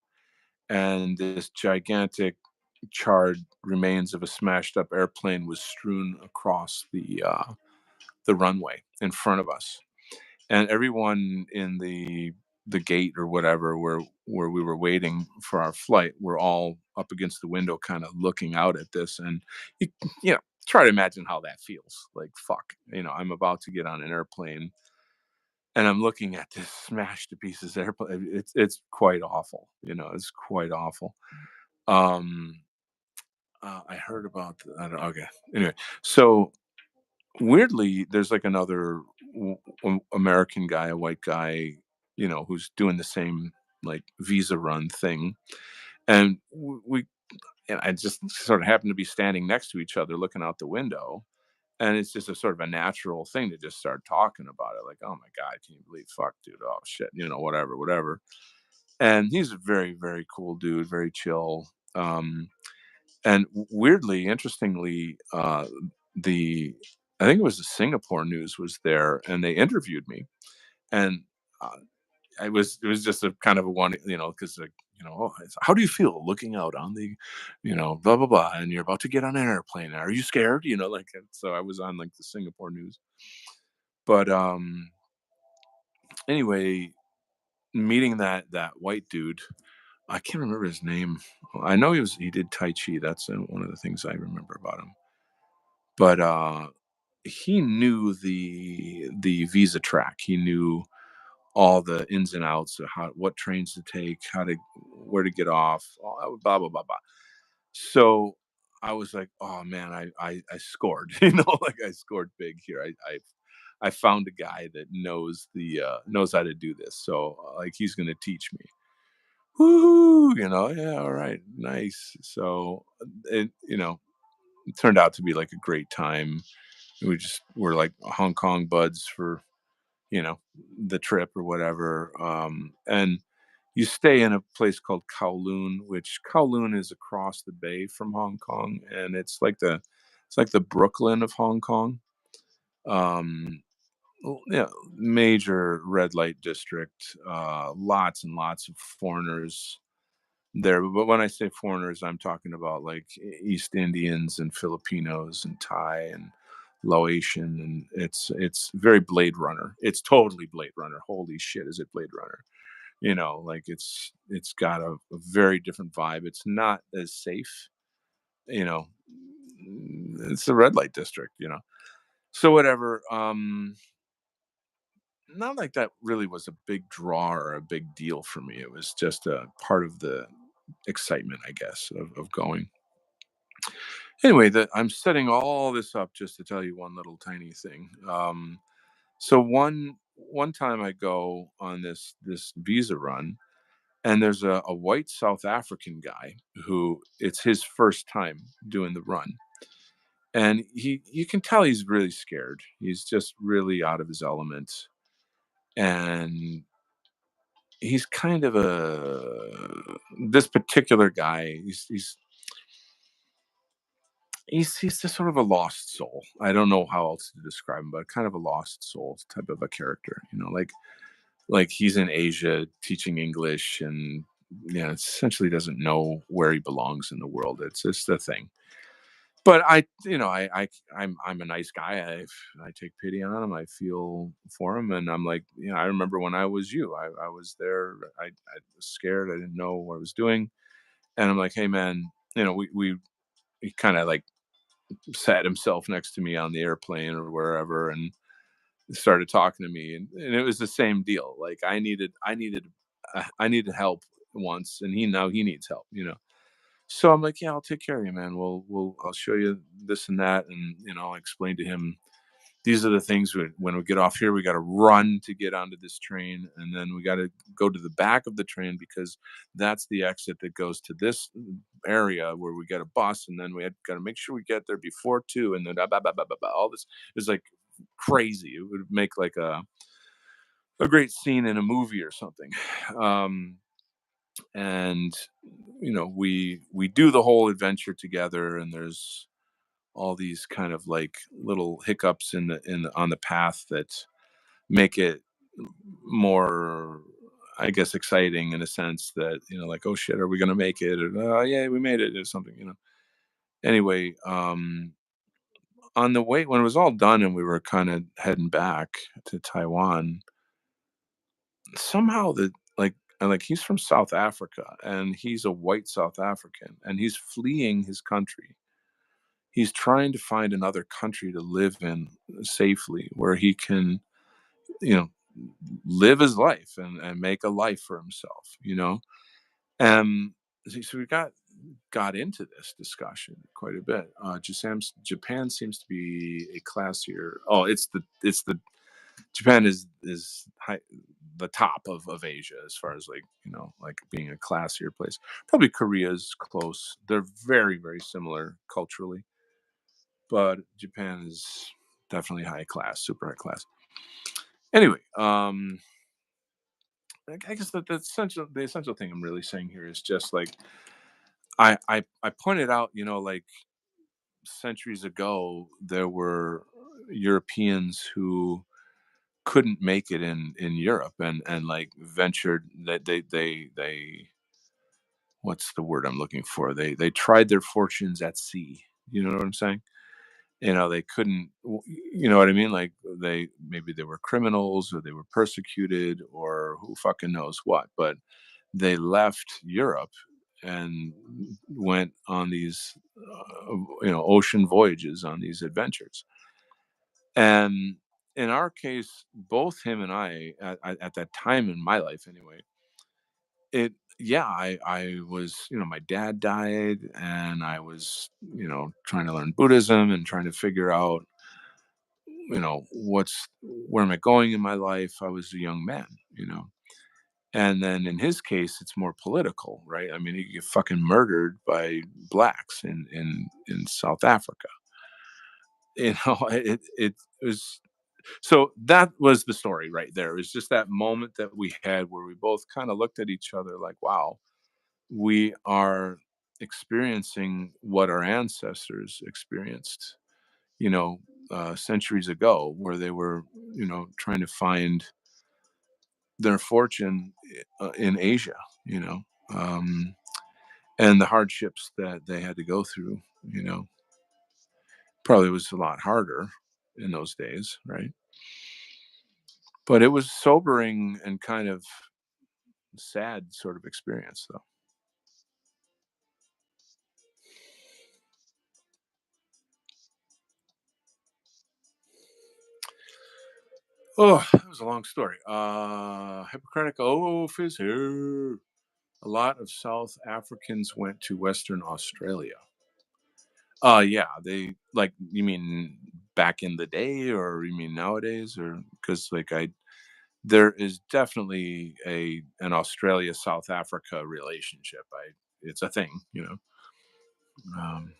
and this gigantic charred remains of a smashed up airplane was strewn across the runway in front of us. And everyone in the gate or whatever where we were waiting for our flight were all up against the window kind of looking out at this. And you, you know try to imagine how that feels. Like, fuck, I'm about to get on an airplane and I'm looking at this smashed to pieces airplane. It's quite awful. It's quite awful. I heard about. I don't, okay. Anyway, so weirdly, there's like another American guy, a white guy, who's doing the same like visa run thing, and we and I just sort of happened to be standing next to each other, looking out the window, and it's just a sort of a natural thing to just start talking about it, like, oh my god, can you believe, fuck, dude, oh shit, whatever. And he's a very, very cool dude, very chill. And weirdly, interestingly, the I think it was the Singapore News was there, and they interviewed me, and uh, it was just a kind of a one, because like, oh, how do you feel looking out on the, blah blah blah, and you're about to get on an airplane? Are you scared? Like, so I was on like the Singapore News, but anyway, meeting that white dude, I can't remember his name. I know he did Tai Chi. That's one of the things I remember about him. But he knew the visa track. He knew all the ins and outs of what trains to take, where to get off, blah blah blah blah. So I was like, oh man, I scored. Like I scored big here. I found a guy that knows how to do this. So like he's gonna teach me. Woo, yeah, all right, nice. So it turned out to be like a great time. We're like Hong Kong buds for the trip or whatever. And you stay in a place called Kowloon, which Kowloon is across the bay from Hong Kong, and it's like the Brooklyn of Hong Kong. Yeah, major red light district. Lots and lots of foreigners there. But when I say foreigners, I'm talking about like East Indians and Filipinos and Thai and Laotian, and it's very Blade Runner. It's totally Blade Runner. Holy shit, is it Blade Runner? Like it's got a very different vibe. It's not as safe. You know, it's the red light district. So whatever. Not like that really was a big draw or a big deal for me. It was just a part of the excitement, I guess, of going. Anyway, that I'm setting all this up just to tell you one little tiny thing. So one time I go on this visa run, and there's a white South African guy who it's his first time doing the run, and you can tell he's really scared. He's just really out of his element, and he's kind of this particular guy. He's just sort of a lost soul. I don't know how else to describe him, but kind of a lost soul type of a character. Like he's in Asia teaching English, and essentially doesn't know where he belongs in the world. It's just a thing. But I'm a nice guy. I take pity on him. I feel for him, and I'm like, I remember when I was you. I was there. I was scared. I didn't know what I was doing, and I'm like, hey man, we he kind of like sat himself next to me on the airplane or wherever, and started talking to me, and it was the same deal. Like I needed help once, and now he needs help. So I'm like, yeah, I'll take care of you, man. I'll show you this and that, and I'll explain to him, these are the things when we get off here, we got to run to get onto this train, and then we got to go to the back of the train because that's the exit that goes to this area where we get a bus, and then we got to make sure we get there before 2, and then all this is like crazy. It would make like a great scene in a movie or something. And we do the whole adventure together, and there's all these kind of like little hiccups on the path that make it more, I guess, exciting in a sense that like, oh shit, are we gonna make it? Or, oh yeah, we made it, or something. Anyway, on the way, when it was all done and we were kind of heading back to Taiwan, somehow like he's from South Africa, and he's a white South African, and he's fleeing his country. He's trying to find another country to live in safely, where he can, you know, live his life and make a life for himself. And so we got got into this discussion quite a bit. Japan seems to be a classier. Oh, it's the Japan is the top of Asia as far as like like being a classier place. Probably Korea's close. They're very very similar culturally, but Japan is definitely high class, super high class. Anyway, I guess that the essential thing I'm really saying here is just like I pointed out, like centuries ago there were Europeans who couldn't make it in Europe and like ventured that they what's the word I'm looking for? They tried their fortunes at sea. You know what I'm saying? They couldn't you know what I mean? Like maybe they were criminals or they were persecuted or who fucking knows what, but they left Europe and went on these ocean voyages on these adventures. And in our case, both him and I, at that time in my life anyway, it yeah, I was, my dad died and I was, trying to learn Buddhism and trying to figure out, where am I going in my life? I was a young man, you know. And then in his case, it's more political, right? I mean, he get fucking murdered by blacks in South Africa. It was. So that was the story right there. It was just that moment that we had where we both kind of looked at each other like, wow, we are experiencing what our ancestors experienced, centuries ago, where they were, trying to find their fortune in Asia, you know, um, and the hardships that they had to go through, probably was a lot harder in those days, right? But it was sobering and kind of sad sort of experience, though. Oh, that was a long story. Hippocratic oath is here. A lot of South Africans went to Western Australia. Yeah, they like you mean back in the day, or you mean nowadays, or because like there is definitely an Australia South Africa relationship. It's a thing, you know. Um,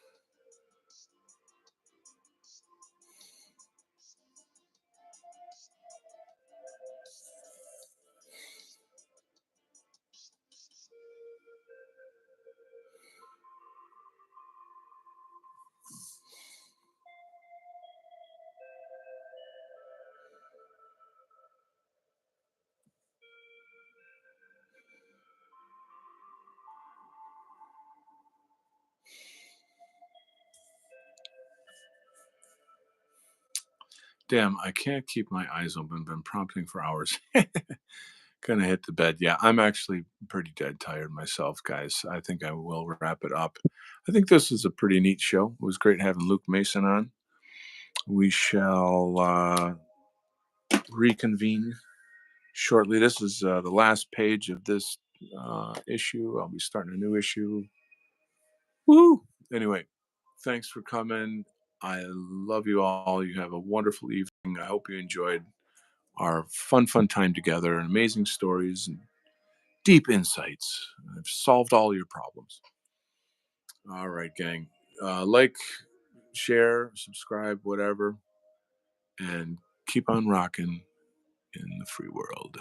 Damn, I can't keep my eyes open. Been prompting for hours. Gonna hit the bed. Yeah, I'm actually pretty dead tired myself, guys. I think I will wrap it up. I think this is a pretty neat show. It was great having Luke Mason on. We shall reconvene shortly. This is the last page of this issue. I'll be starting a new issue. Woo! Anyway, thanks for coming. I love you all. You have a wonderful evening. I hope you enjoyed our fun time together and amazing stories and deep insights. I've solved all your problems. All right, gang. Like, share, subscribe, whatever, and keep on rocking in the free world.